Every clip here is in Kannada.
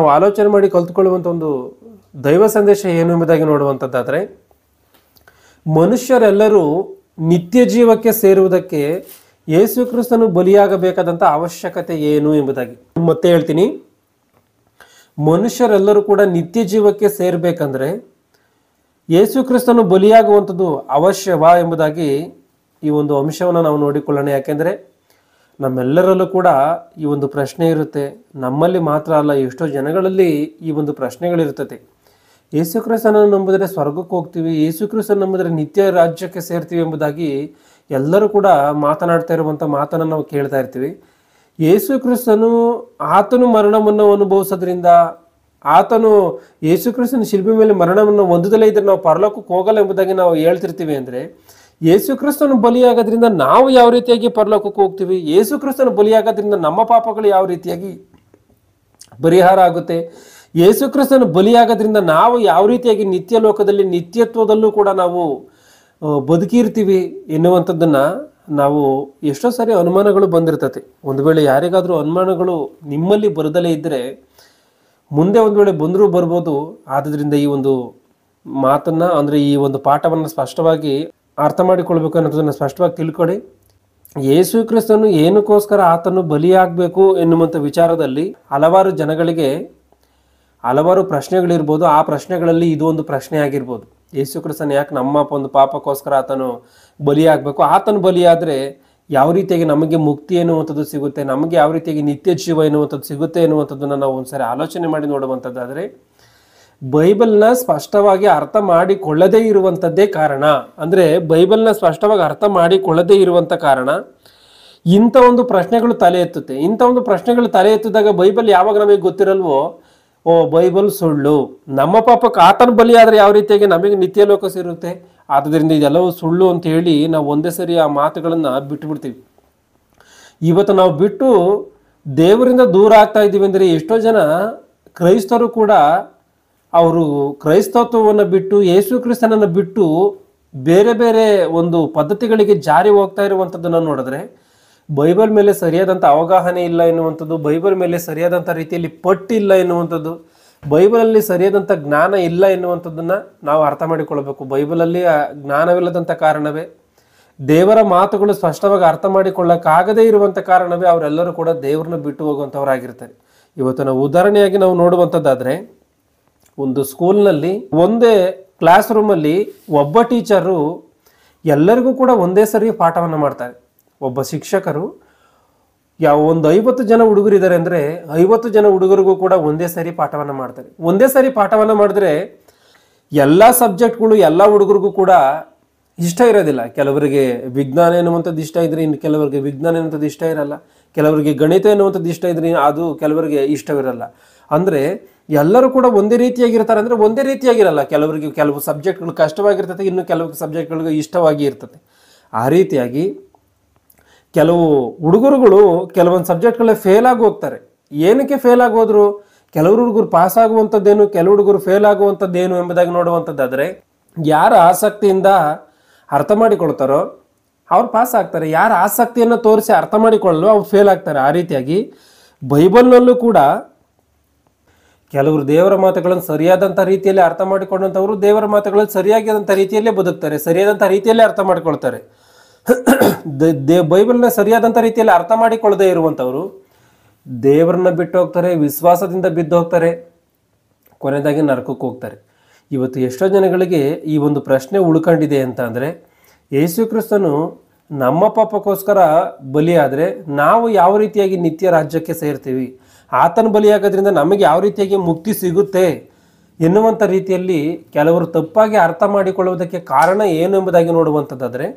ನಾವು ಆಲೋಚನೆ ಮಾಡಿ ಕಲ್ತ್ಕೊಳ್ಳುವಂಥ ಒಂದು ದೈವ ಸಂದೇಶ ಏನು ಎಂಬುದಾಗಿ ನೋಡುವಂಥದ್ದಾದರೆ, ಮನುಷ್ಯರೆಲ್ಲರೂ ನಿತ್ಯ ಜೀವಕ್ಕೆ ಸೇರುವುದಕ್ಕೆ ಯೇಸು ಕ್ರಿಸ್ತನು ಬಲಿಯಾಗಬೇಕಾದಂಥ ಅವಶ್ಯಕತೆ ಏನು ಎಂಬುದಾಗಿ ಮತ್ತೆ ಹೇಳ್ತೀನಿ. ಮನುಷ್ಯರೆಲ್ಲರೂ ಕೂಡ ನಿತ್ಯ ಜೀವಕ್ಕೆ ಸೇರಬೇಕಂದ್ರೆ ಯೇಸು ಕ್ರಿಸ್ತನು ಬಲಿಯಾಗುವಂಥದ್ದು ಅವಶ್ಯವಾ ಎಂಬುದಾಗಿ ಈ ಒಂದು ಅಂಶವನ್ನು ನಾವು ನೋಡಿಕೊಳ್ಳೋಣ. ಯಾಕೆಂದರೆ ನಮ್ಮೆಲ್ಲರಲ್ಲೂ ಕೂಡ ಈ ಒಂದು ಪ್ರಶ್ನೆ ಇರುತ್ತೆ. ನಮ್ಮಲ್ಲಿ ಮಾತ್ರ ಅಲ್ಲ, ಎಷ್ಟೋ ಜನಗಳಲ್ಲಿ ಈ ಒಂದು ಪ್ರಶ್ನೆಗಳಿರ್ತದೆ. ಯೇಸು ಕ್ರಿಸ್ತನನ್ನು ನಂಬಿದರೆ ಸ್ವರ್ಗಕ್ಕೆ ಹೋಗ್ತೀವಿ, ಯೇಸು ಕ್ರಿಸ್ತನ ನಂಬಿದರೆ ನಿತ್ಯ ರಾಜ್ಯಕ್ಕೆ ಸೇರ್ತೀವಿ ಎಂಬುದಾಗಿ ಎಲ್ಲರೂ ಕೂಡ ಮಾತನಾಡ್ತಾ ಇರುವಂಥ ಮಾತನ್ನು ನಾವು ಕೇಳ್ತಾ ಇರ್ತೀವಿ. ಯೇಸು ಕ್ರಿಸ್ತನು ಆತನು ಮರಣವನ್ನು ಅನುಭವಿಸೋದ್ರಿಂದ, ಆತನು ಯೇಸು ಕ್ರಿಸ್ತನ ಶಿಲ್ಬೆ ಮೇಲೆ ಮರಣವನ್ನು ಹೊಂದದಲ್ಲೇ ಇದ್ರೆ ನಾವು ಪರಲೋಕಕ್ಕೆ ಹೋಗಲ್ಲ ಎಂಬುದಾಗಿ ನಾವು ಹೇಳ್ತಿರ್ತೀವಿ. ಅಂದರೆ ಯೇಸು ಕ್ರಿಸ್ತನು ಬಲಿಯಾಗೋದ್ರಿಂದ ನಾವು ಯಾವ ರೀತಿಯಾಗಿ ಪರಲೋಕಕ್ಕೆ ಹೋಗ್ತೀವಿ, ಯೇಸು ಕ್ರಿಸ್ತನು ಬಲಿಯಾಗೋದ್ರಿಂದ ನಮ್ಮ ಪಾಪಗಳು ಯಾವ ರೀತಿಯಾಗಿ ಪರಿಹಾರ ಆಗುತ್ತೆ, ಯೇಸು ಕ್ರಿಸ್ತನು ಬಲಿಯಾಗೋದ್ರಿಂದ ನಾವು ಯಾವ ರೀತಿಯಾಗಿ ನಿತ್ಯ ಲೋಕದಲ್ಲಿ ನಿತ್ಯತ್ವದಲ್ಲೂ ಕೂಡ ನಾವು ಬದುಕಿರ್ತೀವಿ ಎನ್ನುವಂಥದ್ದನ್ನು ನಾವು ಎಷ್ಟೋ ಸಾರಿ ಅನುಮಾನಗಳು ಬಂದಿರ್ತದೆ. ಒಂದು ವೇಳೆ ಯಾರಿಗಾದರೂ ಅನುಮಾನಗಳು ನಿಮ್ಮಲ್ಲಿ ಬರದಲೇ ಇದ್ದರೆ ಮುಂದೆ ಒಂದು ವೇಳೆ ಬಂದರೂ ಬರ್ಬೋದು. ಆದ್ದರಿಂದ ಈ ಒಂದು ಮಾತನ್ನು ಅಂದರೆ ಈ ಒಂದು ಪಾಠವನ್ನು ಸ್ಪಷ್ಟವಾಗಿ ಅರ್ಥ ಮಾಡಿಕೊಳ್ಬೇಕು ಅನ್ನೋದನ್ನು ಸ್ಪಷ್ಟವಾಗಿ ತಿಳ್ಕೊಳ್ಳಿ. ಯೇಸು ಕ್ರಿಸ್ತನು ಏನಕ್ಕೋಸ್ಕರ ಆತನು ಬಲಿಯಾಗಬೇಕು ಎನ್ನುವಂಥ ವಿಚಾರದಲ್ಲಿ ಹಲವಾರು ಜನಗಳಿಗೆ ಹಲವಾರು ಪ್ರಶ್ನೆಗಳಿರ್ಬೋದು. ಆ ಪ್ರಶ್ನೆಗಳಲ್ಲಿ ಇದು ಒಂದು ಪ್ರಶ್ನೆ ಆಗಿರ್ಬೋದು. ಯೇಸು ಕ್ರಿಸ್ತನು ಯಾಕೆ ನಮ್ಮ ಒಂದು ಪಾಪಕ್ಕೋಸ್ಕರ ಆತನು ಬಲಿಯಾಗಬೇಕು, ಆತನು ಬಲಿಯಾದರೆ ಯಾವ ರೀತಿಯಾಗಿ ನಮಗೆ ಮುಕ್ತಿ ಎನ್ನುವಂಥದ್ದು ಸಿಗುತ್ತೆ, ನಮಗೆ ಯಾವ ರೀತಿಯಾಗಿ ನಿತ್ಯ ಜೀವ ಎನ್ನುವಂಥದ್ದು ಸಿಗುತ್ತೆ ಎನ್ನುವಂಥದ್ದನ್ನು ನಾವು ಒಂದ್ಸರಿ ಆಲೋಚನೆ ಮಾಡಿ ನೋಡುವಂಥದ್ದಾದರೆ, ಬೈಬಲ್ನ ಸ್ಪಷ್ಟವಾಗಿ ಅರ್ಥ ಮಾಡಿಕೊಳ್ಳದೇ ಇರುವಂಥದ್ದೇ ಕಾರಣ. ಅಂದರೆ ಬೈಬಲ್ನ ಸ್ಪಷ್ಟವಾಗಿ ಅರ್ಥ ಮಾಡಿಕೊಳ್ಳದೇ ಇರುವಂಥ ಕಾರಣ ಇಂಥ ಒಂದು ಪ್ರಶ್ನೆಗಳು ತಲೆ ಎತ್ತುತ್ತೆ. ಇಂಥ ಒಂದು ಪ್ರಶ್ನೆಗಳು ತಲೆ ಎತ್ತಿದಾಗ ಬೈಬಲ್ ಯಾವಾಗ ನಮಗೆ ಗೊತ್ತಿರಲ್ವೋ, ಓ ಬೈಬಲ್ ಸುಳ್ಳು, ನಮ್ಮ ಪಾಪಕ್ಕೆ ಆತನ ಬಲಿ ಆದರೆ ಯಾವ ರೀತಿಯಾಗಿ ನಮಗೆ ನಿತ್ಯ ಲೋಕ ಸಿರುತ್ತೆ, ಆದ್ದರಿಂದ ಇದೆಲ್ಲವೂ ಸುಳ್ಳು ಅಂತ ಹೇಳಿ ನಾವು ಒಂದೇ ಸರಿ ಆ ಮಾತುಗಳನ್ನು ಬಿಟ್ಟು ಬಿಡ್ತೀವಿ. ಇವತ್ತು ನಾವು ಬಿಟ್ಟು ದೇವರಿಂದ ದೂರ ಆಗ್ತಾ ಇದ್ದೀವಿ. ಅಂದರೆ ಎಷ್ಟೋ ಜನ ಕ್ರೈಸ್ತರು ಕೂಡ ಅವರು ಕ್ರೈಸ್ತತ್ವವನ್ನು ಬಿಟ್ಟು ಯೇಸು ಕ್ರಿಸ್ತನನ್ನು ಬಿಟ್ಟು ಬೇರೆ ಬೇರೆ ಒಂದು ಪದ್ಧತಿಗಳಿಗೆ ಜಾರಿ ಹೋಗ್ತಾ ಇರುವಂಥದ್ದನ್ನು ನೋಡಿದ್ರೆ ಬೈಬಲ್ ಮೇಲೆ ಸರಿಯಾದಂಥ ಅವಗಾಹನೆ ಇಲ್ಲ ಎನ್ನುವಂಥದ್ದು, ಬೈಬಲ್ ಮೇಲೆ ಸರಿಯಾದಂಥ ರೀತಿಯಲ್ಲಿ ಪಟ್ಟಿಲ್ಲ ಎನ್ನುವಂಥದ್ದು, ಬೈಬಲಲ್ಲಿ ಸರಿಯಾದಂಥ ಜ್ಞಾನ ಇಲ್ಲ ಎನ್ನುವಂಥದ್ದನ್ನು ನಾವು ಅರ್ಥ ಮಾಡಿಕೊಳ್ಬೇಕು. ಬೈಬಲಲ್ಲಿ ಜ್ಞಾನವಿಲ್ಲದಂಥ ಕಾರಣವೇ, ದೇವರ ಮಾತುಗಳು ಸ್ಪಷ್ಟವಾಗಿ ಅರ್ಥ ಮಾಡಿಕೊಳ್ಳಕ್ಕಾಗದೇ ಇರುವಂಥ ಕಾರಣವೇ ಅವರೆಲ್ಲರೂ ಕೂಡ ದೇವರನ್ನ ಬಿಟ್ಟು ಹೋಗುವಂಥವರಾಗಿರ್ತಾರೆ. ಇವತ್ತು ನಾವು ಉದಾಹರಣೆಯಾಗಿ ನಾವು ನೋಡುವಂಥದ್ದಾದರೆ, ಒಂದು ಸ್ಕೂಲ್ನಲ್ಲಿ ಒಂದೇ ಕ್ಲಾಸ್ ರೂಮಲ್ಲಿ ಒಬ್ಬ ಟೀಚರು ಎಲ್ಲರಿಗೂ ಕೂಡ ಒಂದೇ ಸರಿ ಪಾಠವನ್ನು ಮಾಡ್ತಾರೆ. ಒಬ್ಬ ಶಿಕ್ಷಕರು ಒಂದು 50 ಜನ ಹುಡುಗರಿದ್ದಾರೆ ಅಂದರೆ 50 ಜನ ಹುಡುಗರಿಗೂ ಕೂಡ ಒಂದೇ ಸರಿ ಪಾಠವನ್ನು ಮಾಡ್ತಾರೆ. ಒಂದೇ ಸರಿ ಪಾಠವನ್ನು ಮಾಡಿದ್ರೆ ಎಲ್ಲ ಸಬ್ಜೆಕ್ಟ್ಗಳು ಎಲ್ಲ ಹುಡುಗರಿಗೂ ಕೂಡ ಇಷ್ಟ ಇರೋದಿಲ್ಲ. ಕೆಲವರಿಗೆ ವಿಜ್ಞಾನ ಎನ್ನುವಂಥದ್ದು ಇಷ್ಟ ಇದ್ರೆ ಇನ್ನು ಕೆಲವರಿಗೆ ವಿಜ್ಞಾನ ಎನ್ನುವಂಥದ್ದು ಇಷ್ಟ ಇರಲ್ಲ, ಕೆಲವರಿಗೆ ಗಣಿತ ಎನ್ನುವಂಥದ್ದು ಇಷ್ಟ ಇದ್ರೆ ಅದು ಕೆಲವರಿಗೆ ಇಷ್ಟವಿರಲ್ಲ. ಅಂದರೆ ಎಲ್ಲರೂ ಕೂಡ ಒಂದೇ ರೀತಿಯಾಗಿರ್ತಾರೆ ಅಂದರೆ ಒಂದೇ ರೀತಿಯಾಗಿರಲ್ಲ. ಕೆಲವರಿಗೆ ಕೆಲವು ಸಬ್ಜೆಕ್ಟ್ಗಳು ಕಷ್ಟವಾಗಿರ್ತದೆ, ಇನ್ನು ಕೆಲವು ಸಬ್ಜೆಕ್ಟ್ಗಳಿಗೆ ಇಷ್ಟವಾಗಿ ಇರ್ತದೆ. ಆ ರೀತಿಯಾಗಿ ಕೆಲವು ಹುಡುಗರುಗಳು ಕೆಲವೊಂದು ಸಬ್ಜೆಕ್ಟ್ಗಳೇ ಫೇಲ್ ಆಗಿ ಹೋಗ್ತಾರೆ. ಏನಕ್ಕೆ ಫೇಲ್ ಆಗೋದ್ರು, ಕೆಲವರು ಹುಡುಗರು ಪಾಸ್ ಆಗುವಂಥದ್ದೇನು, ಕೆಲವು ಹುಡುಗರು ಫೇಲ್ ಆಗುವಂಥದ್ದೇನು ಎಂಬುದಾಗಿ ನೋಡುವಂಥದ್ದಾದರೆ, ಯಾರು ಆಸಕ್ತಿಯಿಂದ ಅರ್ಥ ಮಾಡಿಕೊಳ್ತಾರೋ ಅವ್ರು ಪಾಸ್ ಆಗ್ತಾರೆ, ಯಾರು ಆಸಕ್ತಿಯನ್ನು ತೋರಿಸಿ ಅರ್ಥ ಮಾಡಿಕೊಳ್ಳಲು ಅವ್ರು ಫೇಲ್ ಆಗ್ತಾರೆ. ಆ ರೀತಿಯಾಗಿ ಬೈಬಲ್ನಲ್ಲೂ ಕೂಡ ಕೆಲವರು ದೇವರ ಮಾತುಗಳನ್ನು ಸರಿಯಾದಂಥ ರೀತಿಯಲ್ಲಿ ಅರ್ಥ ಮಾಡಿಕೊಂಡಂಥವರು ದೇವರ ಮಾತುಗಳನ್ನು ಸರಿಯಾದಂಥ ರೀತಿಯಲ್ಲೇ ಬದುಕ್ತಾರೆ, ಸರಿಯಾದಂಥ ರೀತಿಯಲ್ಲೇ ಅರ್ಥ ಮಾಡಿಕೊಳ್ತಾರೆ. ಬೈಬಲ್ನ ಸರಿಯಾದಂಥ ರೀತಿಯಲ್ಲಿ ಅರ್ಥ ಮಾಡಿಕೊಳ್ಳದೆ ಇರುವಂಥವರು ದೇವರನ್ನ ಬಿಟ್ಟು ಹೋಗ್ತಾರೆ, ವಿಶ್ವಾಸದಿಂದ ಬಿದ್ದು ಹೋಗ್ತಾರೆ, ಕೊನೆಯದಾಗಿ ನರಕಕ್ಕೆ ಹೋಗ್ತಾರೆ. ಇವತ್ತು ಎಷ್ಟೋ ಜನಗಳಿಗೆ ಈ ಒಂದು ಪ್ರಶ್ನೆ ಉಳ್ಕೊಂಡಿದೆ ಅಂತ ಅಂದರೆ, ಯೇಸು ಕ್ರಿಸ್ತನು ನಮ್ಮ ಪಾಪಕ್ಕೋಸ್ಕರ ಬಲಿಯಾದರೆ ನಾವು ಯಾವ ರೀತಿಯಾಗಿ ನಿತ್ಯ ರಾಜ್ಯಕ್ಕೆ ಸೇರ್ತೀವಿ, ಆತನ ಬಲಿಯಾಗೋದ್ರಿಂದ ನಮಗೆ ಯಾವ ರೀತಿಯಾಗಿ ಮುಕ್ತಿ ಸಿಗುತ್ತೆ ಎನ್ನುವಂಥ ರೀತಿಯಲ್ಲಿ ಕೆಲವರು ತಪ್ಪಾಗಿ ಅರ್ಥ ಮಾಡಿಕೊಳ್ಳುವುದಕ್ಕೆ ಕಾರಣ ಏನು ಎಂಬುದಾಗಿ ನೋಡುವಂಥದ್ದಾದರೆ,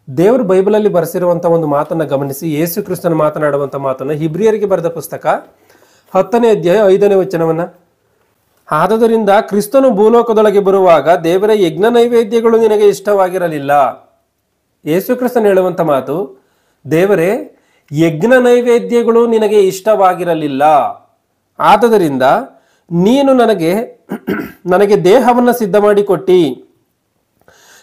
ದೇವರು ಬೈಬಲಲ್ಲಿ ಬರೆಸಿರುವಂಥ ಒಂದು ಮಾತನ್ನು ಗಮನಿಸಿ. ಯೇಸು ಕ್ರಿಸ್ತನು ಮಾತನಾಡುವಂಥ ಮಾತನ್ನು ಹಿಬ್ರಿಯರಿಗೆ ಬರೆದ ಪುಸ್ತಕ 10ನೇ ಅಧ್ಯಾಯ 5ನೇ ವಚನವನ್ನು, ಆದುದರಿಂದ ಕ್ರಿಸ್ತನು ಭೂಲೋಕದೊಳಗೆ ಬರುವಾಗ ದೇವರ ಯಜ್ಞ ನೈವೇದ್ಯಗಳು ನಿನಗೆ ಇಷ್ಟವಾಗಿರಲಿಲ್ಲ. ಯೇಸು ಕ್ರಿಸ್ತನು ಹೇಳುವಂಥ ಮಾತು, ದೇವರೇ ಯಜ್ಞ ನೈವೇದ್ಯಗಳು ನಿನಗೆ ಇಷ್ಟವಾಗಿರಲಿಲ್ಲ, ಆದುದರಿಂದ ನೀನು ನನಗೆ ದೇಹವನ್ನು ಸಿದ್ಧ ಮಾಡಿಕೊಟ್ಟಿ,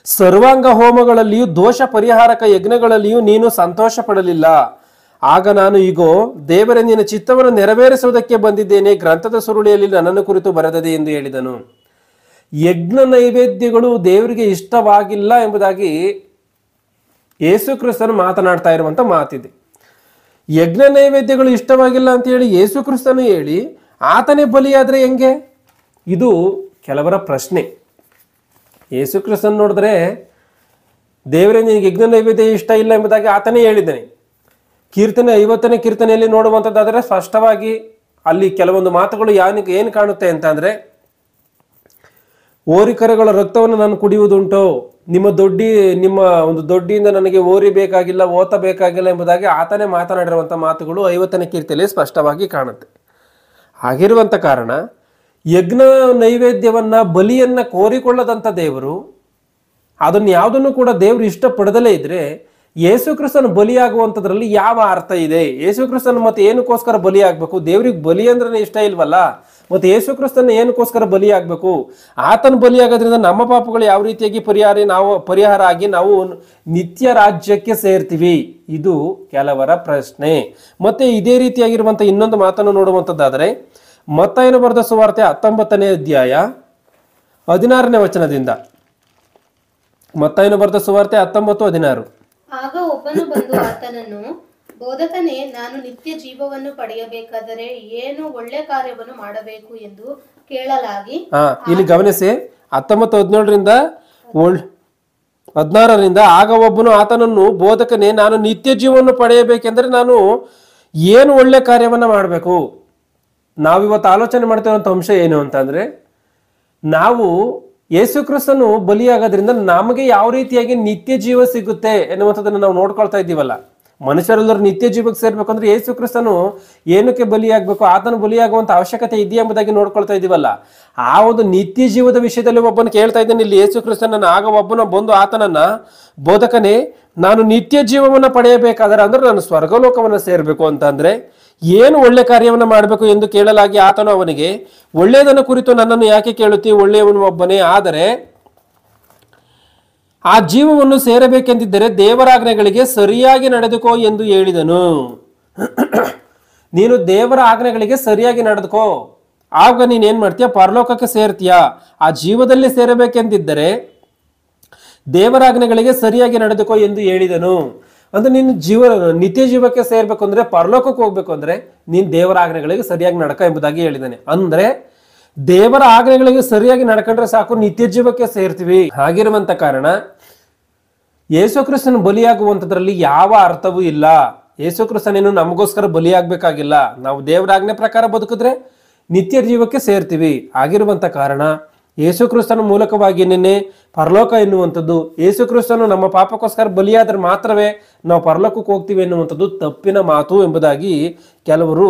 ಸರ್ವಾಂಗ ಹೋಮಗಳಲ್ಲಿಯೂ ದೋಷ ಪರಿಹಾರಕ ಯಜ್ಞಗಳಲ್ಲಿಯೂ ನೀನು ಸಂತೋಷ ಪಡಲಿಲ್ಲ. ಆಗ ನಾನು ಈಗೋ ದೇವರೇ ನಿನ್ನ ಚಿತ್ತವನ್ನು ನೆರವೇರಿಸುವುದಕ್ಕೆ ಬಂದಿದ್ದೇನೆ, ಗ್ರಂಥದ ಸುರುಳಿಯಲ್ಲಿ ನನ್ನನ್ನು ಕುರಿತು ಬರೆದದೆ ಎಂದು ಹೇಳಿದನು. ಯಜ್ಞ ನೈವೇದ್ಯಗಳು ದೇವರಿಗೆ ಇಷ್ಟವಾಗಿಲ್ಲ ಎಂಬುದಾಗಿ ಯೇಸು ಕ್ರಿಸ್ತನು ಮಾತನಾಡ್ತಾ ಇರುವಂತ ಮಾತಿದೆ. ಯಜ್ಞ ನೈವೇದ್ಯಗಳು ಇಷ್ಟವಾಗಿಲ್ಲ ಅಂತ ಹೇಳಿ ಯೇಸು ಕ್ರಿಸ್ತನು ಹೇಳಿ ಆತನೇ ಬಲಿಯಾದ್ರೆ ಹೆಂಗೆ? ಇದು ಕೆಲವರ ಪ್ರಶ್ನೆ. ಯೇಸು ಕ್ರಿಸ್ತನ್ ನೋಡಿದ್ರೆ ದೇವರೇ ನಿನಗೆ ಯಜ್ಞ ನೈವೇದ್ಯ ಇಷ್ಟ ಇಲ್ಲ ಎಂಬುದಾಗಿ ಆತನೇ ಹೇಳಿದ್ದಾನೆ. ಕೀರ್ತನೆ 50ನೇ ಕೀರ್ತನೆಯಲ್ಲಿ ನೋಡುವಂಥದ್ದಾದರೆ ಸ್ಪಷ್ಟವಾಗಿ ಅಲ್ಲಿ ಕೆಲವೊಂದು ಮಾತುಗಳು ಏನು ಕಾಣುತ್ತೆ ಅಂತ ಅಂದ್ರೆ, ಓರಿಕರೆಗಳ ರಕ್ತವನ್ನು ನಾನು ಕುಡಿಯುವುದುಂಟೋ, ನಿಮ್ಮ ಒಂದು ದೊಡ್ಡಿಯಿಂದ ನನಗೆ ಓರಿ ಬೇಕಾಗಿಲ್ಲ, ಓತ ಬೇಕಾಗಿಲ್ಲ ಎಂಬುದಾಗಿ ಆತನೇ ಮಾತನಾಡಿರುವಂಥ ಮಾತುಗಳು 50ನೇ ಕೀರ್ತನೆಯಲ್ಲಿ ಸ್ಪಷ್ಟವಾಗಿ ಕಾಣುತ್ತೆ. ಹಾಗಿರುವಂಥ ಕಾರಣ ಯಜ್ಞ ನೈವೇದ್ಯವನ್ನ ಬಲಿಯನ್ನ ಕೋರಿಕೊಳ್ಳದಂಥ ದೇವರು ಅದನ್ನು ಯಾವುದನ್ನು ಕೂಡ ದೇವರು ಇಷ್ಟಪಡದಲೇ ಇದ್ರೆ ಯೇಸು ಕ್ರಿಸ್ತನ ಬಲಿಯಾಗುವಂಥದ್ರಲ್ಲಿ ಯಾವ ಅರ್ಥ ಇದೆ? ಯೇಸು ಕ್ರಿಸ್ತನ ಮತ್ತೆ ಏನಕ್ಕೋಸ್ಕರ ಬಲಿ ಆಗ್ಬೇಕು? ದೇವ್ರಿಗೆ ಬಲಿ ಅಂದ್ರೆ ಇಷ್ಟ ಇಲ್ವಲ್ಲ, ಮತ್ತೆ ಯೇಸು ಕ್ರಿಸ್ತನ ಏನಕ್ಕೋಸ್ಕರ ಬಲಿ ಆಗ್ಬೇಕು? ಆತನ ಬಲಿಯಾಗೋದ್ರಿಂದ ನಮ್ಮ ಪಾಪಗಳು ಯಾವ ರೀತಿಯಾಗಿ ಪರಿಹಾರ ಆಗಿ ನಾವು ನಿತ್ಯ ರಾಜ್ಯಕ್ಕೆ ಸೇರ್ತೀವಿ? ಇದು ಕೆಲವರ ಪ್ರಶ್ನೆ. ಮತ್ತೆ ಇದೇ ರೀತಿಯಾಗಿರುವಂತ ಇನ್ನೊಂದು ಮಾತನ್ನು ನೋಡುವಂಥದ್ದಾದರೆ ಮತ್ತಾಯನು ಬರೆದ ಸುವಾರ್ತೆ 19ನೇ ಅಧ್ಯಾಯ 16ನೇ ವಚನದಿಂದ. ಮತ್ತಾಯನು ಬರೆದ ಸುವಾರ್ತೆ 19:16. ಆಗ ಒಬ್ಬನು ಬಂದು ಆತನನ್ನು, ಬೋಧಕನೇ, ನಾನು ನಿತ್ಯ ಜೀವವನ್ನು ಪಡೆಯಬೇಕಾದರೆ ಏನು ಒಳ್ಳೆ ಕಾರ್ಯವನ್ನು ಮಾಡಬೇಕು ಎಂದು ಕೇಳಲಾಗಿ. ಇಲ್ಲಿ ಗಮನಿಸಿ, 19:17ರಿಂದ 16ರಿಂದ ಆಗ ಒಬ್ಬನು ಆತನನ್ನು, ಬೋಧಕನೇ, ನಾನು ನಿತ್ಯ ಜೀವವನ್ನು ಪಡೆಯಬೇಕೆಂದರೆ ನಾನು ಏನು ಒಳ್ಳೆ ಕಾರ್ಯವನ್ನ ಮಾಡಬೇಕು? ನಾವಿವತ್ತು ಆಲೋಚನೆ ಮಾಡ್ತಿರುವಂತ ಅಂಶ ಏನು ಅಂತಂದ್ರೆ, ನಾವು ಯೇಸು ಕ್ರಿಸ್ತನು ಬಲಿಯಾಗೋದ್ರಿಂದ ನಮಗೆ ಯಾವ ರೀತಿಯಾಗಿ ನಿತ್ಯ ಜೀವ ಸಿಗುತ್ತೆ ಎನ್ನುವಂಥದ್ದನ್ನು ನಾವು ನೋಡ್ಕೊಳ್ತಾ ಇದ್ದೀವಲ್ಲ. ಮನುಷ್ಯರೆಲ್ಲರೂ ನಿತ್ಯ ಜೀವಕ್ಕೆ ಸೇರ್ಬೇಕಂದ್ರೆ ಯೇಸು ಕ್ರಿಸ್ತನು ಏನಕ್ಕೆ ಬಲಿಯಾಗಬೇಕು, ಆತನು ಬಲಿಯಾಗುವಂತ ಅವಶ್ಯಕತೆ ಇದೆಯಾ ಎಂಬುದಾಗಿ ನೋಡ್ಕೊಳ್ತಾ ಇದೀವಲ್ಲ. ಆ ಒಂದು ನಿತ್ಯ ಜೀವದ ವಿಷಯದಲ್ಲಿ ಒಬ್ಬನು ಕೇಳ್ತಾ ಇದ್ದಾನೆ ಇಲ್ಲಿ ಯೇಸು ಕ್ರಿಸ್ತನನ್ನ. ಆಗ ಒಬ್ಬನ ಬಂದು ಆತನನ್ನ, ಬೋಧಕನೇ, ನಾನು ನಿತ್ಯ ಜೀವವನ್ನ ಪಡೆಯಬೇಕಾದ್ರೆ ಅಂದ್ರೆ ನಾನು ಸ್ವರ್ಗಲೋಕವನ್ನ ಸೇರ್ಬೇಕು ಅಂತ ಅಂದ್ರೆ ಏನು ಒಳ್ಳೆ ಕಾರ್ಯವನ್ನ ಮಾಡಬೇಕು ಎಂದು ಕೇಳಲಾಗಿ ಆತನು ಅವನಿಗೆ, ಒಳ್ಳೆಯದನ್ನು ಕುರಿತು ನನ್ನನ್ನು ಯಾಕೆ ಕೇಳುತ್ತಿ? ಒಳ್ಳೆಯವನು ಒಬ್ಬನೇ, ಆದರೆ ಆ ಜೀವವನ್ನು ಸೇರಬೇಕೆಂದಿದ್ದರೆ ದೇವರಾಜ್ಞೆಗಳಿಗೆ ಸರಿಯಾಗಿ ನಡೆದುಕೋ ಎಂದು ಹೇಳಿದನು. ನೀನು ದೇವರ ಆಜ್ಞೆಗಳಿಗೆ ಸರಿಯಾಗಿ ನಡೆದುಕೋ, ಆಗ ನೀನೇನ್ ಮಾಡ್ತೀಯ? ಪರಲೋಕಕ್ಕೆ ಸೇರ್ತೀಯ. ಆ ಜೀವದಲ್ಲಿ ಸೇರಬೇಕೆಂದಿದ್ದರೆ ದೇವರಾಜ್ಞೆಗಳಿಗೆ ಸರಿಯಾಗಿ ನಡೆದುಕೋ ಎಂದು ಹೇಳಿದನು. ಅಂದ್ರೆ ನೀನು ನಿತ್ಯ ಜೀವಕ್ಕೆ ಸೇರ್ಬೇಕು ಅಂದ್ರೆ, ಪರಲೋಕಕ್ಕೆ ಹೋಗ್ಬೇಕು ಅಂದ್ರೆ ನೀನ್ ದೇವರ ಆಜ್ಞೆಗಳಿಗೆ ಸರಿಯಾಗಿ ನಡ್ಕ ಎಂಬುದಾಗಿ ಹೇಳಿದ್ದಾನೆ. ಅಂದ್ರೆ ದೇವರ ಆಜ್ಞೆಗಳಿಗೆ ಸರಿಯಾಗಿ ನಡ್ಕೊಂಡ್ರೆ ಸಾಕು, ನಿತ್ಯ ಜೀವಕ್ಕೆ ಸೇರ್ತೀವಿ. ಹಾಗಿರುವಂತ ಕಾರಣ ಯೇಸು ಕ್ರಿಸ್ತನ ಬಲಿಯಾಗುವಂಥದ್ರಲ್ಲಿ ಯಾವ ಅರ್ಥವೂ ಇಲ್ಲ. ಯೇಸು ಕ್ರಿಸ್ತನೇನು ನಮಗೋಸ್ಕರ ಬಲಿಯಾಗಬೇಕಾಗಿಲ್ಲ. ನಾವು ದೇವರ ಆಜ್ಞೆ ಪ್ರಕಾರ ಬದುಕಿದ್ರೆ ನಿತ್ಯ ಜೀವಕ್ಕೆ ಸೇರ್ತೀವಿ. ಆಗಿರುವಂತ ಕಾರಣ ಯೇಸು ಕ್ರಿಸ್ತನ ಮೂಲಕವಾಗಿ ನಿನ್ನೆ ಪರಲೋಕ ಎನ್ನುವಂಥದ್ದು, ಯೇಸು ಕ್ರಿಸ್ತನು ನಮ್ಮ ಪಾಪಕ್ಕೋಸ್ಕರ ಬಲಿಯಾದ್ರೆ ಮಾತ್ರವೇ ನಾವು ಪರಲೋಕಕ್ಕೆ ಹೋಗ್ತೀವಿ ಎನ್ನುವಂಥದ್ದು ತಪ್ಪಿನ ಮಾತು ಎಂಬುದಾಗಿ ಕೆಲವರು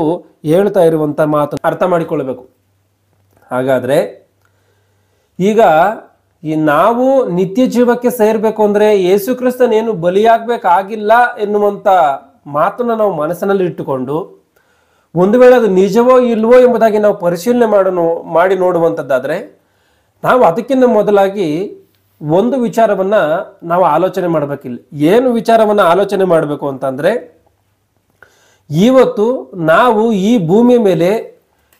ಹೇಳ್ತಾ ಇರುವಂತ ಮಾತು ಅರ್ಥ ಮಾಡಿಕೊಳ್ಬೇಕು. ಹಾಗಾದ್ರೆ ಈಗ ನಾವು ನಿತ್ಯ ಜೀವಕ್ಕೆ ಸೇರ್ಬೇಕು ಅಂದ್ರೆ ಯೇಸು ಕ್ರಿಸ್ತನೇನು ಬಲಿಯಾಗಬೇಕಾಗಿಲ್ಲ ಎನ್ನುವಂತ ಮಾತನ್ನ ನಾವು ಮನಸ್ಸಿನಲ್ಲಿ ಇಟ್ಟುಕೊಂಡು ಒಂದು ವೇಳೆ ಅದು ನಿಜವೋ ಇಲ್ವೋ ಎಂಬುದಾಗಿ ನಾವು ಪರಿಶೀಲನೆ ಮಾಡಿ ನೋಡುವಂಥದ್ದಾದ್ರೆ ನಾವು ಅದಕ್ಕಿಂತ ಮೊದಲಾಗಿ ಒಂದು ವಿಚಾರವನ್ನ ನಾವು ಆಲೋಚನೆ ಮಾಡಬೇಕಿಲ್ಲ. ಏನು ವಿಚಾರವನ್ನ ಆಲೋಚನೆ ಮಾಡಬೇಕು ಅಂತಂದ್ರೆ, ಇವತ್ತು ನಾವು ಈ ಭೂಮಿಯ ಮೇಲೆ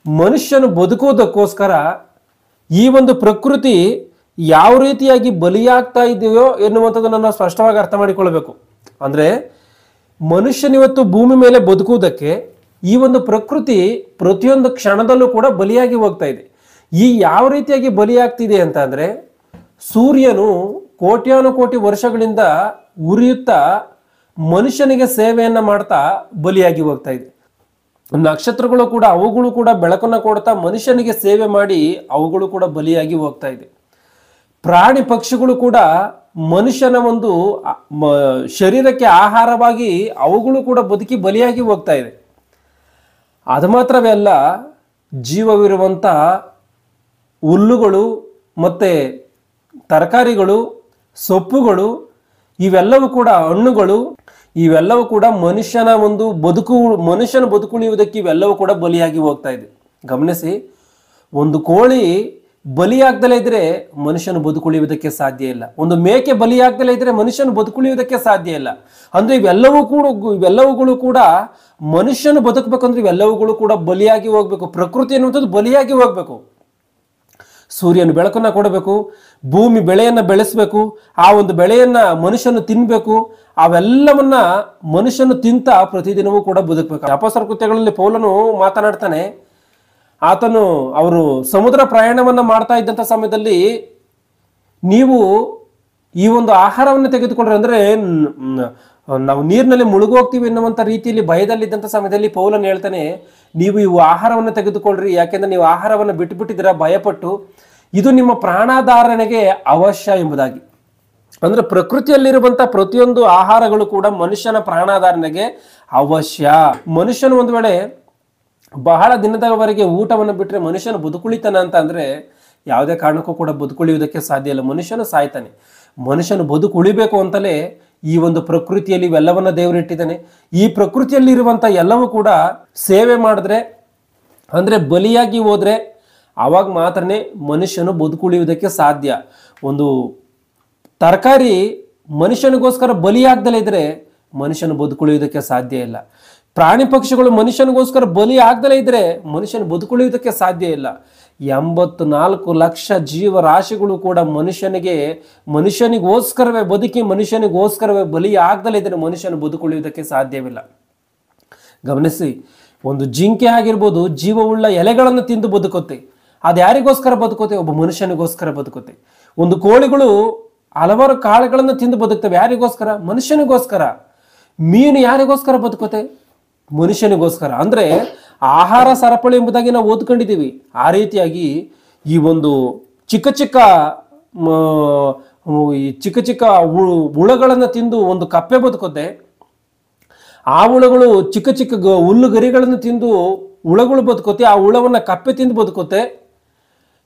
ಮನುಷ್ಯನು ಬದುಕುವುದಕ್ಕೋಸ್ಕರ ಈ ಒಂದು ಪ್ರಕೃತಿ ಯಾವ ರೀತಿಯಾಗಿ ಬಲಿಯಾಗ್ತಾ ಇದೆಯೋ ಎನ್ನುವಂಥದ್ದನ್ನು ನಾವು ಸ್ಪಷ್ಟವಾಗಿ ಅರ್ಥ ಮಾಡಿಕೊಳ್ಬೇಕು. ಅಂದ್ರೆ ಮನುಷ್ಯನಿವತ್ತು ಭೂಮಿ ಮೇಲೆ ಬದುಕುವುದಕ್ಕೆ ಈ ಒಂದು ಪ್ರಕೃತಿ ಪ್ರತಿಯೊಂದು ಕ್ಷಣದಲ್ಲೂ ಕೂಡ ಬಲಿಯಾಗಿ ಹೋಗ್ತಾ ಇದೆ. ಈ ಯಾವ ರೀತಿಯಾಗಿ ಬಲಿಯಾಗ್ತಿದೆ ಅಂತ ಅಂದ್ರೆ, ಸೂರ್ಯನು ಕೋಟ್ಯಾನುಕೋಟಿ ವರ್ಷಗಳಿಂದ ಉರಿಯುತ್ತಾ ಮನುಷ್ಯನಿಗೆ ಸೇವೆಯನ್ನ ಮಾಡ್ತಾ ಬಲಿಯಾಗಿ ಹೋಗ್ತಾ ಇದೆ. ನಕ್ಷತ್ರಗಳು ಕೂಡ ಅವುಗಳು ಕೂಡ ಬೆಳಕನ್ನು ಕೊಡ್ತಾ ಮನುಷ್ಯನಿಗೆ ಸೇವೆ ಮಾಡಿ ಅವುಗಳು ಕೂಡ ಬಲಿಯಾಗಿ ಹೋಗ್ತಾ ಇದೆ. ಪ್ರಾಣಿ ಪಕ್ಷಿಗಳು ಕೂಡ ಮನುಷ್ಯನ ಒಂದು ಶರೀರಕ್ಕೆ ಆಹಾರವಾಗಿ ಅವುಗಳು ಕೂಡ ಬದುಕಿ ಬಲಿಯಾಗಿ ಹೋಗ್ತಾ ಇದೆ. ಅದು ಮಾತ್ರವೇ ಅಲ್ಲ, ಜೀವವಿರುವಂಥ ಹುಲ್ಲುಗಳು ಮತ್ತೆ ತರಕಾರಿಗಳು, ಸೊಪ್ಪುಗಳು, ಇವೆಲ್ಲವೂ ಕೂಡ ಹಣ್ಣುಗಳು, ಇವೆಲ್ಲವೂ ಕೂಡ ಮನುಷ್ಯನ ಬದುಕುಳಿಯುವುದಕ್ಕೆ ಇವೆಲ್ಲವೂ ಕೂಡ ಬಲಿಯಾಗಿ ಹೋಗ್ತಾ ಇದೆ. ಗಮನಿಸಿ, ಒಂದು ಕೋಳಿ ಬಲಿಯಾಗ್ದಲೇ ಇದ್ರೆ ಮನುಷ್ಯನು ಬದುಕುಳಿಯುವುದಕ್ಕೆ ಸಾಧ್ಯ ಇಲ್ಲ. ಒಂದು ಮೇಕೆ ಬಲಿಯಾಗ್ದಲೇ ಇದ್ರೆ ಮನುಷ್ಯನು ಬದುಕುಳಿಯುವುದಕ್ಕೆ ಸಾಧ್ಯ ಇಲ್ಲ. ಅಂದ್ರೆ ಇವೆಲ್ಲವುಗಳು ಕೂಡ ಮನುಷ್ಯನು ಬದುಕಬೇಕಂದ್ರೆ ಇವೆಲ್ಲವುಗಳು ಕೂಡ ಬಲಿಯಾಗಿ ಹೋಗ್ಬೇಕು. ಪ್ರಕೃತಿ ಅನ್ನುವಂಥದ್ದು ಬಲಿಯಾಗಿ ಹೋಗ್ಬೇಕು. ಸೂರ್ಯನ ಬೆಳಕನ್ನ ಕೊಡಬೇಕು, ಭೂಮಿ ಬೆಳೆಯನ್ನ ಬೆಳೆಸಬೇಕು, ಆ ಒಂದು ಬೆಳೆಯನ್ನ ಮನುಷ್ಯನು ತಿನ್ಬೇಕು, ಅವೆಲ್ಲವನ್ನ ಮನುಷ್ಯನು ತಿಂತ ಪ್ರತಿದಿನವೂ ಕೂಡ ಬದುಕಬೇಕು. ಅಪೊಸ್ತಲರ ಕೃತ್ಯಗಳಲ್ಲಿ ಪೌಲನು ಮಾತನಾಡ್ತಾನೆ, ಅವರು ಸಮುದ್ರ ಪ್ರಯಾಣವನ್ನ ಮಾಡ್ತಾ ಇದ್ದಂಥ ಸಮಯದಲ್ಲಿ ನೀವು ಈ ಒಂದು ಆಹಾರವನ್ನು ತೆಗೆದುಕೊಂಡ್ರೆ, ಅಂದ್ರೆ ನಾವು ನೀರಿನಲ್ಲಿ ಮುಳುಗೋಗ್ತೀವಿ ಎನ್ನುವಂಥ ರೀತಿಯಲ್ಲಿ ಭಯದಲ್ಲಿದ್ದಂಥ ಸಮಯದಲ್ಲಿ ಪೌಲನು ಹೇಳ್ತಾನೆ, ನೀವು ಇವು ಆಹಾರವನ್ನು ತೆಗೆದುಕೊಳ್ಳ್ರಿ, ಯಾಕೆಂದ್ರೆ ನೀವು ಆಹಾರವನ್ನು ಬಿಟ್ಟುಬಿಟ್ಟಿದ್ದೀರಾ ಭಯಪಟ್ಟು, ಇದು ನಿಮ್ಮ ಪ್ರಾಣಾಧಾರಣೆಗೆ ಅವಶ್ಯ ಎಂಬುದಾಗಿ. ಅಂದ್ರೆ ಪ್ರಕೃತಿಯಲ್ಲಿರುವಂಥ ಪ್ರತಿಯೊಂದು ಆಹಾರಗಳು ಕೂಡ ಮನುಷ್ಯನ ಪ್ರಾಣಾಧಾರಣೆಗೆ ಅವಶ್ಯ. ಮನುಷ್ಯನು ಒಂದು ವೇಳೆ ಬಹಳ ದಿನದವರೆಗೆ ಊಟವನ್ನು ಬಿಟ್ಟರೆ ಮನುಷ್ಯನ ಬದುಕುಳಿತಾನ ಅಂತ ಅಂದ್ರೆ ಯಾವುದೇ ಕಾರಣಕ್ಕೂ ಕೂಡ ಬದುಕುಳಿಯುವುದಕ್ಕೆ ಸಾಧ್ಯ ಇಲ್ಲ. ಮನುಷ್ಯನು ಸಾಯ್ತಾನೆ. ಮನುಷ್ಯನು ಬದುಕುಳಿಬೇಕು ಅಂತಲೇ ಈ ಒಂದು ಪ್ರಕೃತಿಯಲ್ಲಿ ಇವೆಲ್ಲವನ್ನ ದೇವರಿಟ್ಟಿದ್ದಾನೆ. ಈ ಪ್ರಕೃತಿಯಲ್ಲಿ ಇರುವಂತ ಎಲ್ಲವೂ ಕೂಡ ಸೇವೆ ಮಾಡಿದ್ರೆ, ಅಂದ್ರೆ ಬಲಿಯಾಗಿ ಹೋದ್ರೆ ಆವಾಗ ಮಾತ್ರನೇ ಮನುಷ್ಯನು ಬದುಕುಳಿಯುವುದಕ್ಕೆ ಸಾಧ್ಯ. ಒಂದು ತರಕಾರಿ ಮನುಷ್ಯನಿಗೋಸ್ಕರ ಬಲಿಯಾಗ್ದಲೇ ಇದ್ರೆ ಮನುಷ್ಯನು ಬದುಕುಳಿಯುವುದಕ್ಕೆ ಸಾಧ್ಯ ಇಲ್ಲ. ಪ್ರಾಣಿ ಪಕ್ಷಿಗಳು ಮನುಷ್ಯನಿಗೋಸ್ಕರ ಬಲಿ ಆಗದಲೇ ಇದ್ರೆ ಮನುಷ್ಯನು ಬದುಕುಳಿಯುವುದಕ್ಕೆ ಸಾಧ್ಯ ಇಲ್ಲ. 84 ಲಕ್ಷ ಜೀವರಾಶಿಗಳು ಕೂಡ ಮನುಷ್ಯನಿಗೋಸ್ಕರವೇ ಬದುಕಿ ಮನುಷ್ಯನಿಗೋಸ್ಕರವೇ ಬಲಿ ಆಗದಲೇ ಇದ್ರೆ ಮನುಷ್ಯನು ಬದುಕುಳಿಯುವುದಕ್ಕೆ ಸಾಧ್ಯವಿಲ್ಲ. ಗಮನಿಸಿ, ಒಂದು ಜಿಂಕೆ ಆಗಿರ್ಬೋದು, ಜೀವವುಳ್ಳ ಎಲೆಗಳನ್ನು ತಿಂದು ಬದುಕುತ್ತೆ. ಅದು ಯಾರಿಗೋಸ್ಕರ ಬದುಕುತ್ತೆ? ಒಬ್ಬ ಮನುಷ್ಯನಿಗೋಸ್ಕರ ಬದುಕುತ್ತೆ. ಒಂದು ಕೋಳಿಗಳು ಹಲವಾರು ಕಾಳುಗಳನ್ನು ತಿಂದು ಬದುಕ್ತವೆ. ಯಾರಿಗೋಸ್ಕರ? ಮನುಷ್ಯನಿಗೋಸ್ಕರ. ಮೀನು ಯಾರಿಗೋಸ್ಕರ ಬದುಕುತ್ತೆ? ಮನುಷ್ಯನಿಗೋಸ್ಕರ. ಅಂದ್ರೆ ಆಹಾರ ಸರಪಳಿ ಎಂಬುದಾಗಿ ನಾವು ಓದ್ಕೊಂಡಿದ್ದೀವಿ. ಆ ರೀತಿಯಾಗಿ ಈ ಒಂದು ಚಿಕ್ಕ ಚಿಕ್ಕ ಹುಳಗಳನ್ನು ತಿಂದು ಒಂದು ಕಪ್ಪೆ ಬದುಕುತ್ತೆ. ಆ ಹುಳಗಳು ಚಿಕ್ಕ ಹುಲ್ಲು ಗರಿಗಳನ್ನು ತಿಂದು ಹುಳಗಳು ಬದುಕುತ್ತೆ. ಆ ಹುಳವನ್ನ ಕಪ್ಪೆ ತಿಂದು ಬದುಕುತ್ತೆ.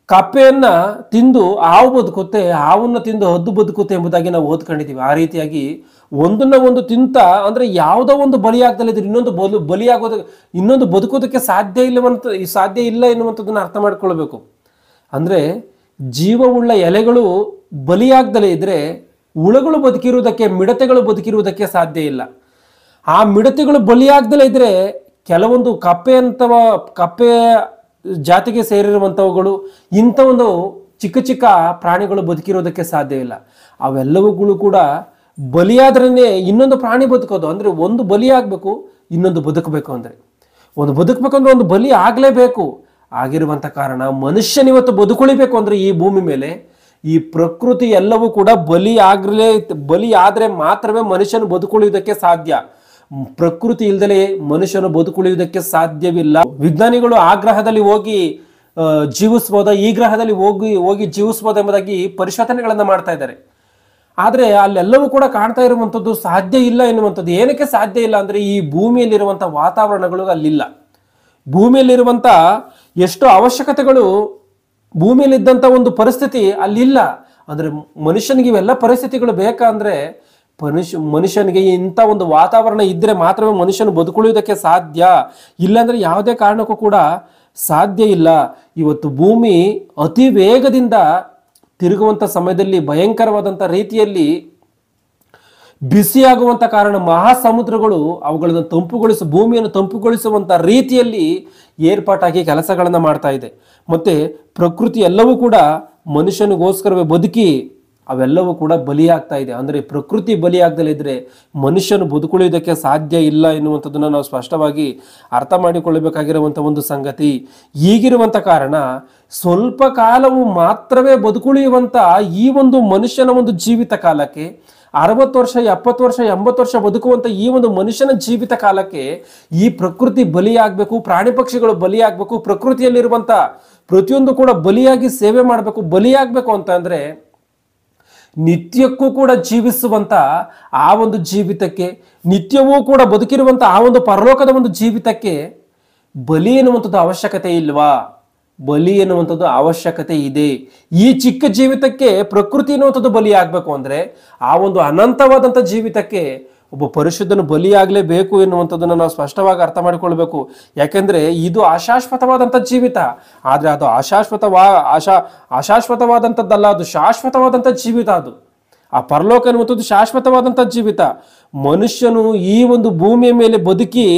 ಕಪ್ಪೆಯನ್ನ ತಿಂದು ಹಾವು ಬದುಕುತ್ತೆ. ಹಾವನ್ನ ತಿಂದು ಹದ್ದು ಬದುಕುತ್ತೆ ಎಂಬುದಾಗಿ ನಾವು ಓದ್ಕೊಂಡಿದ್ದೀವಿ. ಆ ರೀತಿಯಾಗಿ ಒಂದನ್ನ ಒಂದು ತಿಂತ, ಅಂದ್ರೆ ಯಾವುದೋ ಒಂದು ಬಲಿಯಾಗ್ದಲ್ಲ ಇದ್ರೆ ಇನ್ನೊಂದು ಬದುಕೋದಕ್ಕೆ ಸಾಧ್ಯ ಇಲ್ಲ ಎನ್ನುವಂಥದ್ದನ್ನ ಅರ್ಥ ಮಾಡ್ಕೊಳ್ಬೇಕು. ಅಂದ್ರೆ ಜೀವವುಳ್ಳ ಎಲೆಗಳು ಬಲಿಯಾಗ್ದಲೇ ಇದ್ರೆ ಹುಳಗಳು ಬದುಕಿರುವುದಕ್ಕೆ, ಮಿಡತೆಗಳು ಬದುಕಿರುವುದಕ್ಕೆ ಸಾಧ್ಯ ಇಲ್ಲ. ಆ ಮಿಡತೆಗಳು ಬಲಿಯಾಗ್ದಲೇ ಇದ್ರೆ ಕೆಲವೊಂದು ಕಪ್ಪೆ ಜಾತಿಗೆ ಸೇರಿರುವಂಥವುಗಳು, ಇಂಥ ಒಂದು ಚಿಕ್ಕ ಪ್ರಾಣಿಗಳು ಬದುಕಿರೋದಕ್ಕೆ ಸಾಧ್ಯ ಇಲ್ಲ. ಅವೆಲ್ಲವುಗಳು ಕೂಡ ಬಲಿಯಾದ್ರೇ ಇನ್ನೊಂದು ಪ್ರಾಣಿ ಬದುಕೋದು. ಅಂದ್ರೆ ಒಂದು ಬಲಿ ಆಗ್ಬೇಕು, ಇನ್ನೊಂದು ಬದುಕಬೇಕು. ಅಂದ್ರೆ ಒಂದು ಬಲಿ ಆಗ್ಲೇಬೇಕು. ಆಗಿರುವಂತ ಕಾರಣ ಮನುಷ್ಯನಿವತ್ತು ಬದುಕುಳಿಬೇಕು ಅಂದ್ರೆ ಈ ಭೂಮಿ ಮೇಲೆ ಈ ಪ್ರಕೃತಿ ಎಲ್ಲವೂ ಕೂಡ ಬಲಿ ಆದ್ರೆ ಮಾತ್ರವೇ ಮನುಷ್ಯನು ಬದುಕುಳಿಯುವುದಕ್ಕೆ ಸಾಧ್ಯ. ಪ್ರಕೃತಿ ಇಲ್ದಲೇ ಮನುಷ್ಯನು ಬದುಕುಳಿಯುವುದಕ್ಕೆ ಸಾಧ್ಯವಿಲ್ಲ. ವಿಜ್ಞಾನಿಗಳು ಆ ಗ್ರಹದಲ್ಲಿ ಹೋಗಿ ಜೀವಿಸಬಹುದ, ಈ ಗ್ರಹದಲ್ಲಿ ಹೋಗಿ ಜೀವಿಸಬಹುದು ಎಂಬುದಾಗಿ ಪರಿಶೋಧನೆಗಳನ್ನ ಮಾಡ್ತಾ ಇದ್ದಾರೆ. ಆದ್ರೆ ಅಲ್ಲೆಲ್ಲವೂ ಕೂಡ ಕಾಣ್ತಾ ಇರುವಂತದ್ದು ಸಾಧ್ಯ ಇಲ್ಲ ಎನ್ನುವಂಥದ್ದು. ಏನಕ್ಕೆ ಸಾಧ್ಯ ಇಲ್ಲ ಅಂದ್ರೆ ಈ ಭೂಮಿಯಲ್ಲಿರುವಂತ ವಾತಾವರಣಗಳು ಅಲ್ಲಿಲ್ಲ. ಭೂಮಿಯಲ್ಲಿರುವಂತ ಎಷ್ಟು ಅವಶ್ಯಕತೆಗಳು, ಭೂಮಿಯಲ್ಲಿದ್ದಂತ ಒಂದು ಪರಿಸ್ಥಿತಿ ಅಲ್ಲಿಲ್ಲ. ಅಂದ್ರೆ ಮನುಷ್ಯನಿಗೆ ಇವೆಲ್ಲ ಪರಿಸ್ಥಿತಿಗಳು ಬೇಕಂದ್ರೆ ಮನುಷ್ಯನಿಗೆ ಇಂಥ ಒಂದು ವಾತಾವರಣ ಇದ್ರೆ ಮಾತ್ರವೇ ಮನುಷ್ಯನು ಬದುಕುಳಿಯುವುದಕ್ಕೆ ಸಾಧ್ಯ. ಇಲ್ಲಾಂದ್ರೆ ಯಾವುದೇ ಕಾರಣಕ್ಕೂ ಕೂಡ ಸಾಧ್ಯ ಇಲ್ಲ. ಇವತ್ತು ಭೂಮಿ ಅತಿ ವೇಗದಿಂದ ತಿರುಗುವಂತ ಸಮಯದಲ್ಲಿ ಭಯಂಕರವಾದಂಥ ರೀತಿಯಲ್ಲಿ ಬಿಸಿಯಾಗುವಂತ ಕಾರಣ ಮಹಾಸಮುದ್ರಗಳು ಅವುಗಳನ್ನು ಭೂಮಿಯನ್ನು ತಂಪುಗೊಳಿಸುವಂತ ರೀತಿಯಲ್ಲಿ ಏರ್ಪಾಟಾಗಿ ಕೆಲಸಗಳನ್ನ ಮಾಡ್ತಾ ಇದೆ. ಮತ್ತೆ ಪ್ರಕೃತಿ ಎಲ್ಲವೂ ಕೂಡ ಮನುಷ್ಯನಿಗೋಸ್ಕರವೇ ಬದುಕಿ ಅವೆಲ್ಲವೂ ಕೂಡ ಬಲಿಯಾಗ್ತಾ ಇದೆ. ಅಂದ್ರೆ ಪ್ರಕೃತಿ ಬಲಿಯಾಗ್ದಲೇ ಇದ್ರೆ ಮನುಷ್ಯನು ಬದುಕುಳಿಯುವುದಕ್ಕೆ ಸಾಧ್ಯ ಇಲ್ಲ ಎನ್ನುವಂಥದ್ದನ್ನು ನಾವು ಸ್ಪಷ್ಟವಾಗಿ ಅರ್ಥ ಮಾಡಿಕೊಳ್ಳಬೇಕಾಗಿರುವಂಥ ಒಂದು ಸಂಗತಿ. ಈಗಿರುವಂಥ ಕಾರಣ ಸ್ವಲ್ಪ ಕಾಲವು ಮಾತ್ರವೇ ಬದುಕುಳಿಯುವಂಥ ಈ ಒಂದು ಮನುಷ್ಯನ ಒಂದು ಜೀವಿತ ಕಾಲಕ್ಕೆ 60 ವರ್ಷ 70 ವರ್ಷ 80 ವರ್ಷ ಬದುಕುವಂತ ಈ ಒಂದು ಮನುಷ್ಯನ ಜೀವಿತ ಕಾಲಕ್ಕೆ ಈ ಪ್ರಕೃತಿ ಬಲಿಯಾಗಬೇಕು, ಪ್ರಾಣಿ ಪಕ್ಷಿಗಳು ಬಲಿಯಾಗಬೇಕು, ಪ್ರಕೃತಿಯಲ್ಲಿರುವಂತ ಪ್ರತಿಯೊಂದು ಕೂಡ ಬಲಿಯಾಗಿ ಸೇವೆ ಮಾಡಬೇಕು. ಬಲಿಯಾಗಬೇಕು ಅಂತ ಅಂದ್ರೆ ನಿತ್ಯಕ್ಕೂ ಕೂಡ ಜೀವಿಸುವಂತ ಆ ಒಂದು ಜೀವಿತಕ್ಕೆ, ನಿತ್ಯವೂ ಕೂಡ ಬದುಕಿರುವಂತ ಆ ಒಂದು ಪರಲೋಕದ ಒಂದು ಜೀವಿತಕ್ಕೆ ಬಲಿ ಎನ್ನುವಂಥದ್ದು ಅವಶ್ಯಕತೆ ಇಲ್ವಾ? ಬಲಿ ಎನ್ನುವಂಥದ್ದು ಅವಶ್ಯಕತೆ ಇದೆ. ಈ ಚಿಕ್ಕ ಜೀವಿತಕ್ಕೆ ಪ್ರಕೃತಿ ಎನ್ನುವಂಥದ್ದು ಬಲಿ ಆಗ್ಬೇಕು ಅಂದ್ರೆ ಆ ಒಂದು ಅನಂತವಾದಂಥ ಜೀವಿತಕ್ಕೆ ಒಬ್ಬ ಪರಿಶುದ್ಧನು ಬಲಿಯಾಗಲೇಬೇಕು ಎನ್ನುವಂಥದ್ದನ್ನು ನಾವು ಸ್ಪಷ್ಟವಾಗಿ ಅರ್ಥ ಮಾಡಿಕೊಳ್ಬೇಕು. ಯಾಕೆಂದ್ರೆ ಇದು ಅಶಾಶ್ವತವಾದಂಥ ಜೀವಿತ, ಆದರೆ ಅದು ಅಶಾಶ್ವತವಾದಂಥದ್ದಲ್ಲ, ಅದು ಶಾಶ್ವತವಾದಂಥ ಜೀವಿತ. ಅದು ಆ ಪರಲೋಕ ಎನ್ನುವಂಥದ್ದು ಶಾಶ್ವತವಾದಂಥ ಜೀವಿತ. ಮನುಷ್ಯನು ಈ ಒಂದು ಭೂಮಿಯ ಮೇಲೆ ಬದುಕಿ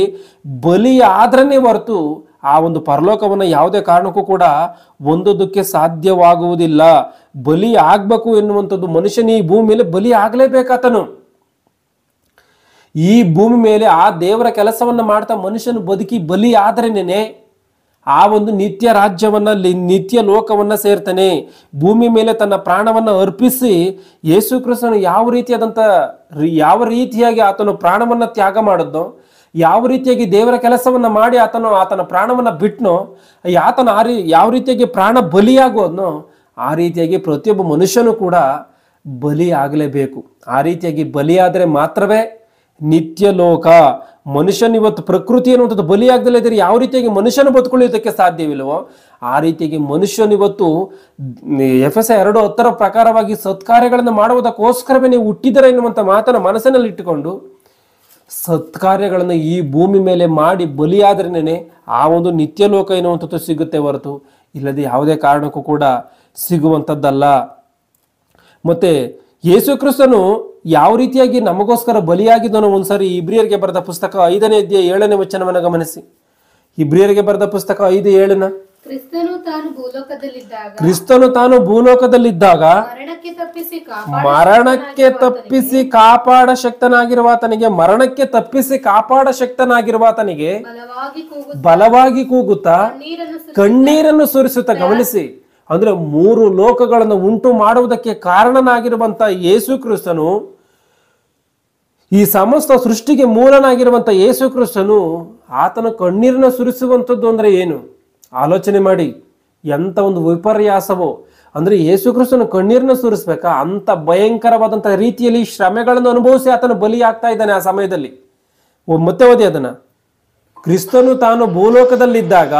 ಬಲಿ ಆದ್ರನೇ ಹೊರತು ಆ ಒಂದು ಪರಲೋಕವನ್ನು ಯಾವುದೇ ಕಾರಣಕ್ಕೂ ಕೂಡ ಹೊಂದೋದಕ್ಕೆ ಸಾಧ್ಯವಾಗುವುದಿಲ್ಲ. ಬಲಿ ಆಗ್ಬೇಕು ಎನ್ನುವಂಥದ್ದು ಮನುಷ್ಯನ ಈ ಭೂಮಿ ಮೇಲೆ ಬಲಿ ಆಗ್ಲೇಬೇಕಾತನು. ಈ ಭೂಮಿ ಮೇಲೆ ಆ ದೇವರ ಕೆಲಸವನ್ನ ಮಾಡ್ತಾ ಮನುಷ್ಯನು ಬದುಕಿ ಬಲಿ ಆದ್ರೇನೆ ಆ ಒಂದು ನಿತ್ಯ ರಾಜ್ಯವನ್ನ, ನಿತ್ಯ ಲೋಕವನ್ನ ಸೇರ್ತಾನೆ. ಭೂಮಿ ಮೇಲೆ ತನ್ನ ಪ್ರಾಣವನ್ನ ಅರ್ಪಿಸಿ ಯೇಸು ಕ್ರಿಸ್ತನು ಯಾವ ರೀತಿಯಾಗಿ ಆತನು ಪ್ರಾಣವನ್ನ ತ್ಯಾಗ ಮಾಡಿದ್ನೋ, ಯಾವ ರೀತಿಯಾಗಿ ದೇವರ ಕೆಲಸವನ್ನ ಮಾಡಿ ಆತನ ಪ್ರಾಣವನ್ನ ಬಿಟ್ನೋ, ಆತನ ಯಾವ ರೀತಿಯಾಗಿ ಪ್ರಾಣ ಬಲಿಯಾಗೋದ್ನೋ ಆ ರೀತಿಯಾಗಿ ಪ್ರತಿಯೊಬ್ಬ ಮನುಷ್ಯನು ಕೂಡ ಬಲಿ ಆಗಲೇಬೇಕು. ಆ ರೀತಿಯಾಗಿ ಬಲಿಯಾದರೆ ಮಾತ್ರವೇ ನಿತ್ಯ ಲೋಕ. ಮನುಷ್ಯನ ಇವತ್ತು ಪ್ರಕೃತಿ ಅನ್ನುವಂಥದ್ದು ಬಲಿಯಾಗದಲ್ಲೇ ಇದ್ರೆ ಯಾವ ರೀತಿಯಾಗಿ ಮನುಷ್ಯನು ಬದುಕೊಳ್ಳುವುದಕ್ಕೆ ಸಾಧ್ಯವಿಲ್ಲವೋ ಆ ರೀತಿಯಾಗಿ ಮನುಷ್ಯನು ಇವತ್ತು ಎಫೆಸ 2:10 ಪ್ರಕಾರವಾಗಿ ಸತ್ಕಾರ್ಯಗಳನ್ನು ಮಾಡುವುದಕ್ಕೋಸ್ಕರವೇ ನೀವು ಹುಟ್ಟಿದರೆ ಎನ್ನುವಂಥ ಮಾತನ್ನು ಮನಸ್ಸಿನಲ್ಲಿ ಇಟ್ಟುಕೊಂಡು ಸತ್ಕಾರ್ಯಗಳನ್ನು ಈ ಭೂಮಿ ಮೇಲೆ ಮಾಡಿ ಬಲಿಯಾದ್ರೇನೆ ಆ ಒಂದು ನಿತ್ಯ ಲೋಕ ಎನ್ನುವಂಥದ್ದು ಸಿಗುತ್ತೆ ಹೊರತು ಇಲ್ಲದೆ ಯಾವುದೇ ಕಾರಣಕ್ಕೂ ಕೂಡ ಸಿಗುವಂಥದ್ದಲ್ಲ. ಮತ್ತೆ ಯೇಸು ಕ್ರಿಸ್ತನು ಯಾವ ರೀತಿಯಾಗಿ ನಮಗೋಸ್ಕರ ಬಲಿಯಾಗಿದ್ದನೋ ಒಂದ್ಸರಿ ಇಬ್ರಿಯರಿಗೆ ಬರೆದ ಪುಸ್ತಕ 5ನೇ ಅಧ್ಯಾಯ 7ನೇ ವಚನವನ್ನು ಗಮನಿಸಿ. ಇಬ್ರಿಯರಿಗೆ ಬರೆದ ಪುಸ್ತಕ 5:7 ಕ್ರಿಸ್ತನು ತಾನು ಭೂಲೋಕದಲ್ಲಿದ್ದಾಗ ಮರಣಕ್ಕೆ ತಪ್ಪಿಸಿ ಕಾಪಾಡ ಶಕ್ತನಾಗಿರುವ ಆತನಿಗೆ ಬಲವಾಗಿ ಕೂಗುತ್ತಾ ಕಣ್ಣೀರನ್ನು ಸುರಿಸುತ್ತಾ, ಗಮನಿಸಿ, ಅಂದ್ರೆ 3 ಲೋಕಗಳನ್ನು ಉಂಟು ಮಾಡುವುದಕ್ಕೆ ಕಾರಣನಾಗಿರುವಂತ ಯೇಸು ಕ್ರಿಸ್ತನು, ಈ ಸಮಸ್ತ ಸೃಷ್ಟಿಗೆ ಮೂಲನಾಗಿರುವಂತ ಯೇಸು ಕ್ರಿಸ್ತನು ಆತನ ಕಣ್ಣೀರನ್ನು ಸುರಿಸುವಂಥದ್ದು ಅಂದ್ರೆ ಏನು ಆಲೋಚನೆ ಮಾಡಿ. ಎಂತ ಒಂದು ವಿಪರ್ಯಾಸವೋ. ಅಂದ್ರೆ ಯೇಸು ಕ್ರಿಸ್ತನು ಕಣ್ಣೀರನ್ನು ಸುರಿಸ್ಬೇಕಾ? ಅಂತ ಭಯಂಕರವಾದಂತ ರೀತಿಯಲ್ಲಿ ಶ್ರಮೆಗಳನ್ನು ಅನುಭವಿಸಿ ಆತನು ಬಲಿ ಆಗ್ತಾ ಇದ್ದಾನೆ ಆ ಸಮಯದಲ್ಲಿ. ಮತ್ತೆ ಓದಿ ಅದನ್ನ. ಕ್ರಿಸ್ತನು ತಾನು ಭೂಲೋಕದಲ್ಲಿದ್ದಾಗ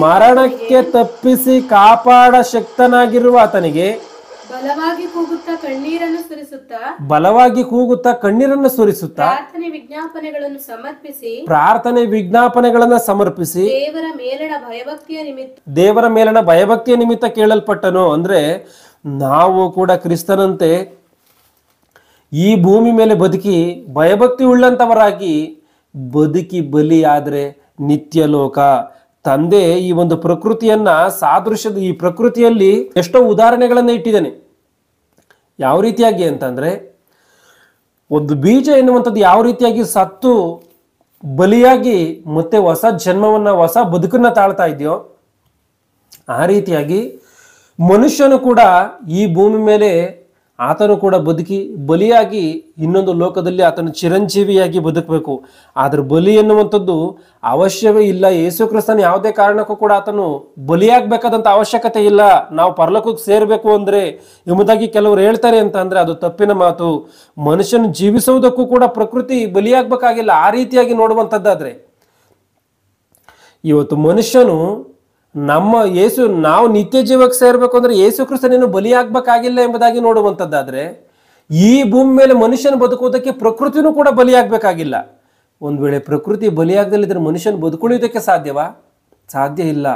ಮರಣಕ್ಕೆ ತಪ್ಪಿಸಿ ಕಾಪಾಡ ಶಕ್ತನಾಗಿರುವ ಆತನಿಗೆ ಬಲವಾಗಿ ಕೂಗುತ್ತಾ ಕಣ್ಣೀರನ್ನು ಸುರಿಸುತ್ತಾ ಪ್ರಾರ್ಥನೆ ವಿಜ್ಞಾಪನೆಗಳನ್ನು ಸಮರ್ಪಿಸಿ ದೇವರ ಮೇಲಣ ಭಯಭಕ್ತಿಯ ನಿಮಿತ್ತ ಕೇಳಲ್ಪಟ್ಟನು. ಅಂದ್ರೆ ನಾವು ಕೂಡ ಕ್ರಿಸ್ತನಂತೆ ಈ ಭೂಮಿ ಮೇಲೆ ಬದುಕಿ ಭಯಭಕ್ತಿ ಉಳ್ಳಂತವರಾಗಿ ಬದುಕಿ ಬಲಿ ಆದ್ರೆ ನಿತ್ಯ ಲೋಕ. ತಂದೆ ಈ ಒಂದು ಪ್ರಕೃತಿಯನ್ನ ಸಾದೃಶ್ಯದ ಈ ಪ್ರಕೃತಿಯಲ್ಲಿ ಎಷ್ಟೋ ಉದಾಹರಣೆಗಳನ್ನ ಇಟ್ಟಿದ್ದಾನೆ. ಯಾವ ರೀತಿಯಾಗಿ ಅಂತಂದ್ರೆ, ಒಂದು ಬೀಜ ಎನ್ನುವಂಥದ್ದು ಯಾವ ರೀತಿಯಾಗಿ ಸತ್ತು ಬಲಿಯಾಗಿ ಮತ್ತೆ ಹೊಸ ಜನ್ಮವನ್ನ, ಹೊಸ ಬದುಕನ್ನ ತಾಳ್ತಾ ಇದೆಯೋ ಆ ರೀತಿಯಾಗಿ ಮನುಷ್ಯನು ಕೂಡ ಈ ಭೂಮಿ ಮೇಲೆ ಆತನು ಕೂಡ ಬದುಕಿ ಬಲಿಯಾಗಿ ಇನ್ನೊಂದು ಲೋಕದಲ್ಲಿ ಆತನು ಚಿರಂಜೀವಿಯಾಗಿ ಬದುಕಬೇಕು. ಆದ್ರೆ ಬಲಿ ಎನ್ನುವಂಥದ್ದು ಅವಶ್ಯವೇ ಇಲ್ಲ. ಯೇಸು ಕ್ರಿಸ್ತನ ಯಾವುದೇ ಕಾರಣಕ್ಕೂ ಕೂಡ ಆತನು ಬಲಿಯಾಗಬೇಕಾದಂಥ ಅವಶ್ಯಕತೆ ಇಲ್ಲ. ನಾವು ಪರಲೋಕಕ್ಕೆ ಸೇರ್ಬೇಕು ಅಂದ್ರೆ ಎಂಬುದಾಗಿ ಕೆಲವರು ಹೇಳ್ತಾರೆ ಅಂತ ಅಂದ್ರೆ ಅದು ತಪ್ಪಿನ ಮಾತು. ಮನುಷ್ಯನು ಜೀವಿಸುವುದಕ್ಕೂ ಕೂಡ ಪ್ರಕೃತಿ ಬಲಿಯಾಗಬೇಕಾಗಿಲ್ಲ. ಆ ರೀತಿಯಾಗಿ ನೋಡುವಂಥದ್ದಾದ್ರೆ ಇವತ್ತು ಮನುಷ್ಯನು ನಾವು ನಿತ್ಯ ಜೀವಕ್ಕೆ ಸೇರ್ಬೇಕು ಅಂದ್ರೆ ಯೇಸು ಕ್ರಿಸ್ತನೇನು ಬಲಿಯಾಗಬೇಕಾಗಿಲ್ಲ ಎಂಬುದಾಗಿ ನೋಡುವಂಥದ್ದಾದ್ರೆ ಈ ಭೂಮಿ ಮೇಲೆ ಮನುಷ್ಯನ ಬದುಕುವುದಕ್ಕೆ ಪ್ರಕೃತಿನೂ ಕೂಡ ಬಲಿಯಾಗಬೇಕಾಗಿಲ್ಲ. ಒಂದ್ ವೇಳೆ ಪ್ರಕೃತಿ ಬಲಿಯಾಗದಲ್ಲಿದ್ರೆ ಮನುಷ್ಯನು ಬದುಕುಳಿಯೋದಕ್ಕೆ ಸಾಧ್ಯವಾ? ಸಾಧ್ಯ ಇಲ್ಲ.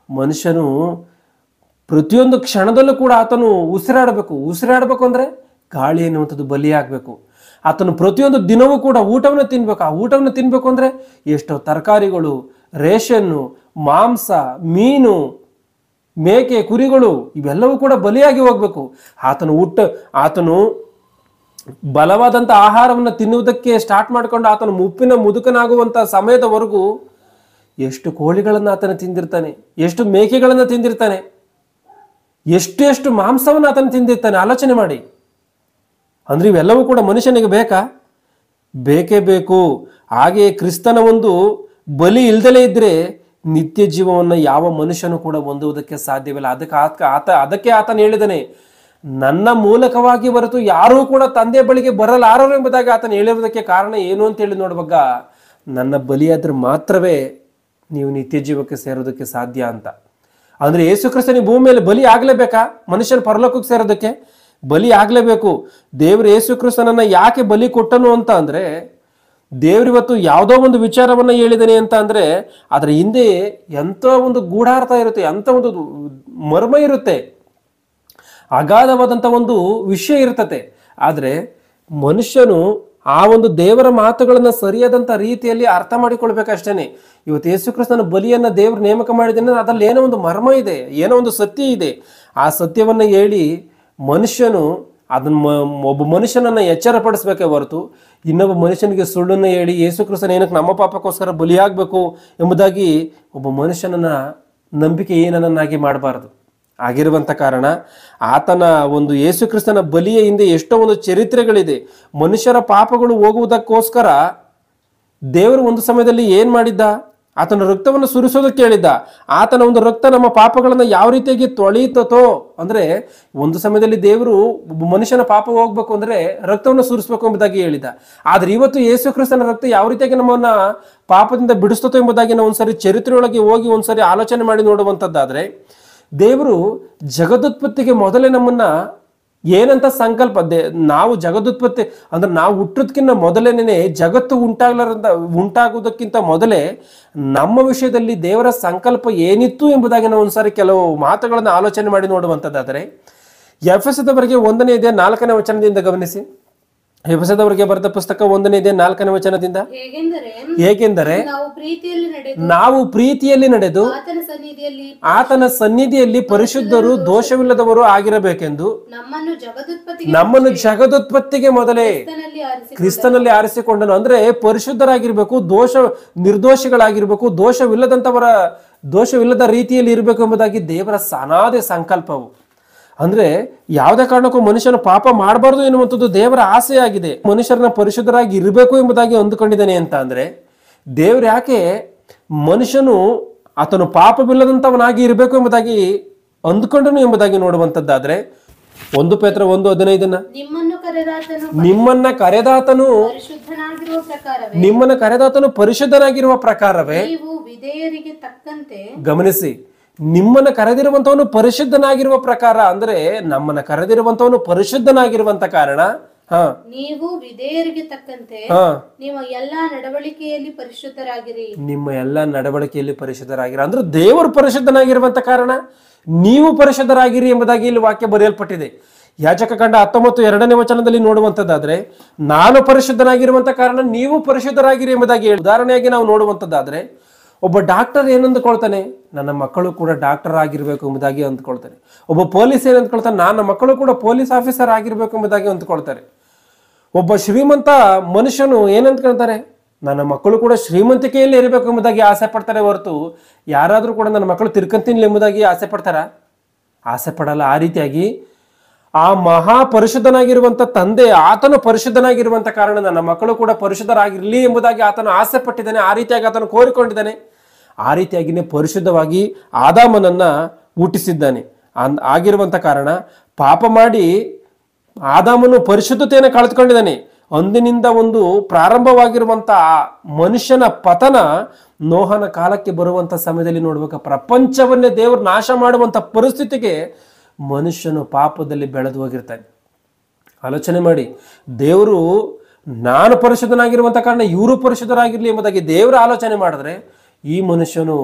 ಮನುಷ್ಯನು ಪ್ರತಿಯೊಂದು ಕ್ಷಣದಲ್ಲೂ ಕೂಡ ಆತನು ಉಸಿರಾಡಬೇಕು ಅಂದ್ರೆ ಗಾಳಿ ಎನ್ನುವಂಥದ್ದು ಬಲಿಯಾಗಬೇಕು. ಆತನು ಪ್ರತಿಯೊಂದು ದಿನವೂ ಕೂಡ ಊಟವನ್ನು ತಿನ್ಬೇಕು. ಆ ಊಟವನ್ನು ತಿನ್ಬೇಕು ಅಂದ್ರೆ ಎಷ್ಟೋ ತರಕಾರಿಗಳು, ರೇಷನ್ನು, ಮಾಂಸ, ಮೀನು, ಮೇಕೆ, ಕುರಿಗಳು ಇವೆಲ್ಲವೂ ಕೂಡ ಬಲಿಯಾಗಿ ಹೋಗ್ಬೇಕು. ಆತನು ಬಲವಾದಂಥ ಆಹಾರವನ್ನು ತಿನ್ನುವುದಕ್ಕೆ ಸ್ಟಾರ್ಟ್ ಮಾಡ್ಕೊಂಡು ಆತನು ಮುಪ್ಪಿನ ಮುದುಕನಾಗುವಂಥ ಸಮಯದವರೆಗೂ ಎಷ್ಟು ಕೋಳಿಗಳನ್ನು ಆತನು ತಿಂದಿರ್ತಾನೆ, ಎಷ್ಟು ಮೇಕೆಗಳನ್ನು ತಿಂದಿರ್ತಾನೆ, ಎಷ್ಟು ಮಾಂಸವನ್ನು ಆತನು ತಿಂದಿರ್ತಾನೆ. ಆಲೋಚನೆ ಮಾಡಿ. ಅಂದ್ರೆ ಇವೆಲ್ಲವೂ ಕೂಡ ಮನುಷ್ಯನಿಗೆ ಬೇಕಾ? ಬೇಕೇ ಬೇಕು. ಹಾಗೆಯೇ ಕ್ರಿಸ್ತನ ಒಂದು ಬಲಿ ಇಲ್ದಲೇ ಇದ್ರೆ ನಿತ್ಯ ಜೀವವನ್ನು ಯಾವ ಮನುಷ್ಯನು ಕೂಡ ಹೊಂದುವುದಕ್ಕೆ ಸಾಧ್ಯವಿಲ್ಲ. ಅದಕ್ಕೆ ಆತನು ಹೇಳಿದಾನೆ, ನನ್ನ ಮೂಲಕವಾಗಿ ಹೊರತು ಯಾರೂ ಕೂಡ ತಂದೆ ಬಳಿಗೆ ಬರಲಾರರು ಎಂಬುದಾಗಿ ಆತನು ಹೇಳಿರುವುದಕ್ಕೆ ಕಾರಣ ಏನು ಅಂತ ಹೇಳಿ ನೋಡುವಾಗ, ನನ್ನ ಬಲಿಯಾದ್ರೆ ಮಾತ್ರವೇ ನೀವು ನಿತ್ಯ ಜೀವಕ್ಕೆ ಸೇರೋದಕ್ಕೆ ಸಾಧ್ಯ ಅಂತ. ಅಂದ್ರೆ ಯೇಸು ಕ್ರಿಸ್ತನ ಭೂಮಿ ಮೇಲೆ ಬಲಿ ಆಗ್ಲೇಬೇಕಾ ಮನುಷ್ಯನ ಪರಲೋಕಕ್ಕೆ ಸೇರೋದಕ್ಕೆ? ಬಲಿ ಆಗ್ಲೇಬೇಕು. ದೇವ್ರು ಯೇಸು ಕ್ರಿಸ್ತನನ್ನ ಯಾಕೆ ಬಲಿ ಕೊಟ್ಟನು ಅಂತ ಅಂದ್ರೆ, ದೇವ್ರಿವತ್ತು ಯಾವುದೋ ಒಂದು ವಿಚಾರವನ್ನ ಹೇಳಿದಾನೆ ಅಂತ ಅಂದ್ರೆ ಅದರ ಹಿಂದೆ ಎಂತ ಒಂದು ಗೂಢಾರ್ಥ ಇರುತ್ತೆ, ಎಂತ ಒಂದು ಮರ್ಮ ಇರುತ್ತೆ, ಅಗಾಧವಾದಂಥ ಒಂದು ವಿಷಯ ಇರ್ತತೆ. ಆದರೆ ಮನುಷ್ಯನು ಆ ಒಂದು ದೇವರ ಮಾತುಗಳನ್ನ ಸರಿಯಾದಂಥ ರೀತಿಯಲ್ಲಿ ಅರ್ಥ ಮಾಡಿಕೊಳ್ಬೇಕಷ್ಟೇನೆ. ಇವತ್ತು ಯೇಸು ಕ್ರಿಸ್ತನ ಬಲಿಯನ್ನ ದೇವರು ನೇಮಕ ಮಾಡಿದ್ದೇನೆ, ಅದರಲ್ಲಿ ಏನೋ ಒಂದು ಮರ್ಮ ಇದೆ, ಏನೋ ಒಂದು ಸತ್ಯ ಇದೆ. ಆ ಸತ್ಯವನ್ನ ಹೇಳಿ ಮನುಷ್ಯನು ಒಬ್ಬ ಮನುಷ್ಯನನ್ನ ಎಚ್ಚರಪಡಿಸ್ಬೇಕೇ ಹೊರತು ಇನ್ನೊಬ್ಬ ಮನುಷ್ಯನಿಗೆ ಸುಳ್ಳನ್ನು ಹೇಳಿ ಯೇಸು ಕ್ರಿಸ್ತನ ಏನಕ್ಕೆ ನಮ್ಮ ಪಾಪಕ್ಕೋಸ್ಕರ ಬಲಿಯಾಗಬೇಕು ಎಂಬುದಾಗಿ ಒಬ್ಬ ಮನುಷ್ಯನನ್ನ ನಂಬಿಕೆ ಏನನ್ನಾಗಿ ಮಾಡಬಾರದು. ಆಗಿರುವಂಥ ಕಾರಣ ಆತನ ಒಂದು ಯೇಸು ಕ್ರಿಸ್ತನ ಬಲಿಯ ಹಿಂದೆ ಎಷ್ಟೋ ಒಂದು ಚರಿತ್ರೆಗಳಿದೆ. ಮನುಷ್ಯರ ಪಾಪಗಳು ಹೋಗುವುದಕ್ಕೋಸ್ಕರ ದೇವರು ಒಂದು ಸಮಯದಲ್ಲಿ ಏನ್ ಮಾಡಿದ್ದ, ಆತನ ರಕ್ತವನ್ನು ಸುರಿಸೋದಕ್ಕೆ ಹೇಳಿದ್ದ. ಆತನ ಒಂದು ರಕ್ತ ನಮ್ಮ ಪಾಪಗಳನ್ನ ಯಾವ ರೀತಿಯಾಗಿ ತೊಳೆಯುತ್ತೋ ಅಂದ್ರೆ, ಒಂದು ಸಮಯದಲ್ಲಿ ದೇವರು ಒಬ್ಬ ಮನುಷ್ಯನ ಪಾಪ ಹೋಗ್ಬೇಕು ಅಂದ್ರೆ ರಕ್ತವನ್ನು ಸುರಿಸ್ಬೇಕು ಎಂಬುದಾಗಿ ಹೇಳಿದ. ಆದ್ರೆ ಇವತ್ತು ಯೇಸು ಕ್ರಿಸ್ತನ ರಕ್ತ ಯಾವ ರೀತಿಯಾಗಿ ನಮ್ಮನ್ನ ಪಾಪದಿಂದ ಬಿಡಿಸ್ತೋ ಎಂಬುದಾಗಿ ನಾವು ಒಂದ್ಸರಿ ಚರಿತ್ರೆಯೊಳಗೆ ಹೋಗಿ ಒಂದ್ಸರಿ ಆಲೋಚನೆ ಮಾಡಿ ನೋಡುವಂಥದ್ದಾದ್ರೆ, ದೇವರು ಜಗದುತ್ಪತ್ತಿಗೆ ಮೊದಲೇ ನಮ್ಮನ್ನ ಏನಂತ ಸಂಕಲ್ಪ, ನಾವು ಜಗದುತ್ಪತ್ತಿ ಅಂದ್ರೆ ನಾವು ಹುಟ್ಟೋದಕ್ಕಿಂತ ಮೊದಲೇನೆ ಜಗತ್ತು ಉಂಟಾಗುವುದಕ್ಕಿಂತ ಮೊದಲೇ ನಮ್ಮ ವಿಷಯದಲ್ಲಿ ದೇವರ ಸಂಕಲ್ಪ ಏನಿತ್ತು ಎಂಬುದಾಗಿ ನಾವು ಒಂದ್ಸಾರಿ ಕೆಲವು ಮಾತುಗಳನ್ನು ಆಲೋಚನೆ ಮಾಡಿ ನೋಡುವಂಥದ್ದಾದರೆ, ಎಫೆಸದವರಿಗೆ 1ನೇ ಅಧ್ಯಾಯ 4ನೇ ವಚನದಿಂದ ಗಮನಿಸಿ. ಎಫೆಸದವರಿಗೆ ಬರೆದ ಪುಸ್ತಕ 1ನೇ ಅಧ್ಯಾಯ 4ನೇ ವಚನದಿಂದ, ಹೇಗೆಂದರೆ ನಾವು ಪ್ರೀತಿಯಲ್ಲಿ ನಡೆದು ಆತನ ಸನ್ನಿಧಿಯಲ್ಲಿ ಪರಿಶುದ್ಧರು ದೋಷವಿಲ್ಲದವರು ಆಗಿರಬೇಕೆಂದು ನಮ್ಮನ್ನು ಜಗದುತ್ಪತ್ತಿಗೆ ಮೊದಲೇ ಕ್ರಿಸ್ತನಲ್ಲಿ ಆರಿಸಿಕೊಂಡನು. ಅಂದ್ರೆ ಪರಿಶುದ್ಧರಾಗಿರ್ಬೇಕು, ನಿರ್ದೋಷಿಗಳಾಗಿರ್ಬೇಕು, ದೋಷವಿಲ್ಲದ ರೀತಿಯಲ್ಲಿ ಇರಬೇಕು ಎಂಬುದಾಗಿ ದೇವರ ಅನಾದಿ ಸಂಕಲ್ಪವು. ಅಂದ್ರೆ ಯಾವುದೇ ಕಾರಣಕ್ಕೂ ಮನುಷ್ಯನ ಪಾಪ ಮಾಡಬಾರ್ದು ಎನ್ನುವಂಥದ್ದು ದೇವರ ಆಸೆಯಾಗಿದೆ. ಮನುಷ್ಯರನ್ನ ಪರಿಶುದ್ಧರಾಗಿ ಇರಬೇಕು ಎಂಬುದಾಗಿ ಅಂದುಕೊಂಡಿದ್ದಾನೆ ಅಂತ ಅಂದ್ರೆ, ದೇವ್ರು ಯಾಕೆ ಮನುಷ್ಯನು ಆತನು ಪಾಪವಿಲ್ಲದಂತವನಾಗಿ ಇರಬೇಕು ಎಂಬುದಾಗಿ ಅಂದುಕೊಂಡನು ಎಂಬುದಾಗಿ ನೋಡುವಂಥದ್ದಾದ್ರೆ, 1 ಪೇತ್ರ 1:15 ನಿಮ್ಮನ್ನ ಕರೆದಾತನು ಪರಿಶುದ್ಧನಾಗಿರುವ ಪ್ರಕಾರವೇ, ಗಮನಿಸಿ, ನಿಮ್ಮನ್ನ ಕರೆದಿರುವಂತವನು ಪರಿಶುದ್ಧನಾಗಿರುವ ಪ್ರಕಾರ ಅಂದ್ರೆ ನಮ್ಮನ್ನ ಕರೆದಿರುವಂತವನು ಪರಿಶುದ್ಧನಾಗಿರುವಂತ ಕಾರಣ ನೀವು ವಿಧೇಯರಿಗೆ ತಕ್ಕಂತೆ ನಿಮ್ಮ ಎಲ್ಲಾ ನಡವಳಿಕೆಯಲ್ಲಿ ಪರಿಶುದ್ಧರಾಗಿರಿ. ಅಂದ್ರೆ ದೇವರು ಪರಿಶುದ್ಧನಾಗಿರುವಂತ ಕಾರಣ ನೀವು ಪರಿಶುದ್ಧರಾಗಿರಿ ಎಂಬುದಾಗಿ ಇಲ್ಲಿ ವಾಕ್ಯ ಬರೆಯಲ್ಪಟ್ಟಿದೆ. ಯಾಜಕಕಾಂಡ 19:2ನೇ ವಚನದಲ್ಲಿ ನೋಡುವಂತದ್ದಾದ್ರೆ, ನಾನು ಪರಿಶುದ್ಧನಾಗಿರುವಂತ ಕಾರಣ ನೀವು ಪರಿಶುದ್ಧರಾಗಿರಿ ಎಂಬುದಾಗಿ ಉದಾಹರಣೆಯಾಗಿ ನಾವು ನೋಡುವಂತದ್ದಾದ್ರೆ, ಒಬ್ಬ ಡಾಕ್ಟರ್ ಏನಂದುಕೊಳ್ತಾನೆ, ನನ್ನ ಮಕ್ಕಳು ಕೂಡ ಡಾಕ್ಟರ್ ಆಗಿರ್ಬೇಕು ಎಂಬುದಾಗಿ ಅಂದ್ಕೊಳ್ತಾನೆ. ಒಬ್ಬ ಪೊಲೀಸ್ ಏನಂದ್ಕೊಳ್ತಾನೆ, ನನ್ನ ಮಕ್ಕಳು ಕೂಡ ಪೊಲೀಸ್ ಆಫೀಸರ್ ಆಗಿರ್ಬೇಕು ಎಂಬುದಾಗಿ ಅಂದ್ಕೊಳ್ತಾರೆ. ಒಬ್ಬ ಶ್ರೀಮಂತ ಮನುಷ್ಯನು ಏನಂದ್ಕೊಳ್ತಾರೆ, ನನ್ನ ಮಕ್ಕಳು ಕೂಡ ಶ್ರೀಮಂತಿಕೆಯಲ್ಲಿ ಇರಬೇಕು ಎಂಬುದಾಗಿ ಆಸೆ ಪಡ್ತಾರೆ ಹೊರತು ಯಾರಾದ್ರೂ ಕೂಡ ನನ್ನ ಮಕ್ಕಳು ತಿರ್ಕಂತೀನಿ ಎಂಬುದಾಗಿ ಆಸೆ ಆಸೆ ಪಡಲ್ಲ. ಆ ರೀತಿಯಾಗಿ ಆ ಮಹಾ ಪರಿಶುದ್ಧನಾಗಿರುವಂತ ತಂದೆ ಆತನು ಪರಿಶುದ್ಧನಾಗಿರುವಂತ ಕಾರಣ ನನ್ನ ಮಕ್ಕಳು ಕೂಡ ಪರಿಶುದ್ಧರಾಗಿರ್ಲಿ ಎಂಬುದಾಗಿ ಆತನು ಆಸೆ ಪಟ್ಟಿದ್ದಾನೆ. ಆ ರೀತಿಯಾಗಿ ಆತನು ಕೋರಿಕೊಂಡಿದ್ದಾನೆ. ಆ ರೀತಿಯಾಗಿನೇ ಪರಿಶುದ್ಧವಾಗಿ ಆದಾಮನನ್ನ ಹುಟ್ಟಿಸಿದ್ದಾನೆ. ಆಗಿರುವಂತ ಕಾರಣ ಪಾಪ ಮಾಡಿ ಆದಾಮನು ಪರಿಶುದ್ಧತೆಯನ್ನು ಕಳೆದುಕೊಂಡಿದ್ದಾನೆ. ಅಂದಿನಿಂದ ಒಂದು ಪ್ರಾರಂಭವಾಗಿರುವಂತ ಮನುಷ್ಯನ ಪತನ ನೋಹನ ಕಾಲಕ್ಕೆ ಬರುವಂತ ಸಮಯದಲ್ಲಿ ನೋಡ್ಬೇಕು, ಪ್ರಪಂಚವನ್ನೇ ದೇವರು ನಾಶ ಮಾಡುವಂತ ಪರಿಸ್ಥಿತಿಗೆ ಮನುಷ್ಯನು ಪಾಪದಲ್ಲಿ ಬೆಳೆದು ಹೋಗಿರ್ತಾನೆ. ಆಲೋಚನೆ ಮಾಡಿ, ದೇವರು ನಾನು ಪರಿಶುದ್ಧನಾಗಿರುವಂತ ಕಾರಣ ಇವರು ಪರಿಶುದ್ಧರಾಗಿರ್ಲಿ ಎಂಬುದಾಗಿ ದೇವರ ಆಲೋಚನೆ ಮಾಡಿದ್ರೆ, ಈ ಮನುಷ್ಯನು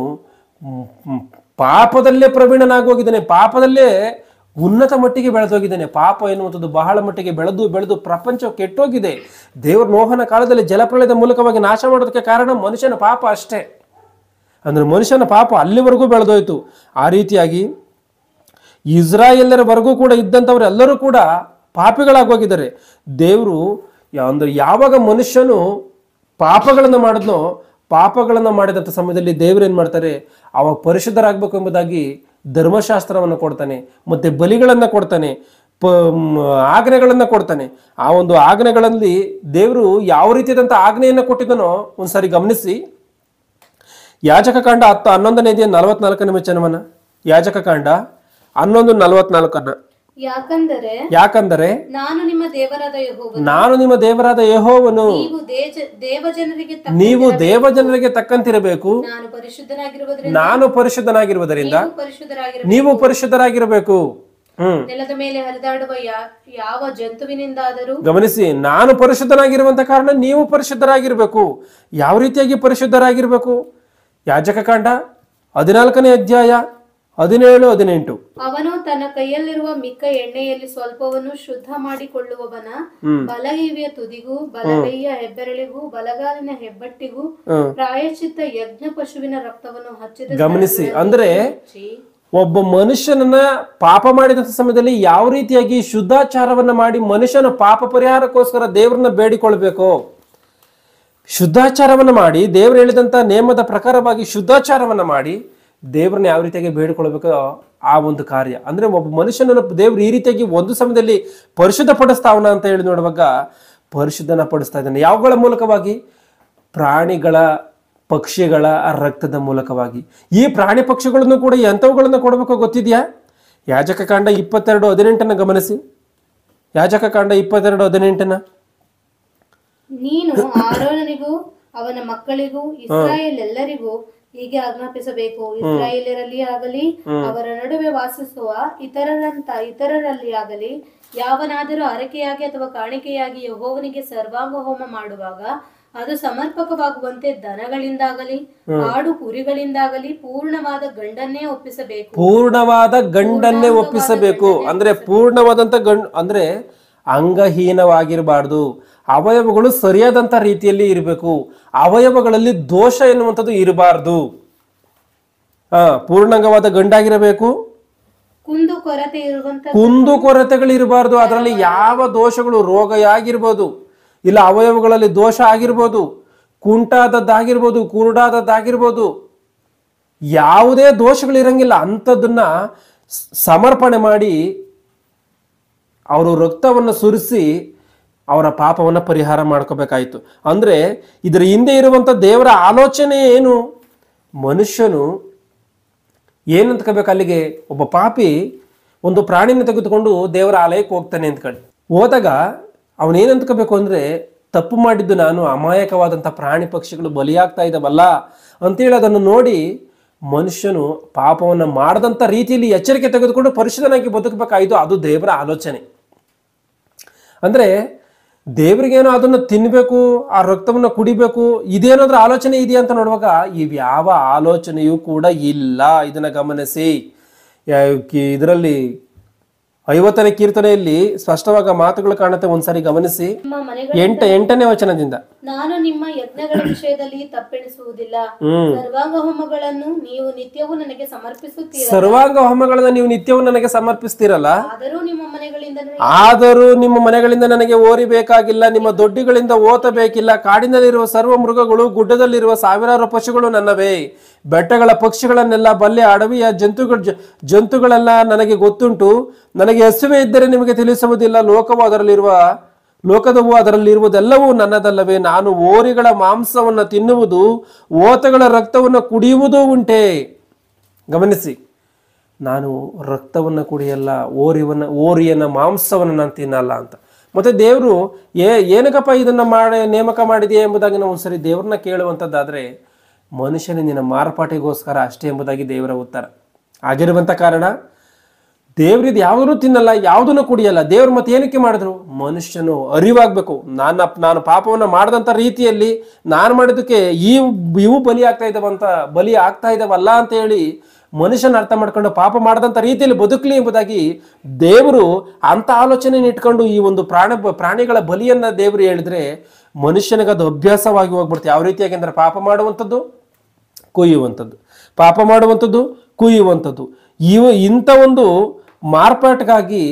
ಪಾಪದಲ್ಲೇ ಪ್ರವೀಣನಾಗಿ ಹೋಗಿದ್ದಾನೆ, ಪಾಪದಲ್ಲೇ ಉನ್ನತ ಮಟ್ಟಿಗೆ ಬೆಳೆದೋಗಿದ್ದಾನೆ. ಪಾಪ ಎನ್ನುವಂಥದ್ದು ಬಹಳ ಮಟ್ಟಿಗೆ ಬೆಳೆದು ಪ್ರಪಂಚ ಕೆಟ್ಟೋಗಿದೆ. ದೇವರು ನೋಹನ ಕಾಲದಲ್ಲಿ ಜಲಪ್ರಳಯದ ಮೂಲಕವಾಗಿ ನಾಶ ಮಾಡೋದಕ್ಕೆ ಕಾರಣ ಮನುಷ್ಯನ ಪಾಪ ಅಷ್ಟೇ. ಅಂದ್ರೆ ಮನುಷ್ಯನ ಪಾಪ ಅಲ್ಲಿವರೆಗೂ ಬೆಳೆದೋಯ್ತು. ಆ ರೀತಿಯಾಗಿ ಇಸ್ರಾಯೇಲರವರೆಗೂ ಕೂಡ ಇದ್ದಂಥವರೆಲ್ಲರೂ ಕೂಡ ಪಾಪಿಗಳಾಗೋಗಿದ್ದಾರೆ. ದೇವರು ಅಂದ್ರೆ ಯಾವಾಗ ಮನುಷ್ಯನು ಪಾಪಗಳನ್ನು ಮಾಡಿದ್ನೋ, ಪಾಪಗಳನ್ನು ಮಾಡಿದಂಥ ಸಮಯದಲ್ಲಿ ದೇವರು ಏನು ಮಾಡ್ತಾರೆ, ಅವಾಗ ಪರಿಶುದ್ಧರಾಗಬೇಕು ಎಂಬುದಾಗಿ ಧರ್ಮಶಾಸ್ತ್ರವನ್ನು ಕೊಡ್ತಾನೆ, ಮತ್ತೆ ಬಲಿಗಳನ್ನು ಕೊಡ್ತಾನೆ, ಆಜ್ಞೆಗಳನ್ನು ಕೊಡ್ತಾನೆ. ಆ ಒಂದು ಆಜ್ಞೆಗಳಲ್ಲಿ ದೇವರು ಯಾವ ರೀತಿಯಾದಂಥ ಆಜ್ಞೆಯನ್ನು ಕೊಟ್ಟಿದ್ದನೋ ಒಂದ್ಸಾರಿ ಗಮನಿಸಿ. ಯಾಜಕಕಾಂಡ 11ನೇ ಅಧ್ಯಾಯ 44ನೇ ವಚನವನ್ನ, ಯಾಜಕಕಾಂಡ 11:44 ಯಾಕಂದರೆ ನಾನು ನಿಮ್ಮ ದೇವರಾದ ಯೆಹೋವನು, ನೀವು ದೇವಜನರಿಗೆ ತಕ್ಕಂತಿರಬೇಕು, ನಾನು ಪರಿಶುದ್ಧನಾಗಿರುವುದರಿಂದ ನೀವು ಪರಿಶುದ್ಧರಾಗಿರಬೇಕು. ನೆಲದ ಮೇಲೆ ಹರಿದಾಡುವ ಯಾವ ಜಂತುವಿನಿಂದಾದರೂ. ಗಮನಿಸಿ, ನಾನು ಪರಿಶುದ್ಧನಾಗಿರುವಂತ ಕಾರಣ ನೀವು ಪರಿಶುದ್ಧರಾಗಿರ್ಬೇಕು. ಯಾವ ರೀತಿಯಾಗಿ ಪರಿಶುದ್ಧರಾಗಿರ್ಬೇಕು? ಯಾಜಕ ಕಾಂಡ 14ನೇ ಅಧ್ಯಾಯ 17, 18. ಅವನು ತನ್ನ ಕೈಯಲ್ಲಿರುವ ಮಿಕ್ಕ ಎಣ್ಣೆಯಲ್ಲಿ ಸ್ವಲ್ಪವನ್ನು ಶುದ್ಧ ಮಾಡಿಕೊಳ್ಳುವವನ ಬಲಗೈಯ ತುದಿಗೂ ಬಲಗೈಯ ಹೆಬ್ಬೆರಳಿಗೂ ಬಲಗಾಲಿನ ಹೆಬ್ಬಟ್ಟಿಗೂ ಪ್ರಾಯಶ್ಚಿತ್ತ ಯಜ್ಞ ಪಶುವಿನ ರಕ್ತವನ್ನು ಹಚ್ಚಿದ. ಗಮನಿಸಿ, ಅಂದ್ರೆ ಒಬ್ಬ ಮನುಷ್ಯನನ್ನ ಪಾಪ ಮಾಡಿದಂತ ಸಮಯದಲ್ಲಿ ಯಾವ ರೀತಿಯಾಗಿ ಶುದ್ಧಾಚಾರವನ್ನ ಮಾಡಿ ಮನುಷ್ಯನ ಪಾಪ ಪರಿಹಾರಕ್ಕೋಸ್ಕರ ದೇವರನ್ನ ಬೇಡಿಕೊಳ್ಬೇಕು. ಶುದ್ಧಾಚಾರವನ್ನ ಮಾಡಿ ದೇವರು ಹೇಳಿದಂತ ನೇಮದ ಪ್ರಕಾರವಾಗಿ ಶುದ್ಧಾಚಾರವನ್ನ ಮಾಡಿ ದೇವ್ರನ್ನ ಯಾವ ರೀತಿಯಾಗಿ ಬೇಡಿಕೊಳ್ಬೇಕು ಆ ಒಂದು ಕಾರ್ಯ. ಅಂದ್ರೆ ಒಬ್ಬ ಮನುಷ್ಯನನ್ನು ದೇವ್ರು ಈ ರೀತಿಯಾಗಿ ಒಂದು ಸಮಯದಲ್ಲಿ ಪರಿಶುದ್ಧ ಪಡಿಸ್ತಾವನ ಅಂತ ಹೇಳಿ ನೋಡುವಾಗ ಪರಿಶುದ್ಧನ ಪಡಿಸ್ತಾ ಇದ್ದಾನೆ. ಯಾವುಗಳ ಮೂಲಕವಾಗಿ? ಪ್ರಾಣಿಗಳ ಪಕ್ಷಿಗಳ ರಕ್ತದ ಮೂಲಕವಾಗಿ. ಈ ಪ್ರಾಣಿ ಪಕ್ಷಿಗಳನ್ನು ಕೂಡ ಎಂಥವುಗಳನ್ನು ಕೊಡಬೇಕು ಗೊತ್ತಿದೆಯಾ? ಯಾಜಕ ಕಾಂಡ 22:18 ಗಮನಿಸಿ. ಯಾಜಕ ಕಾಂಡ 22:18. ನೀನು ಆರೋನನಿಗೂ ಅವನ ಮಕ್ಕಳಿಗೂ ಇಸ್ರಾಯೇಲ್ ಎಲ್ಲರಿಗೂ ಹೀಗೆ ಆಜ್ಞಾಪಿಸಬೇಕು. ಇಸ್ರಾಯೇಲರಲ್ಲಿ ಆಗಲಿ ಅವರ ನಡುವೆ ವಾಸಿಸುವ ಇತರರಲ್ಲಿ ಆಗಲಿ ಯಾವನಾದರೂ ಹರಕೆಯಾಗಿ ಅಥವಾ ಕಾಣಿಕೆಯಾಗಿ ಯೆಹೋವನಿಗೆ ಸರ್ವಾಂಗ ಹೋಮ ಮಾಡುವಾಗ ಅದು ಸಮರ್ಪಕವಾಗುವಂತೆ ದನಗಳಿಂದಾಗಲಿ ಆಡು ಕುರಿಗಳಿಂದಾಗಲಿ ಪೂರ್ಣವಾದ ಗಂಡನ್ನೇ ಒಪ್ಪಿಸಬೇಕು. ಪೂರ್ಣವಾದ ಗಂಡನ್ನೇ ಒಪ್ಪಿಸಬೇಕು ಅಂದ್ರೆ ಪೂರ್ಣವಾದಂತ ಅಂದ್ರೆ ಅಂಗಹೀನವಾಗಿರಬಾರ್ದು. ಅವಯವಗಳು ಸರಿಯಾದಂತ ರೀತಿಯಲ್ಲಿ ಇರಬೇಕು. ಅವಯವಗಳಲ್ಲಿ ದೋಷ ಎನ್ನುವಂಥದ್ದು ಇರಬಾರ್ದು. ಪೂರ್ಣಾಂಗವಾದ ಗಂಡಾಗಿರಬೇಕು. ಕುಂದು ಕೊರತೆಗಳಿರಬಾರ್ದು. ಅದರಲ್ಲಿ ಯಾವ ದೋಷಗಳು, ರೋಗ ಆಗಿರ್ಬೋದು, ಇಲ್ಲ ಅವಯವಗಳಲ್ಲಿ ದೋಷ ಆಗಿರ್ಬೋದು, ಕುಂಟಾದದ್ದಾಗಿರ್ಬೋದು, ಕುರುಡಾದದ್ದಾಗಿರ್ಬೋದು, ಯಾವುದೇ ದೋಷಗಳಿರಂಗಿಲ್ಲ. ಅಂಥದ್ದನ್ನ ಸಮರ್ಪಣೆ ಮಾಡಿ ಅವರು ರಕ್ತವನ್ನು ಸುರಿಸಿ ಅವರ ಪಾಪವನ್ನು ಪರಿಹಾರ ಮಾಡ್ಕೋಬೇಕಾಯ್ತು. ಅಂದ್ರೆ ಇದರ ಹಿಂದೆ ಇರುವಂತ ದೇವರ ಆಲೋಚನೆ ಏನು? ಮನುಷ್ಯನು ಏನಂತ್ಕೋಬೇಕು? ಅಲ್ಲಿಗೆ ಒಬ್ಬ ಪಾಪಿ ಒಂದು ಪ್ರಾಣಿನ ತೆಗೆದುಕೊಂಡು ದೇವರ ಆಲಯಕ್ಕೆ ಹೋಗ್ತಾನೆ ಅಂದ್ಕೊಳ್ಳಿ. ಹೋದಾಗ ಅವನೇನಂತ್ಕೋಬೇಕು ಅಂದ್ರೆ, ತಪ್ಪು ಮಾಡಿದ್ದು ನಾನು, ಅಮಾಯಕವಾದಂಥ ಪ್ರಾಣಿ ಪಕ್ಷಿಗಳು ಬಲಿಯಾಗ್ತಾ ಇದ್ದಾವಲ್ಲ ಅಂತೇಳಿ ಅದನ್ನು ನೋಡಿ ಮನುಷ್ಯನು ಪಾಪವನ್ನು ಮಾಡದಂಥ ರೀತಿಯಲ್ಲಿ ಎಚ್ಚರಿಕೆ ತೆಗೆದುಕೊಂಡು ಪರಿಶುದ್ಧನಾಗಿ ಬದುಕಬೇಕಾಯ್ತು. ಅದು ದೇವರ ಆಲೋಚನೆ. ಅಂದ್ರೆ ದೇವರಿಗೇನೋ ಅದನ್ನು ತಿನ್ಬೇಕು, ಆ ರಕ್ತವನ್ನು ಕುಡಿಬೇಕು, ಇದೇನಾದ್ರೂ ಆಲೋಚನೆ ಇದೆಯಾ ಅಂತ ನೋಡುವಾಗ ಇವ್ಯಾವ ಆಲೋಚನೆಯೂ ಕೂಡ ಇಲ್ಲ. ಇದನ್ನ ಗಮನಿಸಿ. ಇದರಲ್ಲಿ 50ನೇ ಕೀರ್ತನೆಯಲ್ಲಿ ಸ್ಪಷ್ಟವಾಗ ಮಾತುಗಳು ಕಾಣುತ್ತೆ. ಒಂದ್ಸರಿ ಗಮನಿಸಿ. 8ನೇ ವಚನದಿಂದ. ನಾನು ನಿಮ್ಮ ಯಜ್ಞಗಳ ವಿಷಯದಲ್ಲಿ ತಪ್ಪೆಣಿಸುವುದಿಲ್ಲ. ಸರ್ವಾಂಗ ಹೋಮಗಳನ್ನು ನೀವು ನಿತ್ಯವೂ ನನಗೆ ಸಮರ್ಪಿಸುತ್ತೀರ. ಸರ್ವಾಂಗ ಹೋಮಗಳನ್ನ ನೀವು ನಿತ್ಯವೂ ನನಗೆ ಸಮರ್ಪಿಸ್ತೀರಲ್ಲ, ಆದರೂ ನಿಮ್ಮ ಮನೆಗಳಿಂದ ನನಗೆ ಓರಿಬೇಕಾಗಿಲ್ಲ, ನಿಮ್ಮ ದೊಡ್ಡಿಗಳಿಂದ ಓತಬೇಕಿಲ್ಲ. ಕಾಡಿನಲ್ಲಿರುವ ಸರ್ವ ಮೃಗಗಳು, ಗುಡ್ಡದಲ್ಲಿರುವ ಸಾವಿರಾರು ಪಶುಗಳು ನನ್ನವೇ. ಬೆಟ್ಟಗಳ ಪಕ್ಷಿಗಳನ್ನೆಲ್ಲ ಬಲ್ಲೆ, ಅಡವಿಯ ಜಂತುಗಳೆಲ್ಲ ನನಗೆ ಗೊತ್ತುಂಟು. ನನಗೆ ಹಸಿವೆ ಇದ್ದರೆ ನಿಮಗೆ ತಿಳಿಸುವುದಿಲ್ಲ. ಲೋಕದವು ಅದರಲ್ಲಿರುವುದೆಲ್ಲವೂ ನನ್ನದಲ್ಲವೇ. ನಾನು ಓರಿಗಳ ಮಾಂಸವನ್ನು ತಿನ್ನುವುದು, ಓತಗಳ ರಕ್ತವನ್ನು ಕುಡಿಯುವುದೂ ಉಂಟೆ. ಗಮನಿಸಿ, ನಾನು ರಕ್ತವನ್ನು ಕುಡಿಯಲ್ಲ, ಓರಿಯನ್ನ ಮಾಂಸವನ್ನು ನಾನು ತಿನ್ನಲ್ಲ ಅಂತ. ಮತ್ತೆ ದೇವರು ಏನಕ್ಕಪ್ಪ ಇದನ್ನ ನೇಮಕ ಮಾಡಿದೆಯಾ ಎಂಬುದಾಗಿ ನಾವು ಒಂದ್ಸರಿ ದೇವ್ರನ್ನ ಕೇಳುವಂಥದ್ದಾದ್ರೆ, ಮನುಷ್ಯನ ನಿನ್ನ ಮಾರ್ಪಾಟಿಗೋಸ್ಕರ ಅಷ್ಟೇ ಎಂಬುದಾಗಿ ದೇವರ ಉತ್ತರ ಆಗಿರುವಂಥ ಕಾರಣ ದೇವ್ರಿದು ಯಾವುದನ್ನು ತಿನ್ನಲ್ಲ, ಯಾವುದನ್ನು ಕುಡಿಯಲ್ಲ. ದೇವ್ರು ಮತ್ತೆ ಏನಕ್ಕೆ ಮಾಡಿದ್ರು? ಮನುಷ್ಯನು ಅರಿವಾಗಬೇಕು. ನಾನು ಪಾಪವನ್ನು ಮಾಡಿದಂಥ ರೀತಿಯಲ್ಲಿ ನಾನು ಮಾಡಿದ್ದಕ್ಕೆ ಇವು ಬಲಿ ಆಗ್ತಾ ಇದ್ದಾವಲ್ಲ ಅಂತ ಹೇಳಿ ಮನುಷ್ಯನ ಅರ್ಥ ಮಾಡ್ಕೊಂಡು ಪಾಪ ಮಾಡದಂಥ ರೀತಿಯಲ್ಲಿ ಬದುಕಲಿ ಎಂಬುದಾಗಿ ದೇವರು ಅಂತ ಆಲೋಚನೆ ಇಟ್ಕೊಂಡು ಈ ಒಂದು ಪ್ರಾಣಿಗಳ ಬಲಿಯನ್ನ ದೇವರು ಹೇಳಿದ್ರೆ ಮನುಷ್ಯನಿಗೆ ಅದು ಅಭ್ಯಾಸವಾಗಿ ಹೋಗ್ಬಿಡುತ್ತೆ. ಯಾವ ರೀತಿಯಾಗಿ ಅಂದ್ರೆ ಪಾಪ ಮಾಡುವಂಥದ್ದು, ಕೊಯ್ಯುವಂಥದ್ದು, ಪಾಪ ಮಾಡುವಂಥದ್ದು, ಕುಯ್ಯುವಂಥದ್ದು. ಇಂಥ ಒಂದು ಮಾರ್ಪಾಟಿಗಾಗಿ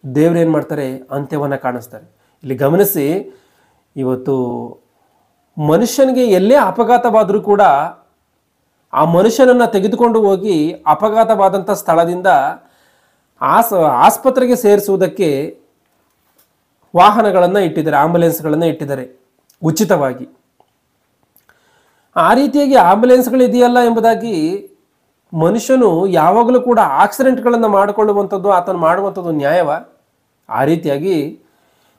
ದೇವ್ರು ಏನು ಮಾಡ್ತಾರೆ? ಅಂತ್ಯವನ್ನು ಕಾಣಿಸ್ತಾರೆ. ಇಲ್ಲಿ ಗಮನಿಸಿ, ಇವತ್ತು ಮನುಷ್ಯನಿಗೆ ಎಲ್ಲೇ ಅಪಘಾತವಾದರೂ ಕೂಡ ಆ ಮನುಷ್ಯನನ್ನು ತೆಗೆದುಕೊಂಡು ಹೋಗಿ ಅಪಘಾತವಾದಂಥ ಸ್ಥಳದಿಂದ ಆಸ್ಪತ್ರೆಗೆ ಸೇರಿಸುವುದಕ್ಕೆ ವಾಹನಗಳನ್ನು ಇಟ್ಟಿದ್ದಾರೆ, ಆಂಬುಲೆನ್ಸ್ಗಳನ್ನು ಇಟ್ಟಿದ್ದಾರೆ ಉಚಿತವಾಗಿ. ಆ ರೀತಿಯಾಗಿ ಆಂಬುಲೆನ್ಸ್ಗಳಿದೆಯಲ್ಲ ಎಂಬುದಾಗಿ ಮನುಷ್ಯನು ಯಾವಾಗಲೂ ಕೂಡ ಆಕ್ಸಿಡೆಂಟ್ಗಳನ್ನು ಮಾಡಿಕೊಳ್ಳುವಂಥದ್ದು, ಆತನು ಮಾಡುವಂಥದ್ದು ನ್ಯಾಯವ? ಆ ರೀತಿಯಾಗಿ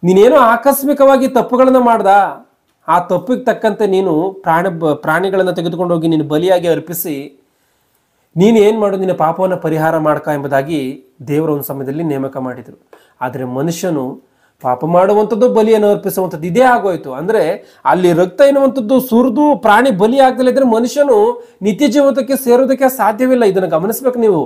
ನೀನೇನೋ ಆಕಸ್ಮಿಕವಾಗಿ ತಪ್ಪುಗಳನ್ನು ಮಾಡ್ದ, ಆ ತಪ್ಪಿಗೆ ತಕ್ಕಂತೆ ನೀನು ಪ್ರಾಣಿಗಳನ್ನು ತೆಗೆದುಕೊಂಡು ಹೋಗಿ ನೀನು ಬಲಿಯಾಗಿ ಅರ್ಪಿಸಿ ನೀನು ಏನು ಮಾಡು, ನಿನ್ನ ಪಾಪವನ್ನು ಪರಿಹಾರ ಮಾಡ್ಕ ಎಂಬುದಾಗಿ ದೇವರ ಒಂದು ಸಮಯದಲ್ಲಿ ನೇಮಕ ಮಾಡಿದರು. ಆದರೆ ಮನುಷ್ಯನು ಪಾಪ ಮಾಡುವಂಥದ್ದು, ಬಲಿಯನ್ನು ಅರ್ಪಿಸುವಂಥದ್ದು ಇದೇ ಆಗೋಯ್ತು. ಅಂದರೆ ಅಲ್ಲಿ ರಕ್ತ ಎನ್ನುವಂಥದ್ದು ಸುರಿದು ಪ್ರಾಣಿ ಬಲಿ ಆಗ್ದಲ್ಲ ಇದ್ರೆ ಮನುಷ್ಯನು ನಿತ್ಯ ಜೀವನಕ್ಕೆ ಸೇರೋದಕ್ಕೆ ಸಾಧ್ಯವಿಲ್ಲ. ಇದನ್ನು ಗಮನಿಸ್ಬೇಕು ನೀವು.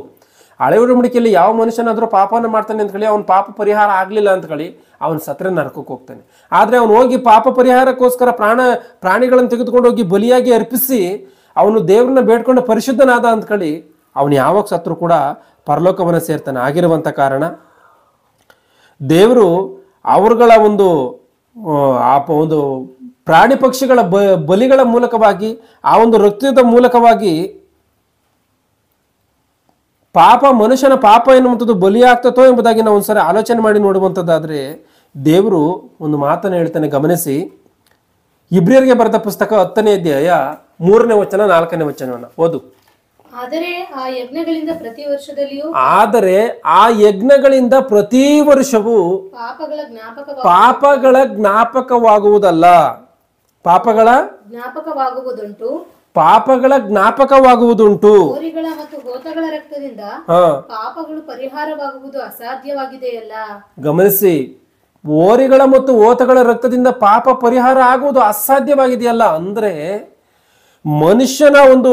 ಹಳೆ ಒಡಂಬಡಿಕೆಯಲ್ಲಿ ಯಾವ ಮನುಷ್ಯನಾದರೂ ಪಾಪವನ್ನು ಮಾಡ್ತಾನೆ ಅಂತ ಹೇಳಿ ಅವನ ಪಾಪ ಪರಿಹಾರ ಆಗಲಿಲ್ಲ ಅಂತ ಹೇಳಿ ಅವನು ಸತ್ರೆ ನರಕಕ್ಕೆ ಹೋಗ್ತಾನೆ. ಆದರೆ ಅವನು ಹೋಗಿ ಪಾಪ ಪರಿಹಾರಕ್ಕೋಸ್ಕರ ಪ್ರಾಣಿಗಳನ್ನು ತೆಗೆದುಕೊಂಡು ಹೋಗಿ ಬಲಿಯಾಗಿ ಅರ್ಪಿಸಿ ಅವನು ದೇವ್ರನ್ನ ಬೇಡ್ಕೊಂಡು ಪರಿಶುದ್ಧನಾದ ಅಂದ್ಕೊಳ್ಳಿ, ಅವನು ಯಾವಾಗ ಸತ್ರು ಕೂಡ ಪರಲೋಕವನ್ನು ಸೇರ್ತಾನೆ. ಆಗಿರುವಂಥ ಕಾರಣ ದೇವರು ಅವರುಗಳ ಒಂದು ಪ್ರಾಣಿ ಪಕ್ಷಿಗಳ ಬಲಿಗಳ ಮೂಲಕವಾಗಿ, ಆ ಒಂದು ರಕ್ತದ ಮೂಲಕವಾಗಿ ಮನುಷ್ಯನ ಪಾಪ ಎನ್ನುವಂಥದ್ದು ಬಲಿಯಾಗ್ತತೋ ಎಂಬುದಾಗಿ ನಾವು ಒಂದ್ಸರಿ ಆಲೋಚನೆ ಮಾಡಿ ನೋಡುವಂಥದ್ದಾದರೆ ದೇವರು ಒಂದು ಮಾತನ್ನು ಹೇಳ್ತಾನೆ. ಗಮನಿಸಿ, ಇಬ್ರಿಯರಿಗೆ ಬರೆದ ಪುಸ್ತಕ 10ನೇ ಅಧ್ಯಾಯ 3ನೇ ವಚನ 4ನೇ ವಚನವನ್ನು ಓದು. ಆದರೆ ಆ ಯಜ್ಞಗಳಿಂದ ಪ್ರತಿ ವರ್ಷವೂ ಪಾಪಗಳ ಜ್ಞಾಪಕವಾಗುವುದಲ್ಲ, ಪಾಪಗಳ ಜ್ಞಾಪಕವಾಗುವುದುಂಟು. ಹೋರಿಗಳ ಮತ್ತು ಹೋತಗಳ ರಕ್ತದಿಂದ ಪಾಪಗಳು ಪರಿಹಾರವಾಗುವುದು ಅಸಾಧ್ಯವಾಗಿದೆಯಲ್ಲ. ಗಮನಿಸಿ, ಹೋರಿಗಳ ಮತ್ತು ಹೋತಗಳ ರಕ್ತದಿಂದ ಪಾಪ ಪರಿಹಾರ ಆಗುವುದು ಅಸಾಧ್ಯವಾಗಿದೆಯಲ್ಲ. ಅಂದ್ರೆ ಮನುಷ್ಯನ ಒಂದು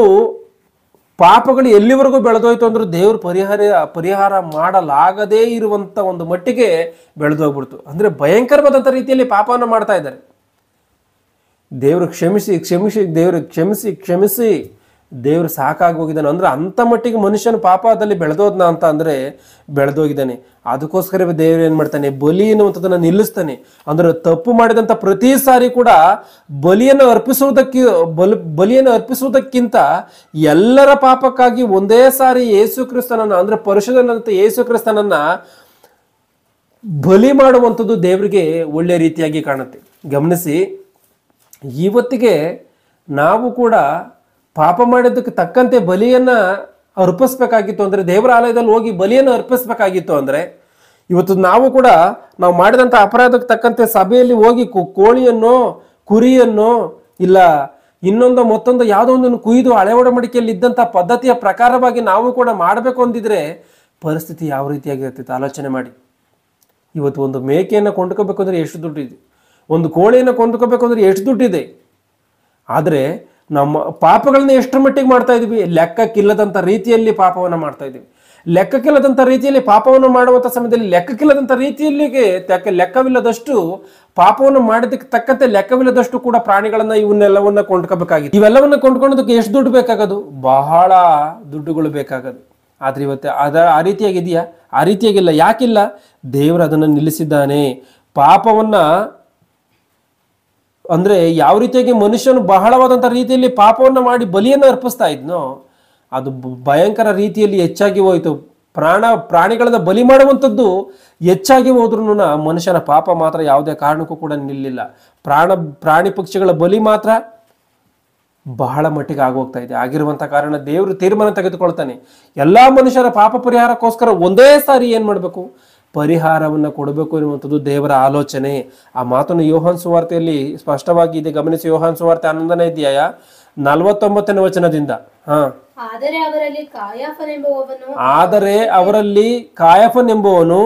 ಪಾಪಗಳು ಎಲ್ಲಿವರೆಗೂ ಬೆಳೆದೋಯ್ತು ಅಂದ್ರೆ ದೇವರು ಪರಿಹಾರ ಮಾಡಲಾಗದೇ ಇರುವಂತ ಒಂದು ಮಟ್ಟಿಗೆ ಬೆಳೆದೋಗ್ಬಿಡ್ತು. ಅಂದ್ರೆ ಭಯಂಕರವಾದಂಥ ರೀತಿಯಲ್ಲಿ ಪಾಪವನ್ನು ಮಾಡ್ತಾ ಇದ್ದಾರೆ. ದೇವರು ಕ್ಷಮಿಸಿ ದೇವರು ಸಾಕಾಗಿ ಹೋಗಿದ್ದಾನೆ. ಅಂದ್ರೆ ಅಂಥ ಮಟ್ಟಿಗೆ ಮನುಷ್ಯನ ಪಾಪದಲ್ಲಿ ಬೆಳೆದೋದ್ನ ಅಂತ ಅಂದ್ರೆ ಬೆಳೆದೋಗಿದ್ದಾನೆ. ಅದಕ್ಕೋಸ್ಕರ ದೇವರು ಏನ್ ಮಾಡ್ತಾನೆ, ಬಲಿ ಎನ್ನುವಂಥದ್ದನ್ನ ನಿಲ್ಲಿಸ್ತಾನೆ. ಅಂದ್ರೆ ತಪ್ಪು ಮಾಡಿದಂಥ ಪ್ರತಿ ಸಾರಿ ಕೂಡ ಬಲಿಯನ್ನು ಅರ್ಪಿಸುವುದಕ್ಕಿಂತ ಎಲ್ಲರ ಪಾಪಕ್ಕಾಗಿ ಒಂದೇ ಸಾರಿ ಯೇಸು ಕ್ರಿಸ್ತನನ್ನ, ಅಂದ್ರೆ ಪರಿಶುದ್ಧನಾದಂಥ ಯೇಸು ಕ್ರಿಸ್ತನನ್ನ ಬಲಿ ಮಾಡುವಂಥದ್ದು ದೇವರಿಗೆ ಒಳ್ಳೆ ರೀತಿಯಾಗಿ ಕಾಣುತ್ತೆ. ಗಮನಿಸಿ, ಇವತ್ತಿಗೆ ನಾವು ಕೂಡ ಪಾಪ ಮಾಡಿದ್ದಕ್ಕೆ ತಕ್ಕಂತೆ ಬಲಿಯನ್ನ ಅರ್ಪಿಸ್ಬೇಕಾಗಿತ್ತು. ಅಂದ್ರೆ ದೇವರ ಆಲಯದಲ್ಲಿ ಹೋಗಿ ಬಲಿಯನ್ನು ಅರ್ಪಿಸ್ಬೇಕಾಗಿತ್ತು. ಅಂದ್ರೆ ಇವತ್ತು ನಾವು ಮಾಡಿದಂಥ ಅಪರಾಧಕ್ಕೆ ತಕ್ಕಂತೆ ಸಭೆಯಲ್ಲಿ ಹೋಗಿ ಕೋಳಿಯನ್ನೋ ಕುರಿಯನ್ನೋ ಇಲ್ಲ ಮತ್ತೊಂದು ಯಾವುದೋ ಒಂದನ್ನು ಕುಯ್ದು ಹಳೆ ಒಡಂಬಡಿಕೆಯಲ್ಲಿ ಇದ್ದಂಥ ಪದ್ಧತಿಯ ಪ್ರಕಾರವಾಗಿ ನಾವು ಕೂಡ ಮಾಡಬೇಕು ಅಂದಿದ್ರೆ ಪರಿಸ್ಥಿತಿ ಯಾವ ರೀತಿಯಾಗಿರ್ತಿತ್ತು ಆಲೋಚನೆ ಮಾಡಿ. ಇವತ್ತು ಒಂದು ಮೇಕೆಯನ್ನು ಕೊಂಡ್ಕೋಬೇಕು ಅಂದ್ರೆ ಎಷ್ಟು ದುಡ್ಡಿದೆ, ಒಂದು ಕೋಳಿಯನ್ನು ಕೊಂಡ್ಕೋಬೇಕು ಅಂದ್ರೆ ಎಷ್ಟು ದುಡ್ಡಿದೆ. ಆದರೆ ನಮ್ಮ ಪಾಪಗಳನ್ನ ಎಷ್ಟರ ಮಟ್ಟಿಗೆ ಮಾಡ್ತಾ ಇದೀವಿ, ಲೆಕ್ಕಕ್ಕಿಲ್ಲದಂಥ ರೀತಿಯಲ್ಲಿ ಪಾಪವನ್ನು ಮಾಡ್ತಾ ಇದ್ದೀವಿ. ಲೆಕ್ಕಕ್ಕಿಲ್ಲದಂಥ ರೀತಿಯಲ್ಲಿ ಪಾಪವನ್ನು ಮಾಡುವಂಥ ಸಮಯದಲ್ಲಿ ಲೆಕ್ಕಕ್ಕಿಲ್ಲದಂಥ ರೀತಿಯಲ್ಲಿಗೆ ಲೆಕ್ಕವಿಲ್ಲದಷ್ಟು ಪಾಪವನ್ನು ಮಾಡಿದಕ್ಕೆ ತಕ್ಕಂತೆ ಲೆಕ್ಕವಿಲ್ಲದಷ್ಟು ಕೂಡ ಪ್ರಾಣಿಗಳನ್ನ ಇವನ್ನೆಲ್ಲವನ್ನ ಕೊಂಡ್ಕೋಬೇಕಾಗಿತ್ತು. ಇವೆಲ್ಲವನ್ನ ಕೊಂಡ್ಕೊಳ್ಳೋದಕ್ಕೆ ಎಷ್ಟು ದುಡ್ಡು ಬೇಕಾಗೋದು, ಬಹಳ ದುಡ್ಡುಗಳು ಬೇಕಾಗೋದು. ಆದ್ರೆ ಇವತ್ತು ಆ ರೀತಿಯಾಗಿದೆಯಾ? ಆ ರೀತಿಯಾಗಿಲ್ಲ. ಯಾಕಿಲ್ಲ? ದೇವರು ಅದನ್ನು ನಿಲ್ಲಿಸಿದ್ದಾನೆ. ಪಾಪವನ್ನ ಅಂದ್ರೆ ಯಾವ ರೀತಿಯಾಗಿ ಮನುಷ್ಯನು ಬಹಳವಾದಂಥ ರೀತಿಯಲ್ಲಿ ಪಾಪವನ್ನು ಮಾಡಿ ಬಲಿಯನ್ನು ಅರ್ಪಿಸ್ತಾ ಇದ್ನೋ ಅದು ಭಯಂಕರ ರೀತಿಯಲ್ಲಿ ಹೆಚ್ಚಾಗಿ ಹೋಯಿತು. ಪ್ರಾಣಿಗಳನ್ನ ಬಲಿ ಮಾಡುವಂಥದ್ದು ಹೆಚ್ಚಾಗಿ ಹೋದ್ರೂ ಮನುಷ್ಯನ ಪಾಪ ಮಾತ್ರ ಯಾವುದೇ ಕಾರಣಕ್ಕೂ ಕೂಡ ನಿಲ್ಲಿಲ್ಲ. ಪ್ರಾಣಿ ಪಕ್ಷಿಗಳ ಬಲಿ ಮಾತ್ರ ಬಹಳ ಮಟ್ಟಿಗೆ ಆಗೋಗ್ತಾ ಇದೆ. ಆಗಿರುವಂಥ ಕಾರಣ ದೇವರು ತೀರ್ಮಾನ ತೆಗೆದುಕೊಳ್ತಾನೆ, ಎಲ್ಲಾ ಮನುಷ್ಯರ ಪಾಪ ಪರಿಹಾರಕ್ಕೋಸ್ಕರ ಒಂದೇ ಸಾರಿ ಏನ್ ಮಾಡಬೇಕು, ಪರಿಹಾರವನ್ನು ಕೊಡಬೇಕು ಎನ್ನುವಂಥದ್ದು ದೇವರ ಆಲೋಚನೆ. ಆ ಮಾತನ್ನು ಯೋಹಾನ್ ಸುವಾರ್ತೆಯಲ್ಲಿ ಸ್ಪಷ್ಟವಾಗಿ ಇದೆ. ಗಮನಿಸಿ, ಯೋಹಾನ್ ಸುವಾರ್ತೆ 11ನೇ ಅಧ್ಯಾಯ 49ನೇ ವಚನದಿಂದ. ಆದರೆ ಅವರಲ್ಲಿ ಕಾಯಫನೆಂಬುವನು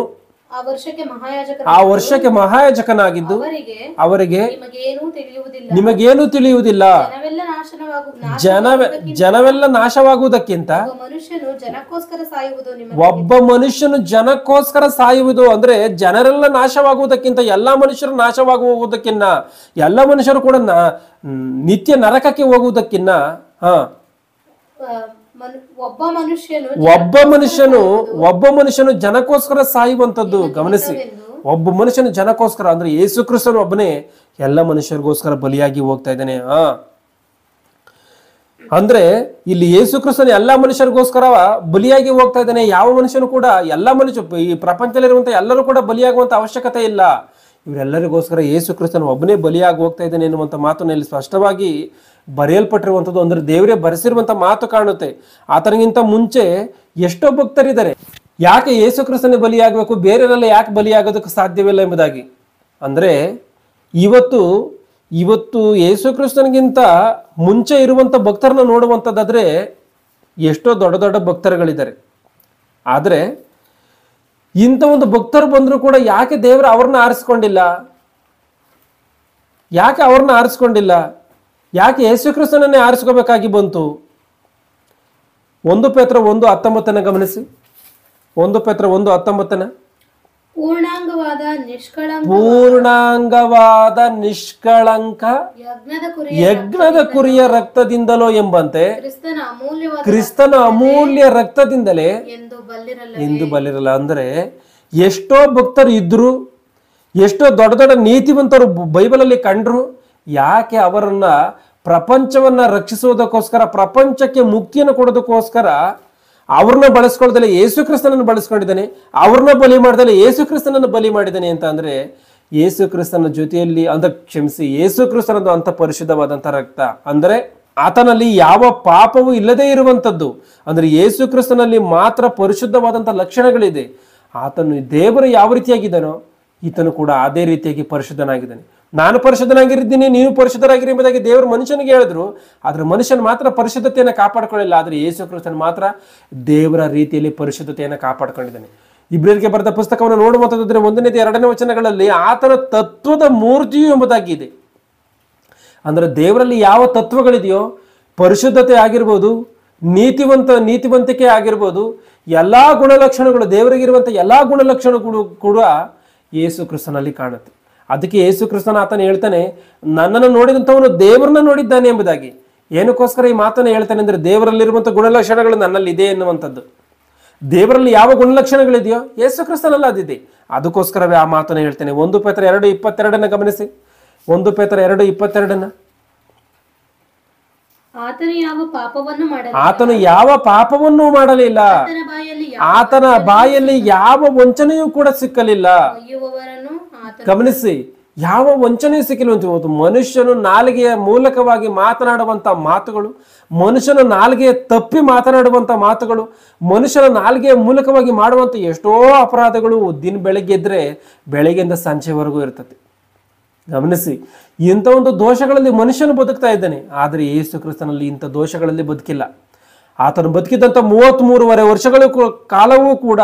ಆ ವರ್ಷಕ್ಕೆ ಮಹಾಯಾಜಕನಾಗಿದ್ದು ಅವರಿಗೆ ನಿಮಗೇನು ತಿಳಿಯುವುದಿಲ್ಲ, ಜನವೆಲ್ಲ ನಾಶವಾಗುವುದಕ್ಕಿಂತ ಒಬ್ಬ ಮನುಷ್ಯನು ಜನಕ್ಕೋಸ್ಕರ ಸಾಯುವುದು. ಅಂದ್ರೆ ಜನರೆಲ್ಲ ನಾಶವಾಗುವುದಕ್ಕಿಂತ ಎಲ್ಲಾ ಮನುಷ್ಯರು ನಾಶವಾಗುವುದಕ್ಕಿನ್ನ, ಎಲ್ಲ ಮನುಷ್ಯರು ಕೂಡ ನಿತ್ಯ ನರಕಕ್ಕೆ ಹೋಗುವುದಕ್ಕಿನ್ನ ಒಬ್ಬ ಮನುಷ್ಯನು ಜನಕ್ಕೋಸ್ಕರ ಸಾಯುವಂಥದ್ದು. ಗಮನಿಸಿ, ಒಬ್ಬ ಮನುಷ್ಯನು ಜನಕ್ಕೋಸ್ಕರ ಅಂದ್ರೆ ಯೇಸು ಕ್ರಿಸ್ತನು ಒಬ್ಬನೇ ಎಲ್ಲ ಮನುಷ್ಯರಿಗೋಸ್ಕರ ಬಲಿಯಾಗಿ ಹೋಗ್ತಾ ಇದ್ದಾನೆ. ಅಂದ್ರೆ ಇಲ್ಲಿ ಯೇಸು ಕ್ರಿಸ್ತನು ಎಲ್ಲಾ ಮನುಷ್ಯರಿಗೋಸ್ಕರ ಬಲಿಯಾಗಿ ಹೋಗ್ತಾ ಇದ್ದಾನೆ. ಯಾವ ಮನುಷ್ಯನು ಕೂಡ, ಎಲ್ಲಾ ಮನುಷ್ಯ ಈ ಪ್ರಪಂಚದಲ್ಲಿರುವಂತ ಎಲ್ಲರೂ ಕೂಡ ಬಲಿಯಾಗುವಂತ ಅವಶ್ಯಕತೆ ಇಲ್ಲ. ಇವರೆಲ್ಲರಿಗೋಸ್ಕರ ಯೇಸು ಕ್ರಿಸ್ತನು ಒಬ್ಬನೇ ಬಲಿಯಾಗಿ ಹೋಗ್ತಾ ಇದ್ದಾನೆ ಎನ್ನುವಂಥ ಮಾತನ್ನು ಇಲ್ಲಿ ಸ್ಪಷ್ಟವಾಗಿ ಬರೆಯಲ್ಪಟ್ಟಿರುವಂಥದ್ದು. ಅಂದ್ರೆ ದೇವರೇ ಬರೆಸಿರುವಂಥ ಮಾತು ಕಾಣುತ್ತೆ. ಆತನಿಗಿಂತ ಮುಂಚೆ ಎಷ್ಟೋ ಭಕ್ತರಿದ್ದಾರೆ. ಯಾಕೆ ಯೇಸು ಕ್ರಿಸ್ತನೇ ಬಲಿಯಾಗಬೇಕು, ಬೇರೆಯವರೆಲ್ಲ ಯಾಕೆ ಬಲಿಯಾಗೋದಕ್ಕೆ ಸಾಧ್ಯವಿಲ್ಲ ಎಂಬುದಾಗಿ. ಅಂದ್ರೆ ಇವತ್ತು ಯೇಸು ಕ್ರಿಸ್ತನಿಗಿಂತ ಮುಂಚೆ ಇರುವಂಥ ಭಕ್ತರನ್ನ ನೋಡುವಂಥದ್ದಾದ್ರೆ ಎಷ್ಟೋ ದೊಡ್ಡ ದೊಡ್ಡ ಭಕ್ತರುಗಳಿದ್ದಾರೆ. ಆದರೆ ಇಂಥ ಒಂದು ಭಕ್ತರು ಬಂದರೂ ಕೂಡ ಯಾಕೆ ದೇವರು ಅವ್ರನ್ನ ಆರಿಸ್ಕೊಂಡಿಲ್ಲ? ಯಾಕೆ ಅವ್ರನ್ನ ಆರಿಸ್ಕೊಂಡಿಲ್ಲ? ಯಾಕೆ ಯೇಸು ಕ್ರಿಸ್ತನನ್ನೇ ಆರಿಸ್ಕೋಬೇಕಾಗಿ ಬಂತು? 1 ಪೇತ್ರ 1:19 ಗಮನಿಸಿ. 1 ಪೇತ್ರ 1:19 ಪೂರ್ಣಾಂಗವಾದ ನಿಷ್ಕಳಂಕ ಯಜ್ಞದ ಕುರಿಯ ರಕ್ತದಿಂದಲೋ ಎಂಬಂತೆ ಕ್ರಿಸ್ತನ ಅಮೂಲ್ಯ ರಕ್ತದಿಂದಲೇ ಎಂದು ಬಲ್ಲಿರಲ್ಲ. ಅಂದ್ರೆ ಎಷ್ಟೋ ಭಕ್ತರು ಇದ್ರು, ಎಷ್ಟೋ ದೊಡ್ಡ ದೊಡ್ಡ ನೀತಿವಂತರು ಬೈಬಲಲ್ಲಿ ಕಂಡ್ರು, ಯಾಕೆ ಅವರನ್ನ ಪ್ರಪಂಚವನ್ನ ರಕ್ಷಿಸುವುದಕ್ಕೋಸ್ಕರ, ಪ್ರಪಂಚಕ್ಕೆ ಮುಕ್ತಿಯನ್ನು ಕೊಡೋದಕ್ಕೋಸ್ಕರ ಅವ್ರನ್ನ ಬಳಸ್ಕೊಳ್ದಲೆ ಯೇಸು ಕ್ರಿಸ್ತನನ್ನು ಬಳಸ್ಕೊಂಡಿದ್ದಾನೆ, ಅವ್ರನ್ನ ಬಲಿ ಮಾಡ್ದಲೆ ಯೇಸು ಕ್ರಿಸ್ತನನ್ನು ಬಲಿ ಮಾಡಿದ್ದಾನೆ ಅಂತ ಅಂದ್ರೆ ಯೇಸು ಕ್ರಿಸ್ತನ ಜೊತೆಯಲ್ಲಿ ಯೇಸು ಕ್ರಿಸ್ತನದು ಅಂತ ಪರಿಶುದ್ಧವಾದಂಥ ರಕ್ತ ಅಂದ್ರೆ ಆತನಲ್ಲಿ ಯಾವ ಪಾಪವೂ ಇಲ್ಲದೇ ಇರುವಂಥದ್ದು. ಅಂದ್ರೆ ಯೇಸು ಕ್ರಿಸ್ತನಲ್ಲಿ ಮಾತ್ರ ಪರಿಶುದ್ಧವಾದಂಥ ಲಕ್ಷಣಗಳಿದೆ. ಆತನು ದೇವರು ಯಾವ ರೀತಿಯಾಗಿದ್ದಾನೋ ಈತನು ಕೂಡ ಅದೇ ರೀತಿಯಾಗಿ ಪರಿಶುದ್ಧನಾಗಿದ್ದಾನೆ. ನಾನು ಪರಿಶುದ್ಧನಾಗಿರಿದ್ದೀನಿ, ನೀವು ಪರಿಶುದ್ಧರಾಗಿರಿ ಎಂಬುದಾಗಿ ದೇವರು ಮನುಷ್ಯನಿಗೆ ಹೇಳಿದ್ರು. ಆದ್ರೆ ಮನುಷ್ಯನ ಮಾತ್ರ ಪರಿಶುದ್ಧತೆಯನ್ನು ಕಾಪಾಡ್ಕೊಳ್ಳಿಲ್ಲ. ಆದ್ರೆ ಯೇಸು ಕ್ರಿಸ್ತನು ಮಾತ್ರ ದೇವರ ರೀತಿಯಲ್ಲಿ ಪರಿಶುದ್ಧತೆಯನ್ನು ಕಾಪಾಡ್ಕೊಂಡಿದ್ದಾನೆ. ಇಬ್ರಿಯರಿಗೆ ಬರೆದ ಪುಸ್ತಕವನ್ನು ನೋಡುವಂಥದ್ದಾದ್ರೆ 1ನೇ 2ನೇ ವಚನಗಳಲ್ಲಿ ಆತನ ತತ್ವದ ಮೂರ್ತಿಯು ಎಂಬುದಾಗಿ ಇದೆ. ಅಂದ್ರೆ ದೇವರಲ್ಲಿ ಯಾವ ತತ್ವಗಳಿದೆಯೋ, ಪರಿಶುದ್ಧತೆ ಆಗಿರ್ಬೋದು, ನೀತಿವಂತಿಕೆ ಆಗಿರ್ಬೋದು, ಎಲ್ಲಾ ಗುಣಲಕ್ಷಣಗಳು, ದೇವರಿಗಿರುವಂಥ ಎಲ್ಲಾ ಗುಣಲಕ್ಷಣಗಳು ಕೂಡ ಯೇಸು ಕ್ರಿಸ್ತನಲ್ಲಿ ಕಾಣುತ್ತೆ. ಅದಕ್ಕೆ ಯೇಸು ಕ್ರಿಸ್ತನ ಆತನ ಹೇಳ್ತಾನೆ, ನನ್ನನ್ನು ನೋಡಿದಂಥವನು ದೇವರನ್ನ ನೋಡಿದ್ದಾನೆ ಎಂಬುದಾಗಿ. ಏನಕ್ಕೋಸ್ಕರ ಈ ಮಾತನ್ನು ಹೇಳ್ತಾನೆ ಅಂದ್ರೆ ದೇವರಲ್ಲಿರುವಂಥ ಗುಣಲಕ್ಷಣಗಳು ನನ್ನಲ್ಲಿ ಇದೆ ಎನ್ನುವಂಥದ್ದು. ದೇವರಲ್ಲಿ ಯಾವ ಗುಣಲಕ್ಷಣಗಳಿದೆಯೋ ಯೇಸು ಕ್ರಿಸ್ತನಲ್ಲಿ ಅದಿದೆ. ಅದಕ್ಕೋಸ್ಕರವೇ ಆ ಮಾತನ್ನು ಹೇಳ್ತೇನೆ. 1 ಪೇತ್ರ 2:22 ಗಮನಿಸಿ. 1 ಪೇತ್ರ 2:22 ಆತನು ಯಾವ ಪಾಪವನ್ನೂ ಮಾಡಲಿಲ್ಲ, ಆತನ ಬಾಯಲ್ಲಿ ಯಾವ ವಂಚನೆಯೂ ಕೂಡ ಸಿಕ್ಕಲಿಲ್ಲ. ಗಮನಿಸಿ, ಯಾವ ವಂಚನೆಯೂ ಸಿಕ್ಕಿಲ್ಲ. ಮನುಷ್ಯನು ನಾಲಿಗೆಯ ಮೂಲಕವಾಗಿ ಮಾತನಾಡುವಂತ ಮಾತುಗಳು, ಮನುಷ್ಯನ ನಾಲಿಗೆಯ ತಪ್ಪಿ ಮಾತನಾಡುವಂತ ಮಾತುಗಳು, ಮನುಷ್ಯನ ನಾಲಿಗೆಯ ಮೂಲಕವಾಗಿ ಮಾಡುವಂತ ಎಷ್ಟೋ ಅಪರಾಧಗಳು ದಿನ ಬೆಳಗ್ಗೆ ಎದ್ರೆ ಬೆಳಗ್ಗೆಯಿಂದ ಸಂಜೆವರೆಗೂ ಇರ್ತದೆ. ಗಮನಿಸಿ, ಇಂಥ ಒಂದು ದೋಷಗಳಲ್ಲಿ ಮನುಷ್ಯನು ಬದುಕ್ತಾ ಇದ್ದಾನೆ. ಆದರೆ ಯೇಸು ಕ್ರಿಸ್ತನಲ್ಲಿ ಇಂಥ ದೋಷಗಳಲ್ಲಿ ಬದುಕಿಲ್ಲ. ಆತನು ಬದುಕಿದಂಥ 33 ವರ್ಷಗಳ ಕಾಲವೂ ಕೂಡ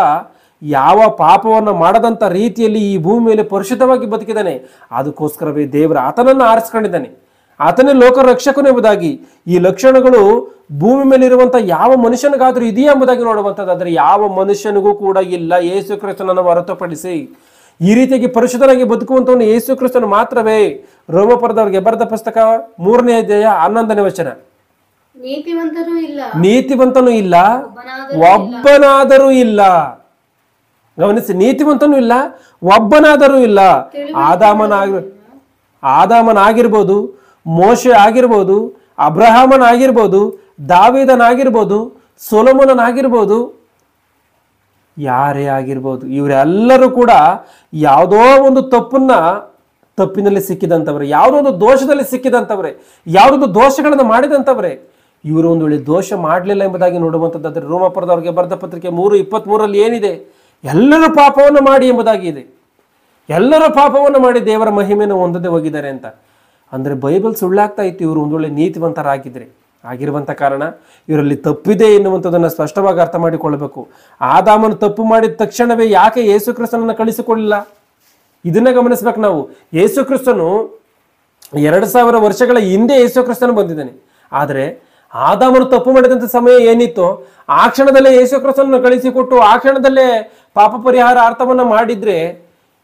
ಯಾವ ಪಾಪವನ್ನು ಮಾಡದಂಥ ರೀತಿಯಲ್ಲಿ ಈ ಭೂಮಿ ಮೇಲೆ ಪರಿಶುದ್ಧವಾಗಿ ಬದುಕಿದ್ದಾನೆ. ಅದಕ್ಕೋಸ್ಕರವೇ ದೇವರು ಆತನನ್ನು ಆರಿಸ್ಕೊಂಡಿದ್ದಾನೆ. ಆತನೇ ಲೋಕ ರಕ್ಷಕನು ಎಂಬುದಾಗಿ. ಈ ಲಕ್ಷಣಗಳು ಭೂಮಿ ಮೇಲೆ ಇರುವಂಥ ಯಾವ ಮನುಷ್ಯನಿಗಾದ್ರೂ ಇದೆಯಾ ಎಂಬುದಾಗಿ ನೋಡುವಂಥದ್ದಾದ್ರೆ ಯಾವ ಮನುಷ್ಯನಿಗೂ ಕೂಡ ಇಲ್ಲ, ಯೇಸು ಕ್ರಿಸ್ತನನ್ನು ಹೊರತುಪಡಿಸಿ. ಈ ರೀತಿಯಾಗಿ ಪರಿಶುದ್ಧನಾಗಿ ಬದುಕುವಂತವನು ಯೇಸು ಕ್ರಿಸ್ತನು ಮಾತ್ರವೇ. ರೋಮಪುರದವರಿಗೆ ಬರೆದ ಪುಸ್ತಕ 3ನೇ ಅಧ್ಯಾಯ 11ನೇ ವಚನ. ನೀತಿವಂತನೂ ಇಲ್ಲ, ಒಬ್ಬನಾದರೂ ಇಲ್ಲ. ಗಮನಿಸಿ, ನೀತಿವಂತನೂ ಇಲ್ಲ, ಒಬ್ಬನಾದರೂ ಇಲ್ಲ. ಆದಾಮನಾಗಿರ್ಬೋದು, ಮೋಶೆ ಆಗಿರ್ಬೋದು, ಅಬ್ರಹಾಮನಾಗಿರ್ಬೋದು, ದಾವೀದನಾಗಿರ್ಬೋದು, ಸೊಲೊಮೋನನಾಗಿರ್ಬೋದು, ಯಾರೇ ಆಗಿರ್ಬೋದು, ಇವರೆಲ್ಲರೂ ಕೂಡ ಯಾವುದೋ ಒಂದು ತಪ್ಪಿನಲ್ಲಿ ಸಿಕ್ಕಿದಂಥವ್ರೆ, ಯಾವುದೋ ಒಂದು ದೋಷದಲ್ಲಿ ಸಿಕ್ಕಿದಂಥವ್ರೆ, ಯಾವುದೊಂದು ದೋಷಗಳನ್ನು ಮಾಡಿದಂಥವ್ರೆ. ಇವರು ಒಂದು ವೇಳೆ ದೋಷ ಮಾಡಲಿಲ್ಲ ಎಂಬುದಾಗಿ ನೋಡುವಂಥದ್ದಾದ್ರೆ ರೋಮಪುರದವರಿಗೆ ಬರೆದ ಪತ್ರಿಕೆ 3:23 ಏನಿದೆ? ಎಲ್ಲರೂ ಪಾಪವನ್ನು ಮಾಡಿ ಎಂಬುದಾಗಿ ಇದೆ. ಎಲ್ಲರೂ ಪಾಪವನ್ನು ಮಾಡಿ ದೇವರ ಮಹಿಮೆಯನ್ನು ಹೊಂದದೆ ಹೋಗಿದ್ದಾರೆ ಅಂತ. ಅಂದ್ರೆ ಬೈಬಲ್ ಸುಳ್ಳಾಗ್ತಾ ಇತ್ತು. ಇವರು ಒಂದು ವೇಳೆ ಆಗಿರುವಂಥ ಕಾರಣ ಇವರಲ್ಲಿ ತಪ್ಪಿದೆ ಎನ್ನುವಂಥದ್ದನ್ನು ಸ್ಪಷ್ಟವಾಗಿ ಅರ್ಥ ಮಾಡಿಕೊಳ್ಳಬೇಕು. ಆದಾಮನು ತಪ್ಪು ಮಾಡಿದ ತಕ್ಷಣವೇ ಯಾಕೆ ಯೇಸು ಕ್ರಿಸ್ತನನ್ನು ಕಳಿಸಿಕೊಳ್ಳಿಲ್ಲ? ಇದನ್ನ ಗಮನಿಸ್ಬೇಕು ನಾವು. ಯೇಸು ಕ್ರಿಸ್ತನು 2000 ವರ್ಷಗಳ ಹಿಂದೆ ಯೇಸು ಕ್ರಿಸ್ತನು ಬಂದಿದ್ದಾನೆ. ಆದರೆ ಆದಾಮನು ತಪ್ಪು ಮಾಡಿದಂಥ ಸಮಯ ಏನಿತ್ತೋ ಆ ಕ್ಷಣದಲ್ಲೇ ಯೇಸು ಕ್ರಿಸ್ತನನ್ನು ಕಳಿಸಿಕೊಟ್ಟು ಆ ಕ್ಷಣದಲ್ಲೇ ಪಾಪ ಪರಿಹಾರ ಅರ್ಥವನ್ನ ಮಾಡಿದ್ರೆ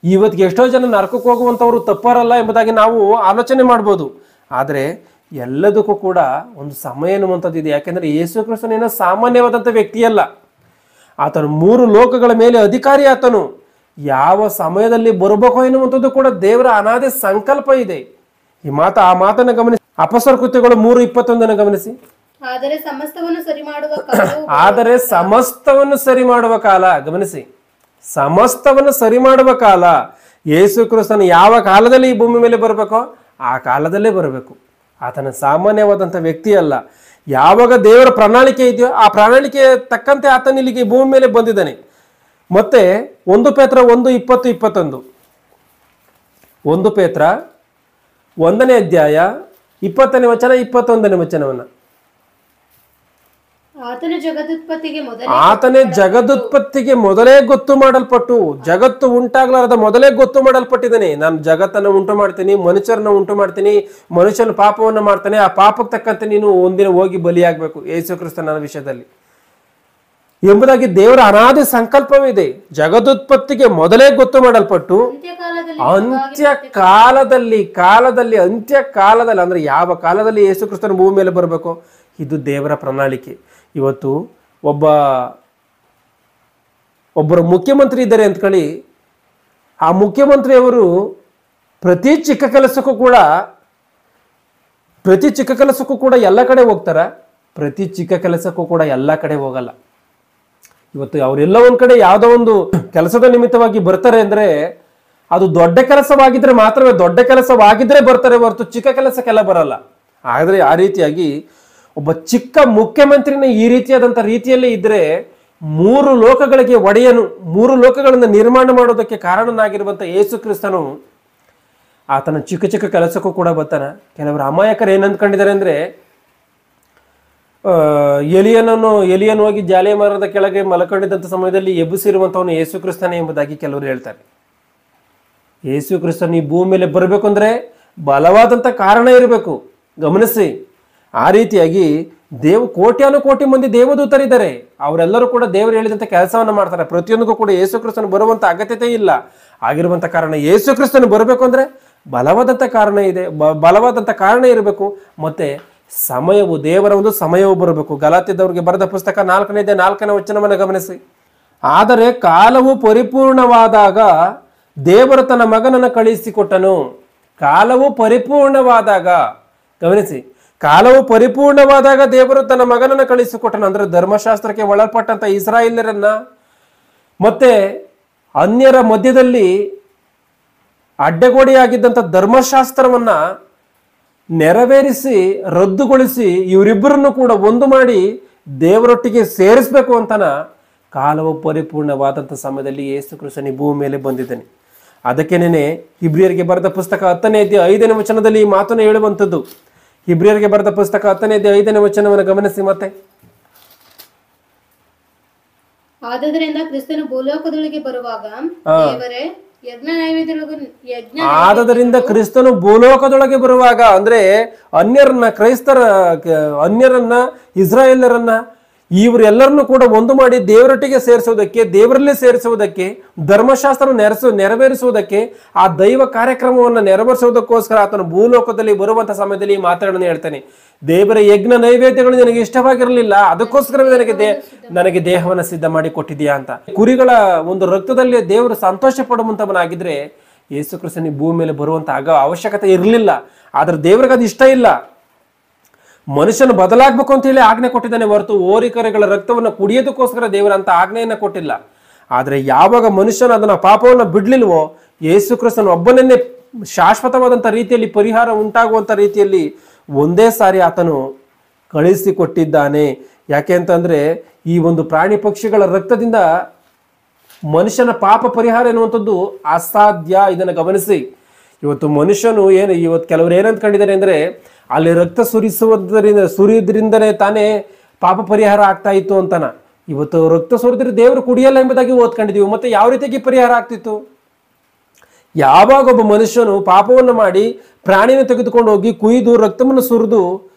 ಇವತ್ತಿಗೆ ಎಷ್ಟೋ ಜನ ನರಕಕ್ಕೆ ಹೋಗುವಂಥವ್ರು ತಪ್ಪಾರಲ್ಲ ಎಂಬುದಾಗಿ ನಾವು ಆಲೋಚನೆ ಮಾಡ್ಬೋದು. ಆದರೆ ಎಲ್ಲದಕ್ಕೂ ಕೂಡ ಒಂದು ಸಮಯ ಎನ್ನುವಂಥದ್ದು ಇದೆ. ಯಾಕೆಂದ್ರೆ ಯೇಸು ಕ್ರಿಸ್ತನೇನೋ ಸಾಮಾನ್ಯವಾದಂಥ ವ್ಯಕ್ತಿಯಲ್ಲ. ಆತನು 3 ಲೋಕಗಳ ಮೇಲೆ ಅಧಿಕಾರಿ. ಆತನು ಯಾವ ಸಮಯದಲ್ಲಿ ಬರಬೇಕು ಎನ್ನುವಂಥದ್ದು ಕೂಡ ದೇವರ ಅನಾದಿ ಸಂಕಲ್ಪ ಇದೆ. ಆ ಮಾತನ್ನು ಗಮನಿಸಿ. ಅಪೊಸ್ತಲರ ಕೃತ್ಯಗಳು 3:21 ಗಮನಿಸಿ. ಆದರೆ ಸಮಸ್ತವನ್ನು ಸರಿ ಮಾಡುವ ಕಾಲ, ಗಮನಿಸಿ, ಸಮಸ್ತವನ್ನು ಸರಿ ಮಾಡುವ ಕಾಲ. ಯೇಸು ಕ್ರಿಸ್ತನು ಯಾವ ಕಾಲದಲ್ಲಿ ಈ ಭೂಮಿ ಮೇಲೆ ಬರಬೇಕೋ ಆ ಕಾಲದಲ್ಲೇ ಬರಬೇಕು. ಆತನ ಸಾಮಾನ್ಯವಾದಂಥ ವ್ಯಕ್ತಿ ಅಲ್ಲ. ಯಾವಾಗ ದೇವರ ಪ್ರಣಾಳಿಕೆ ಇದೆಯೋ ಆ ಪ್ರಣಾಳಿಕೆ ತಕ್ಕಂತೆ ಆತನ ಇಲ್ಲಿಗೆ ಭೂಮಿ ಮೇಲೆ ಬಂದಿದ್ದಾನೆ. ಮತ್ತೆ 1 ಪೇತ್ರ 1:20-21 1 ಪೇತ್ರ 1ನೇ ಅಧ್ಯಾಯ 20ನೇ ವಚನ 21ನೇ ವಚನವನ್ನ ಆತನ ಜಗದುತ್ಪತ್ತಿಗೆ ಆತನೇ ಜಗದುತ್ಪತ್ತಿಗೆ ಮೊದಲೇ ಗೊತ್ತು ಮಾಡಲ್ಪಟ್ಟು, ಜಗತ್ತು ಉಂಟಾಗ್ಲಾರದ ಮೊದಲೇ ಗೊತ್ತು ಮಾಡಲ್ಪಟ್ಟಿದ್ದಾನೆ. ನಾನು ಜಗತ್ತನ್ನು ಉಂಟು ಮಾಡ್ತೀನಿ, ಮನುಷ್ಯರನ್ನ ಉಂಟು ಮಾಡ್ತೀನಿ, ಮನುಷ್ಯನ ಪಾಪವನ್ನು ಮಾಡ್ತಾನೆ, ಆ ಪಾಪಕ್ಕೆ ತಕ್ಕಂತೆ ನೀನು ಒಂದಿನ ಹೋಗಿ ಬಲಿಯಾಗಬೇಕು ಯೇಸು ಕ್ರಿಸ್ತನ ವಿಷಯದಲ್ಲಿ ಎಂಬುದಾಗಿ ದೇವರ ಅನಾದಿ ಸಂಕಲ್ಪವಿದೆ. ಜಗದುತ್ಪತ್ತಿಗೆ ಮೊದಲೇ ಗೊತ್ತು ಮಾಡಲ್ಪಟ್ಟು ಅಂತ್ಯಕಾಲದಲ್ಲಿ ಅಂದ್ರೆ ಯಾವ ಕಾಲದಲ್ಲಿ ಯೇಸು ಕ್ರಿಸ್ತನ ಭೂಮಿ ಮೇಲೆ ಬರಬೇಕು, ಇದು ದೇವರ ಪ್ರಣಾಳಿಕೆ. ಇವತ್ತು ಒಬ್ಬರು ಮುಖ್ಯಮಂತ್ರಿ ಇದ್ದಾರೆ ಅಂದ್ಕೊಳ್ಳಿ, ಆ ಮುಖ್ಯಮಂತ್ರಿಯವರು ಪ್ರತಿ ಚಿಕ್ಕ ಕೆಲಸಕ್ಕೂ ಕೂಡ ಎಲ್ಲ ಕಡೆ ಹೋಗ್ತಾರ, ಪ್ರತಿ ಚಿಕ್ಕ ಕೆಲಸಕ್ಕೂ ಕೂಡ ಎಲ್ಲ ಕಡೆ ಹೋಗಲ್ಲ. ಇವತ್ತು ಅವರೆಲ್ಲ ಒಂದ್ ಕಡೆ ಯಾವುದೋ ಒಂದು ಕೆಲಸದ ನಿಮಿತ್ತವಾಗಿ ಬರ್ತಾರೆ ಅಂದ್ರೆ ಅದು ದೊಡ್ಡ ಕೆಲಸವಾಗಿದ್ರೆ ಮಾತ್ರವೇ, ದೊಡ್ಡ ಕೆಲಸವಾಗಿದ್ರೆ ಬರ್ತಾರೆ ಹೊರತು ಚಿಕ್ಕ ಕೆಲಸಕ್ಕೆಲ್ಲ ಬರಲ್ಲ. ಆದ್ರೆ ಆ ರೀತಿಯಾಗಿ ಒಬ್ಬ ಚಿಕ್ಕ ಮುಖ್ಯಮಂತ್ರಿನ ಈ ರೀತಿಯಾದಂಥ ರೀತಿಯಲ್ಲಿ ಇದ್ರೆ 3 ಲೋಕಗಳಿಗೆ ಒಡೆಯನು, 3 ಲೋಕಗಳನ್ನು ನಿರ್ಮಾಣ ಮಾಡೋದಕ್ಕೆ ಕಾರಣನಾಗಿರುವಂಥ ಯೇಸು ಕ್ರಿಸ್ತನು ಆತನ ಚಿಕ್ಕ ಚಿಕ್ಕ ಕೆಲಸಕ್ಕೂ ಕೂಡ ಬರ್ತಾನೆ. ಕೆಲವರು ಅಮಾಯಕರು ಏನ್ ಅಂದ್ಕೊಂಡಿದ್ದಾರೆ ಅಂದ್ರೆ ಎಲಿಯನ್ ಹೋಗಿ ಜಾಲೆ ಮರದ ಕೆಳಗೆ ಮಲಕೊಂಡಿದ್ದಂಥ ಸಮಯದಲ್ಲಿ ಎಬ್ಬಿಸಿರುವಂಥವನು ಯೇಸು ಕ್ರಿಸ್ತನೇ ಎಂಬುದಾಗಿ ಕೆಲವರು ಹೇಳ್ತಾರೆ. ಯೇಸು ಕ್ರಿಸ್ತನು ಈ ಭೂಮಿ ಮೇಲೆ ಬರಬೇಕು ಅಂದ್ರೆ ಬಲವಾದಂಥ ಕಾರಣ ಇರಬೇಕು. ಗಮನಿಸಿ, ಆ ರೀತಿಯಾಗಿ ಕೋಟ್ಯಾನುಕೋಟಿ ಮಂದಿ ದೇವದೂತರಿದ್ದಾರೆ, ಅವರೆಲ್ಲರೂ ಕೂಡ ದೇವರು ಹೇಳಿದಂಥ ಕೆಲಸವನ್ನ ಮಾಡ್ತಾರೆ. ಪ್ರತಿಯೊಂದಕ್ಕೂ ಕೂಡ ಯೇಸು ಕ್ರಿಸ್ತನು ಬರುವಂತ ಅಗತ್ಯತೆ ಇಲ್ಲ. ಆಗಿರುವಂತ ಕಾರಣ ಯೇಸು ಕ್ರಿಸ್ತನು ಬರಬೇಕು ಅಂದ್ರೆ ಬಲವಾದಂಥ ಕಾರಣ ಇದೆ, ಬಲವಾದಂಥ ಕಾರಣ ಇರಬೇಕು. ಮತ್ತೆ ಸಮಯವು, ದೇವರ ಒಂದು ಸಮಯವು ಬರಬೇಕು. ಗಲಾತ್ಯದವರಿಗೆ ಬರೆದ ಪುಸ್ತಕ 4ನೇ ವಚನವನ್ನು ಗಮನಿಸಿ. ಆದರೆ ಕಾಲವು ಪರಿಪೂರ್ಣವಾದಾಗ ದೇವರು ತನ್ನ ಮಗನನ್ನು ಕಳುಹಿಸಿಕೊಟ್ಟನು. ಕಾಲವು ಪರಿಪೂರ್ಣವಾದಾಗ, ಗಮನಿಸಿ, ಕಾಲವು ಪರಿಪೂರ್ಣವಾದಾಗ ದೇವರು ತನ್ನ ಮಗನನ್ನು ಕಳುಹಿಸಿಕೊಟ್ಟನು. ಅಂದ್ರೆ ಧರ್ಮಶಾಸ್ತ್ರಕ್ಕೆ ಒಳಪಟ್ಟಂತ ಇಸ್ರಾಯೇಲ್ಯರನ್ನ ಮತ್ತೆ ಅನ್ಯರ ಮಧ್ಯದಲ್ಲಿ ಅಡ್ಡಗೋಡೆಯಾಗಿದ್ದಂಥ ಧರ್ಮಶಾಸ್ತ್ರವನ್ನ ನೆರವೇರಿಸಿ ರದ್ದುಗೊಳಿಸಿ ಇವರಿಬ್ಬರನ್ನು ಕೂಡ ಒಂದು ಮಾಡಿ ದೇವರೊಟ್ಟಿಗೆ ಸೇರಿಸಬೇಕು ಅಂತನ ಕಾಲವು ಪರಿಪೂರ್ಣವಾದಂಥ ಸಮಯದಲ್ಲಿ ಯೇಸು ಕ್ರಿಸ್ತನು ಭೂಮಿ ಮೇಲೆ ಬಂದಿದ್ದಾನೆ. ಅದಕ್ಕೇನೆ ಇಬ್ರಿಯರಿಗೆ ಬರೆದ ಪುಸ್ತಕ 10ನೇ ಅಧ್ಯಾಯ 5ನೇ ವಚನದಲ್ಲಿ ಈ ಮಾತನ್ನು ಹೇಳುವಂಥದ್ದು. ಇಬ್ರಿಯರಿಗೆ ಬರೆದ ಪುಸ್ತಕ 10ನೇ ಅಧ್ಯಾಯ 5ನೇ ವಚನವನ್ನು ಗಮನಿಸಿ. ಮತ್ತೆ ಆದದರಿಂದ ಕ್ರಿಸ್ತನು ಭೂಲೋಕದೊಳಗೆ ಬರುವಾಗ ದೇವರೇ ಆದದರಿಂದ ಕ್ರಿಸ್ತನು ಭೂಲೋಕದೊಳಗೆ ಬರುವಾಗ ಅಂದ್ರೆ ಅನ್ಯರನ್ನ ಇಸ್ರಾಯೇಲರನ್ನ ಇವರೆಲ್ಲರನ್ನು ಕೂಡ ಒಂದು ಮಾಡಿ ದೇವರೊಟ್ಟಿಗೆ ಸೇರಿಸುವುದಕ್ಕೆ, ದೇವರಲ್ಲೇ ಸೇರಿಸುವುದಕ್ಕೆ, ಧರ್ಮಶಾಸ್ತ್ರ ನೆರವೇರಿಸುವುದಕ್ಕೆ, ಆ ದೈವ ಕಾರ್ಯಕ್ರಮವನ್ನು ನೆರವೇರಿಸುವುದಕ್ಕೋಸ್ಕರ ಆತನು ಭೂಲೋಕದಲ್ಲಿ ಬರುವಂತ ಸಮಯದಲ್ಲಿ ಈ ಮಾತುಗಳನ್ನು ಹೇಳ್ತಾನೆ. ದೇವರ ಯಜ್ಞ ನೈವೇದ್ಯಗಳು ನನಗೆ ಇಷ್ಟವಾಗಿರಲಿಲ್ಲ, ಅದಕ್ಕೋಸ್ಕರವೇ ನನಗೆ ದೇಹವನ್ನು ಸಿದ್ಧ ಮಾಡಿ ಕೊಟ್ಟಿದೆಯಾ ಅಂತ. ಕುರಿಗಳ ಒಂದು ರಕ್ತದಲ್ಲಿ ದೇವರು ಸಂತೋಷ ಪಡುವಂತವನಾಗಿದ್ರೆ ಯೇಸು ಕ್ರಿಸ್ತನ ಭೂಮಿ ಮೇಲೆ ಬರುವಂತ ಅವಶ್ಯಕತೆ ಇರಲಿಲ್ಲ. ಆದ್ರೆ ದೇವರಿಗೆ ಅದು ಇಷ್ಟ ಇಲ್ಲ. ಮನುಷ್ಯನು ಬದಲಾಗಬೇಕು ಅಂತ ಹೇಳಿ ಆಜ್ಞೆ ಕೊಟ್ಟಿದ್ದಾನೆ ಹೊರತು ಓರಿಕರೆಗಳ ರಕ್ತವನ್ನು ಕುಡಿಯೋದಕ್ಕೋಸ್ಕರ ದೇವರಂತ ಆಜ್ಞೆಯನ್ನ ಕೊಟ್ಟಿಲ್ಲ. ಆದ್ರೆ ಯಾವಾಗ ಮನುಷ್ಯನು ಅದನ್ನ ಪಾಪವನ್ನು ಬಿಡ್ಲಿಲ್ವೋ ಯೇಸು ಕ್ರಿಸ್ತನು ಒಬ್ಬನನ್ನೇ ಶಾಶ್ವತವಾದಂಥ ರೀತಿಯಲ್ಲಿ ಪರಿಹಾರ ಉಂಟಾಗುವಂತ ರೀತಿಯಲ್ಲಿ ಒಂದೇ ಸಾರಿ ಆತನು ಕಳಿಸಿಕೊಟ್ಟಿದ್ದಾನೆ. ಯಾಕೆ ಅಂತಂದ್ರೆ ಈ ಒಂದು ಪ್ರಾಣಿ ಪಕ್ಷಿಗಳ ರಕ್ತದಿಂದ ಮನುಷ್ಯನ ಪಾಪ ಪರಿಹಾರ ಎನ್ನುವಂಥದ್ದು ಅಸಾಧ್ಯ. ಇದನ್ನು ಗಮನಿಸಿ. ಇವತ್ತು ಮನುಷ್ಯನು ಇವತ್ತು ಕೆಲವರು ಏನಂತ್ಕೊಂಡಿದ್ದಾರೆ ಅಂದ್ರೆ ಅಲ್ಲಿ ರಕ್ತ ಸುರಿಯೋದ್ರಿಂದನೇ ತಾನೇ ಪಾಪ ಪರಿಹಾರ ಆಗ್ತಾ ಇತ್ತು ಅಂತನ. ಇವತ್ತು ರಕ್ತ ಸುರಿದ್ರೆ ದೇವರು ಕುಡಿಯಲ್ಲ ಎಂಬುದಾಗಿ ಓದ್ಕೊಂಡಿದೀವಿ. ಮತ್ತೆ ಯಾವ ರೀತಿಯಾಗಿ ಪರಿಹಾರ ಆಗ್ತಿತ್ತು? ಯಾವಾಗ ಒಬ್ಬ ಮನುಷ್ಯನು ಪಾಪವನ್ನು ಮಾಡಿ ಪ್ರಾಣಿನ ತೆಗೆದುಕೊಂಡು ಹೋಗಿ ಕುಯ್ದು ರಕ್ತವನ್ನು ಸುರಿದು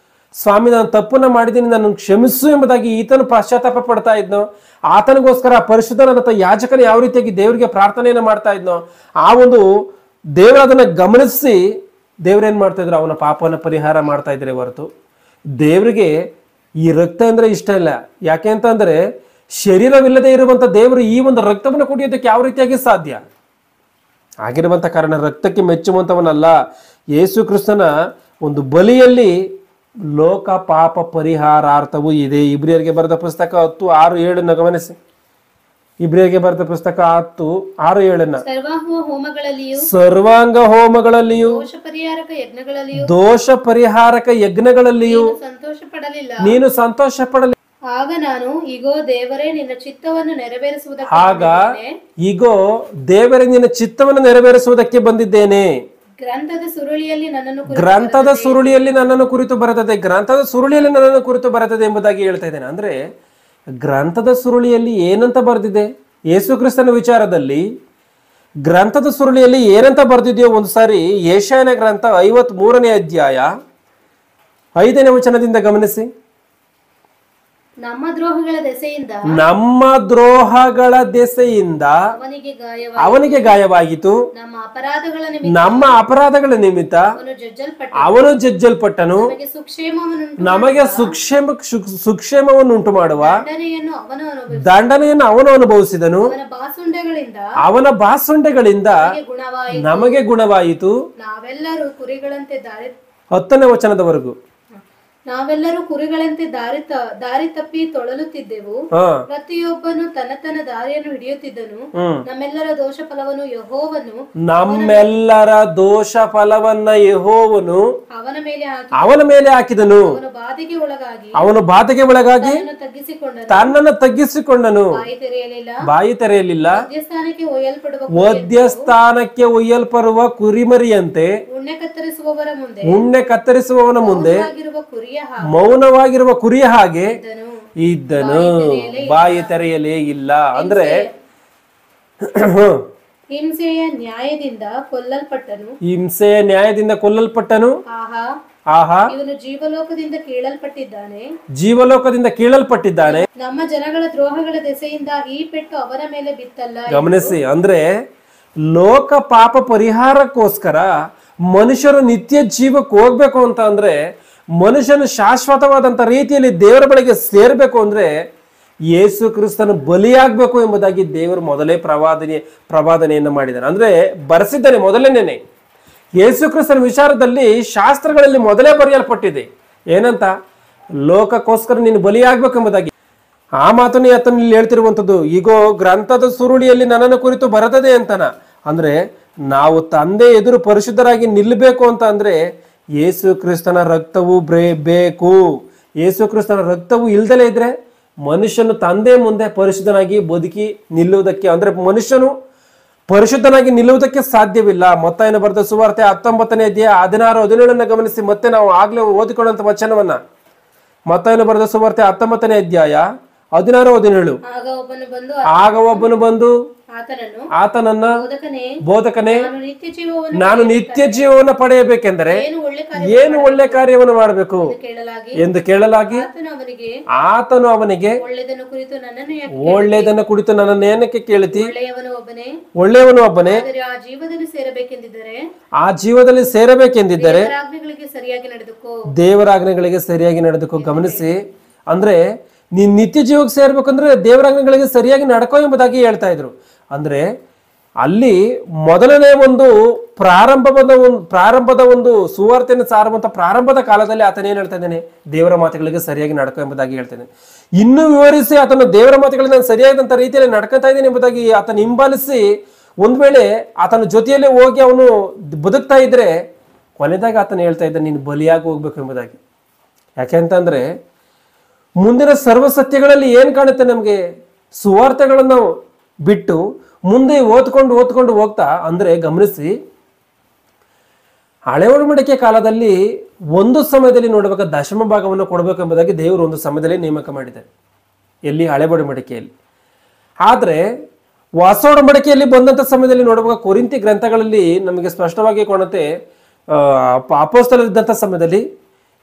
ಸ್ವಾಮಿ ನಾನು ತಪ್ಪನ್ನ ಮಾಡಿದ್ದೀನಿ, ನಾನು ಕ್ಷಮಿಸು ಎಂಬುದಾಗಿ ಈತನು ಪಶ್ಚಾತ್ತಾಪ ಪಡ್ತಾ ಇದ್ನೋ, ಆತನಿಗೋಸ್ಕರ ಪರಿಶುದ್ಧನಾದಂಥ ಯಾಜಕನ ಯಾವ ರೀತಿಯಾಗಿ ದೇವರಿಗೆ ಪ್ರಾರ್ಥನೆಯನ್ನು ಮಾಡ್ತಾ ಇದ್ನೋ, ಆ ಒಂದು ದೇವರು ಅದನ್ನ ಗಮನಿಸಿ ದೇವ್ರೇನ್ ಮಾಡ್ತಾ ಇದ್ರು, ಅವನ ಪಾಪವನ್ನು ಪರಿಹಾರ ಮಾಡ್ತಾ ಇದ್ರೆ ಹೊರತು ದೇವರಿಗೆ ಈ ರಕ್ತ ಅಂದ್ರೆ ಇಷ್ಟ ಇಲ್ಲ. ಯಾಕೆ ಅಂತಂದ್ರೆ ಶರೀರವಿಲ್ಲದೆ ಇರುವಂತ ದೇವರು ಈ ಒಂದು ರಕ್ತವನ್ನು ಕುಡಿಯೋದಕ್ಕೆ ಯಾವ ರೀತಿಯಾಗಿ ಸಾಧ್ಯ? ಆಗಿರುವಂತ ಕಾರಣ ರಕ್ತಕ್ಕೆ ಮೆಚ್ಚುವಂತವನಲ್ಲ. ಯೇಸು ಕ್ರಿಸ್ತನ ಒಂದು ಬಲಿಯಲ್ಲಿ ಲೋಕ ಪಾಪ ಪರಿಹಾರಾರ್ಥವೂ ಇದೆ. ಇಬ್ರಿಯರಿಗೆ ಬರೆದ ಪುಸ್ತಕ 10:6-7 ಗಮನಿಸಿ. ಇಬ್ರಿಯರಿಗೆ ಬರೆದ ಪುಸ್ತಕ 10:6-7 ಸರ್ವಾಂಗ ಹೋಮಗಳಲ್ಲಿಯೂ ದೋಷ ಪರಿಹಾರಕ ಯಜ್ಞಗಳಲ್ಲಿಯೂ ನೀನು ಸಂತೋಷ ಪಡಲಿ. ಆಗ ನಾನು ಇಗೋ ದೇವರೇ ನಿನ್ನ ಚಿತ್ತವನ್ನು ನೆರವೇರಿಸುವುದಕ್ಕೆ ಆಗ ಇಗೋ ದೇವರೇ ನಿನ್ನ ಚಿತ್ತವನ್ನು ನೆರವೇರಿಸುವುದಕ್ಕೆ ಬಂದಿದ್ದೇನೆ. ಗ್ರಂಥದ ಸುರುಳಿಯಲ್ಲಿ ನನ್ನನ್ನು ಗ್ರಂಥದ ಸುರುಳಿಯಲ್ಲಿ ನನ್ನನ್ನು ಕುರಿತು ಬರುತ್ತದೆ, ಗ್ರಂಥದ ಸುರುಳಿಯಲ್ಲಿ ನನ್ನನ್ನು ಕುರಿತು ಬರುತ್ತದೆ ಎಂಬುದಾಗಿ ಹೇಳ್ತಾ ಇದ್ದೇನೆ. ಅಂದ್ರೆ ಗ್ರಂಥದ ಸುರುಳಿಯಲ್ಲಿ ಏನಂತ ಬರೆದಿದೆ? ಯೇಸು ಕ್ರಿಸ್ತನ ವಿಚಾರದಲ್ಲಿ ಗ್ರಂಥದ ಸುರುಳಿಯಲ್ಲಿ ಏನಂತ ಬರೆದಿದೆಯೋ ಒಂದು ಸಾರಿ ಯೆಶಾಯನ ಗ್ರಂಥ 53ನೇ ಅಧ್ಯಾಯ 5ನೇ ವಚನದಿಂದ ಗಮನಿಸಿ. ನಮ್ಮ ದ್ರೋಹಗಳ ದೆಸೆಯಿಂದ ನಮ್ಮ ದ್ರೋಹಗಳ ದೆಸೆಯಿಂದ ಅವನಿಗೆ ಗಾಯವಾಯಿತು, ನಮ್ಮ ಅಪರಾಧಗಳ ನಿಮಿತ್ತ ಅವನು ಜಜ್ಜಲ್ಪಟ್ಟನು, ನಮಗೆ ಸುಕ್ಷೇಮವನ್ನು ಉಂಟು ಮಾಡುವ ದಂಡನೆಯನ್ನು ಅವನು ಅನುಭವಿಸಿದನು, ಅವನ ಬಾಸುಂಡೆಗಳಿಂದ ನಮಗೆ ಗುಣವಾಯಿತು. ನಾವೆಲ್ಲರೂ ಕುರಿಗಳಂತೆ 10ನೇ ವಚನದವರೆಗೂ. ನಾವೆಲ್ಲರೂ ಕುರಿಗಳಂತೆ ದಾರಿ ತಪ್ಪಿ ತೊಳಲುತ್ತಿದ್ದೆವು, ಪ್ರತಿಯೊಬ್ಬನು ತನ್ನ ದಾರಿಯನ್ನು ಹಿಡಿಯುತ್ತಿದ್ದನು. ನಮ್ಮೆಲ್ಲರ ದೋಷ ಫಲವನ್ನು ಯೆಹೋವನು ಅವನ ಮೇಲೆ ಹಾಕಿದನು. ಅವನು ಬಾಧೆಗೆ ಒಳಗಾಗಿ ತನ್ನನ್ನು ತಗ್ಗಿಸಿಕೊಂಡನು, ಬಾಯಿ ತೆರೆಯಲಿಲ್ಲ. ಮಧ್ಯಸ್ಥಾನಕ್ಕೆ ಒಯ್ಯಲ್ಪಡುವ ಕುರಿಮರಿಯಂತೆ ಉಣ್ಣೆ ಕತ್ತರಿಸುವವನ ಮುಂದೆ ಮೌನವಾಗಿರುವ ಕುರಿಯ ಹಾಗೆ ಇದ್ದನು, ಬಾಯಿ ತೆರೆಯಲೇ ಇಲ್ಲ. ಅಂದ್ರೆ ಹಿಂಸೆಯ ನ್ಯಾಯದಿಂದ ಕೊಲ್ಲಲ್ಪಟ್ಟನು. ಆಹಾ, ಇವನು ಜೀವಲೋಕದಿಂದ ಕೀಳಲ್ಪಟ್ಟಿದ್ದಾನೆ. ನಮ್ಮ ಜನಗಳ ದ್ರೋಹಗಳ ದೆಸೆಯಿಂದ ಈ ಪೆಟ್ಟು ಅವನ ಮೇಲೆ ಬಿತ್ತಲ್ಲ. ಗಮನಿಸಿ, ಅಂದ್ರೆ ಲೋಕ ಪಾಪ ಪರಿಹಾರಕ್ಕೋಸ್ಕರ ಮನುಷ್ಯರು ನಿತ್ಯ ಜೀವಕ್ಕೆ ಹೋಗ್ಬೇಕು ಅಂತ ಅಂದ್ರೆ, ಮನುಷ್ಯನು ಶಾಶ್ವತವಾದಂತ ರೀತಿಯಲ್ಲಿ ದೇವರ ಬಳಿಗೆ ಸೇರ್ಬೇಕು ಅಂದ್ರೆ ಯೇಸು ಕ್ರಿಸ್ತನು ಬಲಿಯಾಗಬೇಕು ಎಂಬುದಾಗಿ ದೇವರು ಮೊದಲೇ ಪ್ರವಾದನೆಯನ್ನು ಮಾಡಿದ್ದಾನೆ. ಅಂದ್ರೆ ಬರೆಸಿದ್ದಾನೆ ಮೊದಲೇನೆ. ಯೇಸು ಕ್ರಿಸ್ತನ ವಿಚಾರದಲ್ಲಿ ಶಾಸ್ತ್ರಗಳಲ್ಲಿ ಮೊದಲೇ ಬರೆಯಲ್ಪಟ್ಟಿದೆ. ಏನಂತ? ಲೋಕಕ್ಕೋಸ್ಕರ ನೀನು ಬಲಿಯಾಗಬೇಕು ಎಂಬುದಾಗಿ. ಆ ಮಾತನ್ನೇ ಆತನ ಇಲ್ಲಿ ಹೇಳ್ತಿರುವಂಥದ್ದು. ಈಗೋ ಗ್ರಂಥದ ಸುರುಳಿಯಲ್ಲಿ ನನ್ನನ್ನು ಕುರಿತು ಬರುತ್ತದೆ ಅಂತನ. ಅಂದ್ರೆ ನಾವು ತಂದೆ ಎದುರು ಪರಿಶುದ್ಧರಾಗಿ ನಿಲ್ಲಬೇಕು ಅಂತ ಅಂದ್ರೆ ಯೇಸು ಕ್ರಿಸ್ತನ ರಕ್ತವು ಬೇಕು. ಯೇಸು ಕ್ರಿಸ್ತನ ರಕ್ತವು ಇಲ್ದಲೇ ಇದ್ರೆ ಮನುಷ್ಯನು ತಂದೆ ಮುಂದೆ ಪರಿಶುದ್ಧನಾಗಿ ಬದುಕಿ ನಿಲ್ಲುವುದಕ್ಕೆ, ಅಂದ್ರೆ ಮನುಷ್ಯನು ಪರಿಶುದ್ಧನಾಗಿ ನಿಲ್ಲುವುದಕ್ಕೆ ಸಾಧ್ಯವಿಲ್ಲ. ಮತ್ತಾಯನ ಬರೆದ ಸುವಾರ್ತೆ 19ನೇ ಅಧ್ಯಾಯ 16-17 ಗಮನಿಸಿ. ಮತ್ತೆ ನಾವು ಆಗ್ಲೇ ಓದಿಕೊಂಡಂತ ವಚನವನ್ನ, ಮತ್ತಾಯನ ಬರೆದ ಸುವಾರ್ತೆ 19ನೇ ಅಧ್ಯಾಯ 16-17. ಆಗ ಒಬ್ಬನು ಬಂದು ಆತನನ್ನ, ಬೋಧಕನೇ, ನಾನು ನಿತ್ಯ ಜೀವವನ್ನು ಪಡೆಯಬೇಕೆಂದರೆ ಏನು ಒಳ್ಳೆ ಕಾರ್ಯವನ್ನು ಮಾಡಬೇಕು ಎಂದು ಕೇಳಲಾಗಿ ಆತನು ಅವನಿಗೆ, ಒಳ್ಳೆಯದನ್ನು ಕುರಿತು ನನ್ನನ್ನು ಏನಕ್ಕೆ ಕೇಳಿತಿ? ಒಳ್ಳೆಯವನು ಒಬ್ಬನೇ, ಆ ಜೀವದಲ್ಲಿ ಸೇರಬೇಕೆಂದಿದ್ದರೆ ದೇವರ ಆಜ್ಞೆಗಳಿಗೆ ಸರಿಯಾಗಿ ನಡೆದುಕೋ. ಗಮನಿಸಿ, ಅಂದ್ರೆ ನೀನ್ ನಿತ್ಯ ಜೀವಕ್ಕೆ ಸೇರ್ಬೇಕಂದ್ರೆ ದೇವರ ಆಜ್ಞೆಗಳಿಗೆ ಸರಿಯಾಗಿ ನಡ್ಕೋ ಎಂಬುದಾಗಿ ಹೇಳ್ತಾ ಇದ್ರು. ಅಂದ್ರೆ ಅಲ್ಲಿ ಮೊದಲನೇ ಒಂದು ಪ್ರಾರಂಭದ ಒಂದು ಸುವಾರ್ತೆಯನ್ನು ಸಾರುವಂತ ಪ್ರಾರಂಭದ ಕಾಲದಲ್ಲಿ ಆತನ ಏನ್ ಹೇಳ್ತಾ ಇದ್ದಾನೆ? ದೇವರ ಮಾತುಗಳಿಗೆ ಸರಿಯಾಗಿ ನಡ್ಕೋ ಎಂಬುದಾಗಿ ಹೇಳ್ತಾನೆ. ಇನ್ನು ವಿವರಿಸಿ ಆತನ ದೇವರ ಮಾತುಗಳನ್ನ ಸರಿಯಾದಂತ ರೀತಿಯಲ್ಲಿ ನಡ್ಕೊತಾ ಇದ್ದೇನೆ ಎಂಬುದಾಗಿ ಆತನ ಹಿಂಬಾಲಿಸಿ ಒಂದ್ ವೇಳೆ ಆತನ ಜೊತೆಯಲ್ಲೇ ಹೋಗಿ ಅವನು ಬದುಕ್ತಾ ಇದ್ರೆ ಕೊನೆದಾಗ ಆತನ ಹೇಳ್ತಾ ಇದ್ದಾನೆ, ನೀನು ಬಲಿಯಾಗಿ ಹೋಗ್ಬೇಕು ಎಂಬುದಾಗಿ. ಯಾಕೆಂತಂದ್ರೆ ಮುಂದಿನ ಸರ್ವಸತ್ಯಗಳಲ್ಲಿ ಏನ್ ಕಾಣುತ್ತೆ ನಮ್ಗೆ? ಸುವಾರ್ತೆಗಳನ್ನು ಬಿಟ್ಟು ಮುಂದೆ ಓದ್ಕೊಂಡು ಹೋಗ್ತಾ, ಅಂದ್ರೆ ಗಮನಿಸಿ, ಹಳೆ ಒಡಂಬಡಿಕೆ ಕಾಲದಲ್ಲಿ ಒಂದು ಸಮಯದಲ್ಲಿ ನೋಡಬೇಕು ದಶಮ ಭಾಗವನ್ನು ಕೊಡಬೇಕು ಎಂಬುದಾಗಿ ದೇವರು ಒಂದು ಸಮಯದಲ್ಲಿ ನೇಮಕ ಮಾಡಿದ್ದಾರೆ. ಎಲ್ಲಿ? ಹಳೆ ಒಡಂಬಡಿಕೆಯಲ್ಲಿ. ಆದ್ರೆ ಹೊಸ ಒಡಂಬಡಿಕೆಯಲ್ಲಿ ಬಂದಂತ ಸಮಯದಲ್ಲಿ ನೋಡಬೇಕು ಕೊರಿಂಥಿ ಗ್ರಂಥಗಳಲ್ಲಿ ನಮಗೆ ಸ್ಪಷ್ಟವಾಗಿ ಕಾಣುತ್ತೆ. ಅಪೊಸ್ತಲರಿದ್ದಂಥ ಸಮಯದಲ್ಲಿ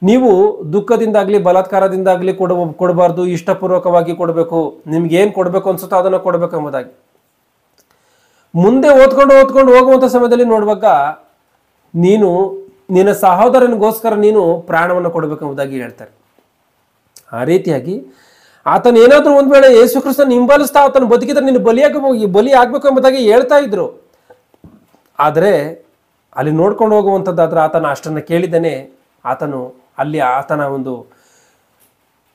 ನೀವು ದುಃಖದಿಂದಾಗ್ಲಿ ಬಲಾತ್ಕಾರದಿಂದಾಗ್ಲಿ ಕೊಡಬಾರ್ದು, ಇಷ್ಟಪೂರ್ವಕವಾಗಿ ಕೊಡಬೇಕು, ನಿಮ್ಗೆ ಏನ್ ಕೊಡ್ಬೇಕು ಅನ್ಸುತ್ತೋ ಅದನ್ನ ಕೊಡ್ಬೇಕು ಎಂಬುದಾಗಿ. ಮುಂದೆ ಓದ್ಕೊಂಡು ಹೋಗುವಂತ ಸಮಯದಲ್ಲಿ ನೋಡುವಾಗ ನೀನು ನಿನ್ನ ಸಹೋದರನಿಗೋಸ್ಕರ ನೀನು ಪ್ರಾಣವನ್ನು ಕೊಡಬೇಕು ಎಂಬುದಾಗಿ ಹೇಳ್ತಾರೆ. ಆ ರೀತಿಯಾಗಿ ಆತನ ಏನಾದ್ರೂ ಒಂದ್ ವೇಳೆ ಯೇಸು ಕ್ರಿಸ್ತನ ಹಿಂಬಾಲಿಸ್ತಾ ಆತನ ಬದುಕಿದ್ರೆ ನೀನು ಬಲಿ ಆಗ್ಬೇಕು ಎಂಬುದಾಗಿ ಹೇಳ್ತಾ ಇದ್ರು. ಆದ್ರೆ ಅಲ್ಲಿ ನೋಡ್ಕೊಂಡು ಹೋಗುವಂಥದ್ದಾದ್ರೆ ಆತನ ಅಷ್ಟನ್ನ ಕೇಳಿದ್ದಾನೆ. ಆತನು ಅಲ್ಲಿ ಆತನ ಒಂದು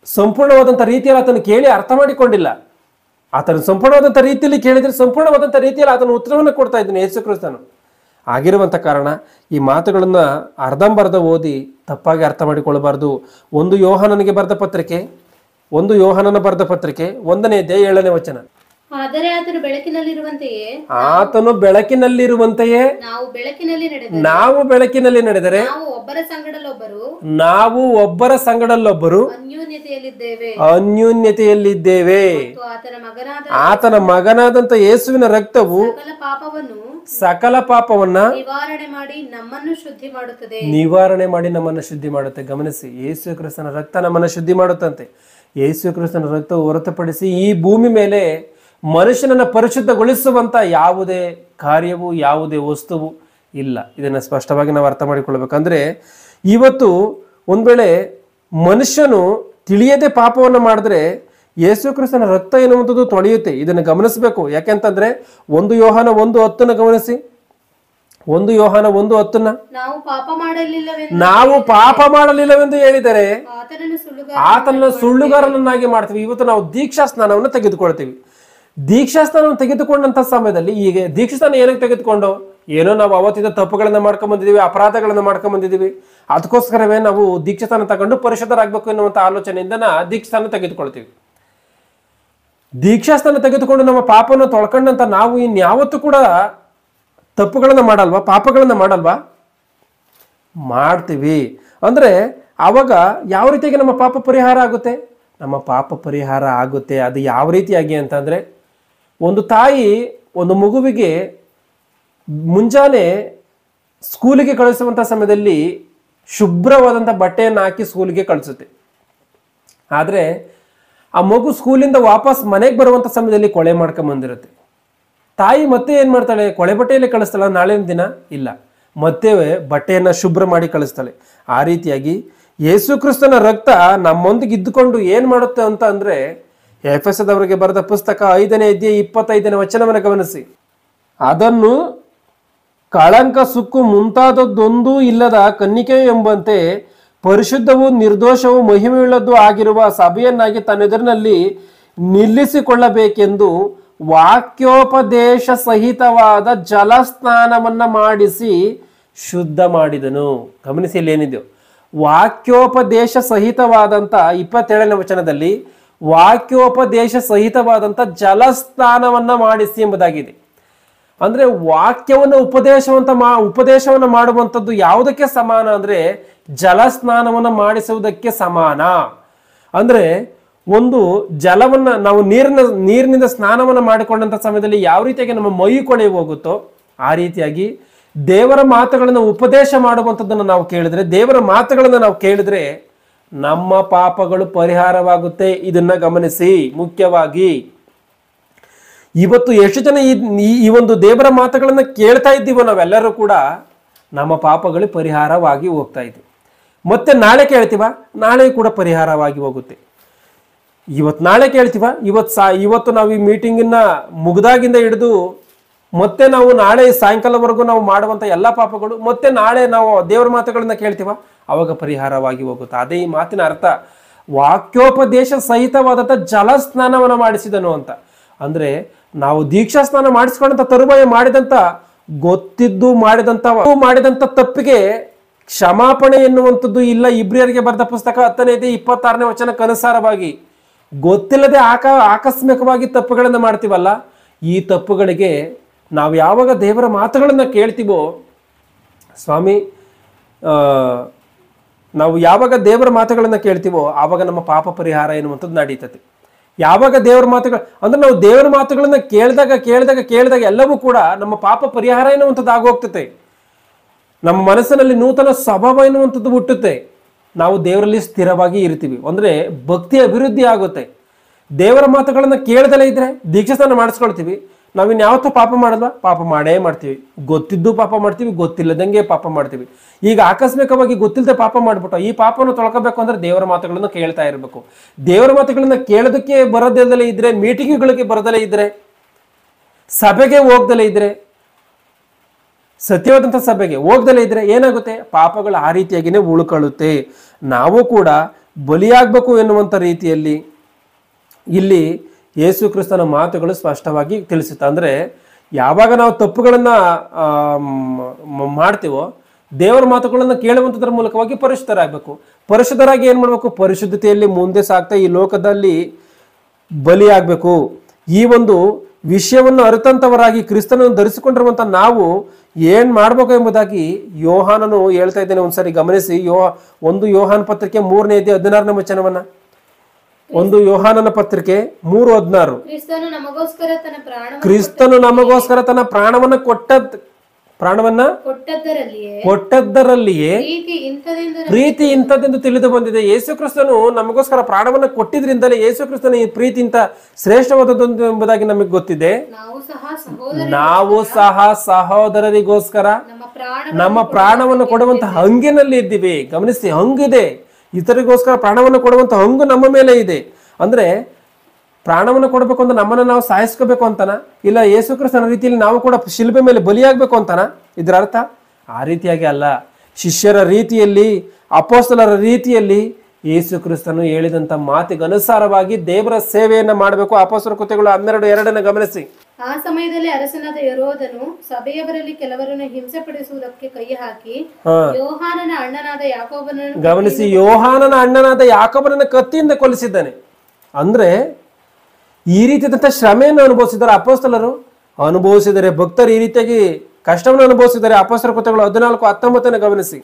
ಸಂಪೂರ್ಣವಾದಂಥ ರೀತಿಯಲ್ಲಿ ಆತನು ಕೇಳಿ ಅರ್ಥ ಮಾಡಿಕೊಂಡಿಲ್ಲ. ಆತನ ಸಂಪೂರ್ಣವಾದಂಥ ರೀತಿಯಲ್ಲಿ ಕೇಳಿದ್ರೆ ಸಂಪೂರ್ಣವಾದಂಥ ರೀತಿಯಲ್ಲಿ ಆತನ ಉತ್ತರವನ್ನು ಕೊಡ್ತಾ ಇದ್ದಾನೆ ಯೇಸು ಕ್ರಿಸ್ತನು. ಆಗಿರುವಂಥ ಕಾರಣ ಈ ಮಾತುಗಳನ್ನ ಅರ್ಧಂಬರ್ಧ ಓದಿ ತಪ್ಪಾಗಿ ಅರ್ಥ ಮಾಡಿಕೊಳ್ಳಬಾರ್ದು. ಒಂದು ಯೋಹಾನನ ಬರೆದ ಪತ್ರಿಕೆ 1ನೇ ಅಧ್ಯಾಯ 7ನೇ ವಚನ. ಆದರೆ ಆತನು ಬೆಳಕಿನಲ್ಲಿರುವಂತೆಯೇ ಆತನು ಬೆಳಕಿನಲ್ಲಿರುವಂತೆಯೇ ನಾವು ಬೆಳಕಿನಲ್ಲಿ ನಡೆದರೆ ನಾವು ಬೆಳಕಿನಲ್ಲಿ ನಡೆದರೆ ನಾವು ಒಬ್ಬರ ಸಂಗಡಲ್ಲೊಬ್ಬರು ನಾವು ಒಬ್ಬರ ಸಂಗಡಲ್ಲೊಬ್ಬರು ಅನ್ಯೋನ್ಯತೆಯಲ್ಲಿದ್ದೇವೆ ಅನ್ಯೋನ್ಯತೆಯಲ್ಲಿದ್ದೇವೆ. ಮತ್ತು ಆತನ ಮಗನಾದಂತ ಯೇಸುವಿನ ರಕ್ತವು ಸಕಲ ಪಾಪವನ್ನು ನಿವಾರಣೆ ಮಾಡಿ ನಮ್ಮನ್ನು ಶುದ್ಧಿ ಮಾಡುತ್ತೆ. ಗಮನಿಸಿ, ಯೇಸು ಕ್ರಿಸ್ತನ ರಕ್ತ ನಮ್ಮನ್ನು ಶುದ್ಧಿ ಮಾಡುತ್ತಂತೆ. ಯೇಸು ಕ್ರಿಸ್ತನ ರಕ್ತವು ಹೊರತುಪಡಿಸಿ ಈ ಭೂಮಿ ಮೇಲೆ ಮನುಷ್ಯನನ್ನು ಪರಿಶುದ್ಧಗೊಳಿಸುವಂತ ಯಾವುದೇ ಕಾರ್ಯವು ಯಾವುದೇ ವಸ್ತುವು ಇಲ್ಲ. ಇದನ್ನು ಸ್ಪಷ್ಟವಾಗಿ ನಾವು ಅರ್ಥ ಮಾಡಿಕೊಳ್ಬೇಕಂದ್ರೆ, ಇವತ್ತು ಒಂದ್ ವೇಳೆ ಮನುಷ್ಯನು ತಿಳಿಯದೆ ಪಾಪವನ್ನು ಮಾಡಿದ್ರೆ ಯೇಸು ಕ್ರಿಸ್ತನ ರಕ್ತ ಎನ್ನುವಂಥದ್ದು ತೊಳೆಯುತ್ತೆ. ಇದನ್ನು ಗಮನಿಸಬೇಕು. ಯಾಕೆಂತಂದ್ರೆ 1 ಯೋಹಾನ 1:10 ಗಮನಿಸಿ. 1 ಯೋಹಾನ 1:10 ನಾವು ಪಾಪ ಮಾಡಲಿಲ್ಲವೆಂದು ಹೇಳಿದರೆ ಆತನನ್ನು ಸುಳ್ಳುಗಾರನನ್ನಾಗಿ ಮಾಡ್ತೀವಿ. ಇವತ್ತು ನಾವು ದೀಕ್ಷಾ ಸ್ನಾನವನ್ನು ತೆಗೆದುಕೊಳ್ತೀವಿ. ದೀಕ್ಷಾ ಸ್ನಾನವನ್ನು ತೆಗೆದುಕೊಂಡಂತ ಸಮಯದಲ್ಲಿ ಈಗ ದೀಕ್ಷಾ ಸ್ನಾನ ಏನಕ್ಕೆ ತೆಗೆದುಕೊಂಡು, ಏನೋ ನಾವು ಅವತ್ತಿದ ತಪ್ಪುಗಳನ್ನ ಮಾಡ್ಕೊಂಡ್ ಬಂದಿದೀವಿ, ಅಪರಾಧಗಳನ್ನ ಮಾಡ್ಕೊಂಡ್ ಬಂದಿದೀವಿ, ಅದಕ್ಕೋಸ್ಕರವೇ ನಾವು ದೀಕ್ಷಾ ಸ್ನಾನ ತಗೊಂಡು ಪರಿಶುದ್ಧರಾಗಬೇಕು ಎನ್ನುವಂತ ಆಲೋಚನೆಯಿಂದ ದೀಕ್ಷಾ ಸ್ನಾನ ತೆಗೆದುಕೊಳ್ತೀವಿ. ದೀಕ್ಷಾ ಸ್ನಾನ ತೆಗೆದುಕೊಂಡು ನಮ್ಮ ಪಾಪವನ್ನು ತೊಳ್ಕೊಂಡಂತ ನಾವು ಇನ್ಯಾವತ್ತೂ ಕೂಡ ತಪ್ಪುಗಳನ್ನ ಮಾಡಲ್ವಾ, ಪಾಪಗಳನ್ನ ಮಾಡಲ್ವಾ? ಮಾಡ್ತೀವಿ. ಅಂದ್ರೆ ಅವಾಗ ಯಾವ ರೀತಿಯಾಗಿ ನಮ್ಮ ಪಾಪ ಪರಿಹಾರ ಆಗುತ್ತೆ? ನಮ್ಮ ಪಾಪ ಪರಿಹಾರ ಆಗುತ್ತೆ. ಅದು ಯಾವ ರೀತಿಯಾಗಿ ಅಂತಂದ್ರೆ, ಒಂದು ತಾಯಿ ಒಂದು ಮಗುವಿಗೆ ಮುಂಜಾನೆ ಸ್ಕೂಲಿಗೆ ಕಳಿಸುವಂತ ಸಮಯದಲ್ಲಿ ಶುಭ್ರವಾದಂಥ ಬಟ್ಟೆಯನ್ನು ಹಾಕಿ ಸ್ಕೂಲಿಗೆ ಕಳಿಸುತ್ತೆ. ಆದ್ರೆ ಆ ಮಗು ಸ್ಕೂಲಿಂದ ವಾಪಸ್ ಮನೆಗೆ ಬರುವಂತ ಸಮಯದಲ್ಲಿ ಕೊಳೆ ಮಾಡ್ಕೊಂಡ್ ಬಂದಿರುತ್ತೆ. ತಾಯಿ ಮತ್ತೆ ಏನ್ ಮಾಡ್ತಾಳೆ? ಕೊಳೆ ಬಟ್ಟೆಯಲ್ಲಿ ಕಳಿಸ್ತಾಳ ನಾಳಿನ ದಿನ? ಇಲ್ಲ, ಮತ್ತೆ ಬಟ್ಟೆಯನ್ನ ಶುಭ್ರ ಮಾಡಿ ಕಳಿಸ್ತಾಳೆ. ಆ ರೀತಿಯಾಗಿ ಯೇಸು ಕ್ರಿಸ್ತನ ರಕ್ತ ನಮ್ಮೊಂದಿಗೆ ಇದ್ದುಕೊಂಡು ಏನ್ ಮಾಡುತ್ತೆ ಅಂತ ಅಂದ್ರೆ, ಎಫೆಸದವರಿಗೆ ಬರೆದ ಪುಸ್ತಕ 5ನೇ ಅಧ್ಯಾಯ 25ನೇ ವಚನವನ್ನು ಗಮನಿಸಿ. ಅದನ್ನು ಕಳಂಕ, ಸುಕ್ಕು ಮುಂತಾದದ್ದೊಂದೂ ಇಲ್ಲದ ಕನ್ನಿಕೆ ಎಂಬಂತೆ ಪರಿಶುದ್ಧವೂ ನಿರ್ದೋಷವೂ ಮಹಿಮೆಯುಳ್ಳದ್ದು ಆಗಿರುವ ಸಭೆಯನ್ನಾಗಿ ತನ್ನೆದುರಿನಲ್ಲಿ ನಿಲ್ಲಿಸಿಕೊಳ್ಳಬೇಕೆಂದು ವಾಕ್ಯೋಪದೇಶ ಸಹಿತವಾದ ಜಲಸ್ನಾನವನ್ನ ಮಾಡಿಸಿ ಶುದ್ಧ ಮಾಡಿದನು. ಗಮನಿಸಿ, ಇಲ್ಲಿ ಏನಿದೆಯೋ ವಾಕ್ಯೋಪದೇಶ ಸಹಿತವಾದಂತ 27ನೇ ವಚನದಲ್ಲಿ ವಾಕ್ಯೋಪದೇಶ ಸಹಿತವಾದಂತ ಜಲಸ್ನಾನವನ್ನ ಮಾಡಿಸಿ ಎಂಬುದಾಗಿದೆ. ಅಂದ್ರೆ ವಾಕ್ಯವನ್ನು ಉಪದೇಶವನ್ನ ಮಾಡುವಂಥದ್ದು ಯಾವುದಕ್ಕೆ ಸಮಾನ ಅಂದ್ರೆ ಜಲಸ್ನಾನವನ್ನ ಮಾಡಿಸುವುದಕ್ಕೆ ಸಮಾನ. ಅಂದ್ರೆ ಒಂದು ಜಲವನ್ನ ನಾವು ನೀರಿನಿಂದ ಸ್ನಾನವನ್ನ ಮಾಡಿಕೊಂಡಂತ ಸಮಯದಲ್ಲಿ ಯಾವ ರೀತಿಯಾಗಿ ನಮ್ಮ ಮೈ ಕೊಳೆಯ ಹೋಗುತ್ತೋ ಆ ರೀತಿಯಾಗಿ ದೇವರ ಮಾತುಗಳನ್ನು ಉಪದೇಶ ಮಾಡುವಂಥದ್ದನ್ನು ನಾವು ಕೇಳಿದ್ರೆ, ದೇವರ ಮಾತುಗಳನ್ನು ನಾವು ಕೇಳಿದ್ರೆ ನಮ್ಮ ಪಾಪಗಳು ಪರಿಹಾರವಾಗುತ್ತೆ. ಇದನ್ನ ಗಮನಿಸಿ. ಮುಖ್ಯವಾಗಿ ಇವತ್ತು ಎಷ್ಟು ಜನ ಈ ಒಂದು ದೇವರ ಮಾತುಗಳನ್ನ ಕೇಳ್ತಾ ಇದ್ದೀವೋ ನಾವೆಲ್ಲರೂ ಕೂಡ, ನಮ್ಮ ಪಾಪಗಳು ಪರಿಹಾರವಾಗಿ ಹೋಗ್ತಾ ಇದ್ವಿ. ಮತ್ತೆ ನಾಳೆ ಕೇಳ್ತೀವ, ನಾಳೆ ಕೂಡ ಪರಿಹಾರವಾಗಿ ಹೋಗುತ್ತೆ. ನಾಳೆ ಕೇಳ್ತೀವ, ಇವತ್ತು ನಾವು ಈ ಮೀಟಿಂಗಿನ ಮುಗ್ದಾಗಿಂದ ಹಿಡಿದು ಮತ್ತೆ ನಾವು ನಾಳೆ ಸಾಯಂಕಾಲವರೆಗೂ ನಾವು ಮಾಡುವಂತ ಎಲ್ಲ ಪಾಪಗಳು ಮತ್ತೆ ನಾಳೆ ನಾವು ದೇವರ ಮಾತುಗಳನ್ನ ಕೇಳ್ತೀವ, ಅವಾಗ ಪರಿಹಾರವಾಗಿ ಹೋಗುತ್ತೆ. ಅದೇ ಈ ಮಾತಿನ ಅರ್ಥ. ವಾಕ್ಯೋಪದೇಶ ಸಹಿತವಾದಂಥ ಜಲಸ್ನಾನವನ್ನ ಮಾಡಿಸಿದನು ಅಂತ ಅಂದ್ರೆ, ನಾವು ದೀಕ್ಷಾ ಸ್ನಾನ ಮಾಡಿಸ್ಕೊಂಡಂತ ತರುವಾಯ ಗೊತ್ತಿದ್ದು ಮಾಡಿದಂತ ತಪ್ಪಿಗೆ ಕ್ಷಮಾಪಣೆ ಎನ್ನುವಂಥದ್ದು ಇಲ್ಲ. ಇಬ್ರಿಯರಿಗೆ ಬರೆದ ಪುಸ್ತಕ 10ನೇ ಅಧ್ಯಾಯ 26ನೇ ವಚನಕ್ಕನುಸಾರವಾಗಿ ಗೊತ್ತಿಲ್ಲದೆ ಆಕಸ್ಮಿಕವಾಗಿ ತಪ್ಪುಗಳನ್ನ ಮಾಡ್ತೀವಲ್ಲ, ಈ ತಪ್ಪುಗಳಿಗೆ ನಾವು ಯಾವಾಗ ದೇವರ ಮಾತುಗಳನ್ನ ಕೇಳ್ತೀವೋ, ಸ್ವಾಮಿ, ನಾವು ಯಾವಾಗ ದೇವರ ಮಾತುಗಳನ್ನ ಕೇಳ್ತೀವೋ ಆವಾಗ ನಮ್ಮ ಪಾಪ ಪರಿಹಾರ ಎನ್ನುವಂಥದ್ದು ನಡೀತದೆ. ಯಾವಾಗ ದೇವರ ಮಾತುಗಳು ಅಂದ್ರೆ ನಾವು ದೇವರ ಮಾತುಗಳನ್ನ ಕೇಳಿದಾಗ ಎಲ್ಲವೂ ಕೂಡ ನಮ್ಮ ಪಾಪ ಪರಿಹಾರ ಎನ್ನುವಂಥದ್ದು ಆಗೋಗ್ತದೆ. ನಮ್ಮ ಮನಸ್ಸಿನಲ್ಲಿ ನೂತನ ಸ್ವಭಾವ ಎನ್ನುವಂಥದ್ದು ಹುಟ್ಟುತ್ತೆ. ನಾವು ದೇವರಲ್ಲಿ ಸ್ಥಿರವಾಗಿ ಇರ್ತೀವಿ. ಅಂದ್ರೆ ಭಕ್ತಿ ಅಭಿವೃದ್ಧಿ ಆಗುತ್ತೆ. ದೇವರ ಮಾತುಗಳನ್ನ ಕೇಳ್ದಲೇ ಇದ್ರೆ ದೀಕ್ಷಾ ಸ್ನಾನ ಮಾಡಿಸ್ಕೊಳ್ತೀವಿ. ನಾವಿನ್ಯಾವತ್ತೂ ಪಾಪ ಮಾಡಲ್ವಾ? ಪಾಪ ಮಾಡೇ ಮಾಡ್ತೀವಿ. ಗೊತ್ತಿದ್ದು ಪಾಪ ಮಾಡ್ತೀವಿ, ಗೊತ್ತಿಲ್ಲದಂಗೆ ಪಾಪ ಮಾಡ್ತೀವಿ. ಈಗ ಆಕಸ್ಮಿಕವಾಗಿ ಗೊತ್ತಿಲ್ಲದೆ ಪಾಪ ಮಾಡ್ಬಿಟ್ಟು ಈ ಪಾಪವನ್ನು ತೊಳ್ಕೋಬೇಕು ಅಂದ್ರೆ ದೇವರ ಮಾತುಗಳನ್ನು ಕೇಳ್ತಾ ಇರಬೇಕು. ದೇವರ ಮಾತುಗಳನ್ನ ಕೇಳೋದಕ್ಕೆ ಬರೋದಲ್ಲೇ ಇದ್ರೆ, ಮೀಟಿಂಗ್ಗಳಿಗೆ ಬರೋದಲ್ಲೇ ಇದ್ರೆ, ಸಭೆಗೆ ಹೋಗ್ದಲೇ ಇದ್ರೆ, ಸತ್ಯವಾದಂಥ ಸಭೆಗೆ ಹೋಗ್ದಲೇ ಇದ್ರೆ ಏನಾಗುತ್ತೆ? ಪಾಪಗಳು ಆ ರೀತಿಯಾಗಿನೇ ಉಳ್ಕೊಳ್ಳುತ್ತೆ. ನಾವು ಕೂಡ ಬಲಿಯಾಗಬೇಕು ಎನ್ನುವಂಥ ರೀತಿಯಲ್ಲಿ ಇಲ್ಲಿ ಯೇಸು ಕ್ರಿಸ್ತನ ಮಾತುಗಳು ಸ್ಪಷ್ಟವಾಗಿ ತಿಳಿಸುತ್ತೆ. ಅಂದ್ರೆ ಯಾವಾಗ ನಾವು ತಪ್ಪುಗಳನ್ನ ಮಾಡ್ತೀವೋ ದೇವರ ಮಾತುಗಳನ್ನ ಕೇಳುವಂಥದ್ರ ಮೂಲಕವಾಗಿ ಪರಿಶುದ್ಧರಾಗಬೇಕು. ಪರಿಶುದ್ಧರಾಗಿ ಏನ್ ಮಾಡ್ಬೇಕು? ಪರಿಶುದ್ಧತೆಯಲ್ಲಿ ಮುಂದೆ ಸಾಗ್ತಾ ಈ ಲೋಕದಲ್ಲಿ ಬಲಿಯಾಗಬೇಕು. ಈ ಒಂದು ವಿಷಯವನ್ನು ಅರಿತಂತವರಾಗಿ ಕ್ರಿಸ್ತನನ್ನು ಧರಿಸಿಕೊಂಡಿರುವಂತ ನಾವು ಏನ್ ಮಾಡ್ಬೇಕು ಎಂಬುದಾಗಿ ಯೋಹಾನನು ಹೇಳ್ತಾ ಇದ್ದೇನೆ. ಒಂದ್ಸರಿ ಗಮನಿಸಿ. ಒಂದು ಯೋಹಾನ ಪತ್ರಿಕೆ 3ನೇ ಅಧ್ಯಾಯ 16ನೇ ವಚನವನ್ನ. 1 ಯೋಹಾನನ ಪತ್ರಿಕೆ 3:16. ಕ್ರಿಸ್ತನು ನಮಗೋಸ್ಕರ ತನ್ನ ಪ್ರಾಣವನ್ನ ಕೊಟ್ಟದ್ದರಲ್ಲಿಯೇ ಪ್ರೀತಿ ಇಂಥದೆಂದು ತಿಳಿದು ಬಂದಿದೆ. ಯೇಸು ಕ್ರಿಸ್ತನು ನಮಗೋಸ್ಕರ ಪ್ರಾಣವನ್ನ ಕೊಟ್ಟಿದ್ರಿಂದಲೇ ಯೇಸು ಕ್ರಿಸ್ತನ ಈ ಪ್ರೀತಿ ಇಂಥ ಶ್ರೇಷ್ಠವಾದದ್ದು ಎಂಬುದಾಗಿ ನಮಗೆ ಗೊತ್ತಿದೆ. ನಾವು ಸಹ ಸಹೋದರರಿಗೋಸ್ಕರ ನಮ್ಮ ಪ್ರಾಣವನ್ನು ಕೊಡುವಂತ ಹಂಗಿನಲ್ಲಿ ಇದ್ದೀವಿ. ಗಮನಿಸಿ, ಹಂಗಿದೆ. ಇತರಿಗೋಸ್ಕರ ಪ್ರಾಣವನ್ನು ಕೊಡುವಂತ ಹಂಗು ನಮ್ಮ ಮೇಲೆ ಇದೆ. ಅಂದ್ರೆ ಪ್ರಾಣವನ್ನು ಕೊಡಬೇಕು ಅಂತ ನಮ್ಮನ್ನು ನಾವು ಸಾಯಿಸ್ಕೋಬೇಕು ಅಂತನ, ಇಲ್ಲ ಯೇಸು ಕ್ರಿಸ್ತನ ರೀತಿಯಲ್ಲಿ ನಾವು ಕೂಡ ಶಿಲ್ಬೆ ಮೇಲೆ ಬಲಿಯಾಗಬೇಕು ಅಂತನ ಇದರ ಅರ್ಥ? ಆ ರೀತಿಯಾಗಿ ಅಲ್ಲ. ಶಿಷ್ಯರ ರೀತಿಯಲ್ಲಿ, ಅಪೊಸ್ತಲರ ರೀತಿಯಲ್ಲಿ ಯೇಸು ಕ್ರಿಸ್ತನು ಹೇಳಿದಂತ ಮಾತಿಗೆ ಅನುಸಾರವಾಗಿ ದೇವರ ಸೇವೆಯನ್ನ ಮಾಡಬೇಕು. ಅಪೊಸ್ತಲರ ಕೃತ್ಯಗಳು 12:2 ಗಮನಿಸಿ. ಆ ಸಮಯದಲ್ಲಿ ಅರಸನಾದ ಹೆರೋದನು ಸಭೆಯವರಲ್ಲಿ ಕೆಲವರನ್ನು ಹಿಂಸೆ ಪಡಿಸುವುದಕ್ಕೆ ಕೈ ಹಾಕಿ ಯೋಹಾನನ ಅಣ್ಣನಾದ ಯಾಕೋಬನನ್ನು ಗಮನಿಸಿ, ಯೋಹಾನನ ಅಣ್ಣನಾದ ಯಾಕೋಬನನ್ನು ಕತ್ತಿಯಿಂದ ಕೊಲ್ಲಿಸಿದ್ದಾನೆ. ಅಂದ್ರೆ ಈ ರೀತಿಯಾದಂಥ ಶ್ರಮೆಯನ್ನು ಅನುಭವಿಸಿದ್ದಾರೆ ಅಪೊಸ್ತಲರು, ಅನುಭವಿಸಿದರೆ ಭಕ್ತರು ಈ ರೀತಿಯಾಗಿ ಕಷ್ಟವನ್ನು ಅನುಭವಿಸಿದ್ದಾರೆ. ಅಪೊಸ್ತಲರ ಕೃತ್ಯಗಳು 14:19 ಗಮನಿಸಿ.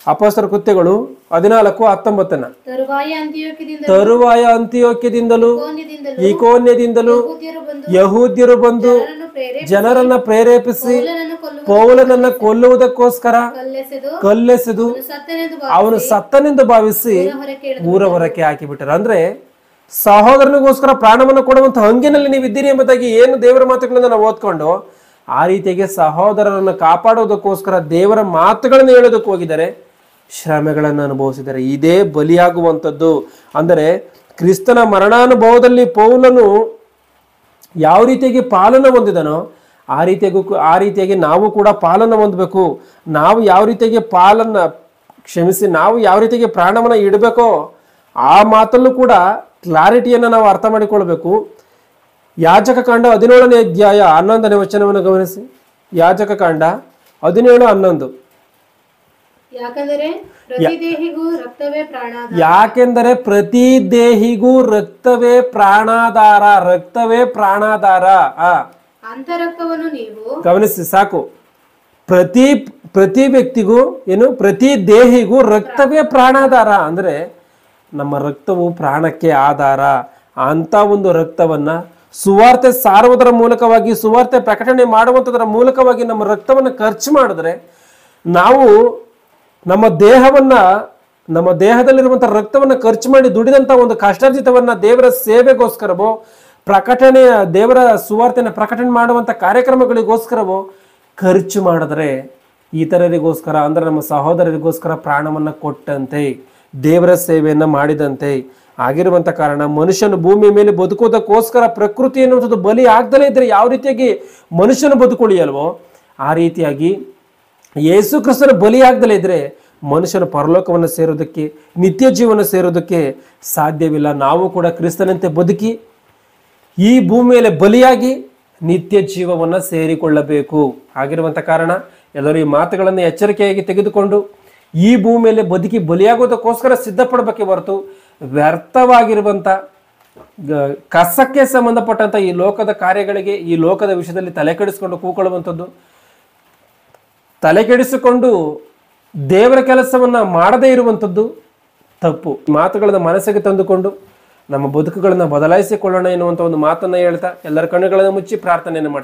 ಅಪೊಸ್ತಲರ ಕೃತ್ಯಗಳು 14:19. ತರುವಾಯ ಅಂತಿಯೋಕ್ಯದಿಂದಲೂ ಇಕೋನ್ಯದಿಂದಲೂ ಯಹೂದ್ಯರು ಬಂದು ಜನರನ್ನ ಪ್ರೇರೇಪಿಸಿ ಪೌಲನನ್ನ ಕೊಲ್ಲುವುದಕ್ಕೋಸ್ಕರ ಕಲ್ಲೆಸೆದು ಅವನು ಸತ್ತನೆಂದು ಭಾವಿಸಿ ಊರ ಹೊರಕ್ಕೆ ಹಾಕಿಬಿಟ್ಟರು. ಅಂದ್ರೆ ಸಹೋದರನಿಗೋಸ್ಕರ ಪ್ರಾಣವನ್ನು ಕೊಡುವಂತ ಹಂಗಿನಲ್ಲಿ ನೀವು ಇದ್ದೀರಿ ಎಂಬುದಾಗಿ ಏನು ದೇವರ ಮಾತುಗಳಿಂದ ನಾವು ಓದ್ಕೊಂಡು ಆ ರೀತಿಯಾಗಿ ಸಹೋದರರನ್ನು ಕಾಪಾಡುವುದಕ್ಕೋಸ್ಕರ ದೇವರ ಮಾತುಗಳನ್ನು ಹೇಳೋದಕ್ಕೆ ಹೋಗಿದ್ದಾರೆ, ಶ್ರಮೆಗಳನ್ನು ಅನುಭವಿಸಿದ್ದಾರೆ. ಇದೇ ಬಲಿಯಾಗುವಂಥದ್ದು. ಅಂದರೆ ಕ್ರಿಸ್ತನ ಮರಣಾನುಭವದಲ್ಲಿ ಪೌಲನು ಯಾವ ರೀತಿಯಾಗಿ ಪಾಲನ ಹೊಂದಿದನೋ ಆ ರೀತಿಯಾಗಿ ನಾವು ಕೂಡ ಪಾಲನ ಹೊಂದಬೇಕು. ನಾವು ಯಾವ ರೀತಿಯಾಗಿ ನಾವು ಯಾವ ರೀತಿಯಾಗಿ ಪ್ರಾಣವನ್ನ ಇಡಬೇಕೋ ಆ ಮಾತಲ್ಲೂ ಕೂಡ ಕ್ಲಾರಿಟಿಯನ್ನು ನಾವು ಅರ್ಥ ಮಾಡಿಕೊಳ್ಬೇಕು. ಯಾಜಕ ಕಾಂಡ 17ನೇ ಅಧ್ಯಾಯ 11ನೇ ವಚನವನ್ನು ಗಮನಿಸಿ. ಯಾಜಕ ಕಾಂಡ 17:11. ಯಾಕೆಂದರೆ ಪ್ರತಿ ದೇಹಿಗೂ ರಕ್ತವೇ ಪ್ರಾಣಾಧಾರ. ರಕ್ತವೇ ಪ್ರಾಣಾಧಾರ. ಗಮನಿಸಿ, ಸಾಕು. ಪ್ರತಿ ವ್ಯಕ್ತಿಗೂ ಪ್ರತಿ ದೇಹಿಗೂ ರಕ್ತವೇ ಪ್ರಾಣಾಧಾರ. ಅಂದ್ರೆ ನಮ್ಮ ರಕ್ತವು ಪ್ರಾಣಕ್ಕೆ ಆಧಾರ. ಅಂತ ಒಂದು ರಕ್ತವನ್ನ ಸುವಾರ್ತೆ ಸಾರುವುದರ ಮೂಲಕವಾಗಿ, ಸುವಾರ್ತೆ ಪ್ರಕಟಣೆ ಮಾಡುವಂಥದ್ರ ಮೂಲಕವಾಗಿ ನಮ್ಮ ರಕ್ತವನ್ನು ಖರ್ಚು ಮಾಡಿದ್ರೆ ನಾವು ನಮ್ಮ ದೇಹದಲ್ಲಿರುವಂಥ ರಕ್ತವನ್ನು ಖರ್ಚು ಮಾಡಿ ದುಡಿದಂಥ ಒಂದು ಕಷ್ಟಾರ್ಜಿತವನ್ನ ದೇವರ ಸೇವೆಗೋಸ್ಕರವೋ ದೇವರ ಸುವಾರ್ತೆನ ಪ್ರಕಟಣೆ ಮಾಡುವಂಥ ಕಾರ್ಯಕ್ರಮಗಳಿಗೋಸ್ಕರವೋ ಖರ್ಚು ಮಾಡಿದ್ರೆ ಇತರರಿಗೋಸ್ಕರ ಅಂದ್ರೆ ನಮ್ಮ ಸಹೋದರರಿಗೋಸ್ಕರ ಪ್ರಾಣವನ್ನ ಕೊಟ್ಟಂತೆ, ದೇವರ ಸೇವೆಯನ್ನ ಮಾಡಿದಂತೆ ಆಗಿರುವಂತ ಕಾರಣ ಮನುಷ್ಯನು ಭೂಮಿಯ ಮೇಲೆ ಬದುಕುವುದಕ್ಕೋಸ್ಕರ ಪ್ರಕೃತಿ ಎನ್ನುವಂಥದ್ದು ಬಲಿ ಆಗ್ದಲೇ ಇದ್ರೆ ಯಾವ ರೀತಿಯಾಗಿ ಮನುಷ್ಯನು ಬದುಕುಳಿಯಲ್ವೋ ಆ ರೀತಿಯಾಗಿ ಯೇಸು ಕ್ರಿಸ್ತನ ಬಲಿ ಆಗ್ದಲೇ ಇದ್ರೆ ಮನುಷ್ಯನ ಪರಲೋಕವನ್ನು ಸೇರೋದಕ್ಕೆ, ನಿತ್ಯ ಜೀವನ ಸೇರೋದಕ್ಕೆ ಸಾಧ್ಯವಿಲ್ಲ. ನಾವು ಕೂಡ ಕ್ರಿಸ್ತನಂತೆ ಬದುಕಿ ಈ ಭೂಮಿಯಲ್ಲಿ ಬಲಿಯಾಗಿ ನಿತ್ಯ ಜೀವವನ್ನು ಸೇರಿಕೊಳ್ಳಬೇಕು. ಆಗಿರುವಂತ ಕಾರಣ ಎಲ್ಲರೂ ಈ ಮಾತುಗಳನ್ನು ಎಚ್ಚರಿಕೆಯಾಗಿ ತೆಗೆದುಕೊಂಡು ಈ ಭೂಮಿಯಲ್ಲಿ ಬದುಕಿ ಬಲಿಯಾಗೋದಕ್ಕೋಸ್ಕರ ಸಿದ್ಧಪಡಬೇಕೆ ಹೊರತು ವ್ಯರ್ಥವಾಗಿರುವಂತ ಕಸಕ್ಕೆ ಸಂಬಂಧಪಟ್ಟಂತ ಈ ಲೋಕದ ಕಾರ್ಯಗಳಿಗೆ, ಈ ಲೋಕದ ವಿಷಯದಲ್ಲಿ ತಲೆ ಕೆಡಿಸಿಕೊಂಡು ದೇವರ ಕೆಲಸವನ್ನ ಮಾಡದೇ ಇರುವಂಥದ್ದು ತಪ್ಪು. ಮಾತುಗಳನ್ನ ಮನಸ್ಸಿಗೆ ತಂದುಕೊಂಡು ನಮ್ಮ ಬದುಕುಗಳನ್ನ ಬದಲಾಯಿಸಿಕೊಳ್ಳೋಣ ಎನ್ನುವಂಥ ಒಂದು ಮಾತನ್ನ ಹೇಳ್ತಾ ಎಲ್ಲರ ಕಣ್ಣುಗಳನ್ನು ಮುಚ್ಚಿ ಪ್ರಾರ್ಥನೆಯನ್ನು ಮಾಡಿ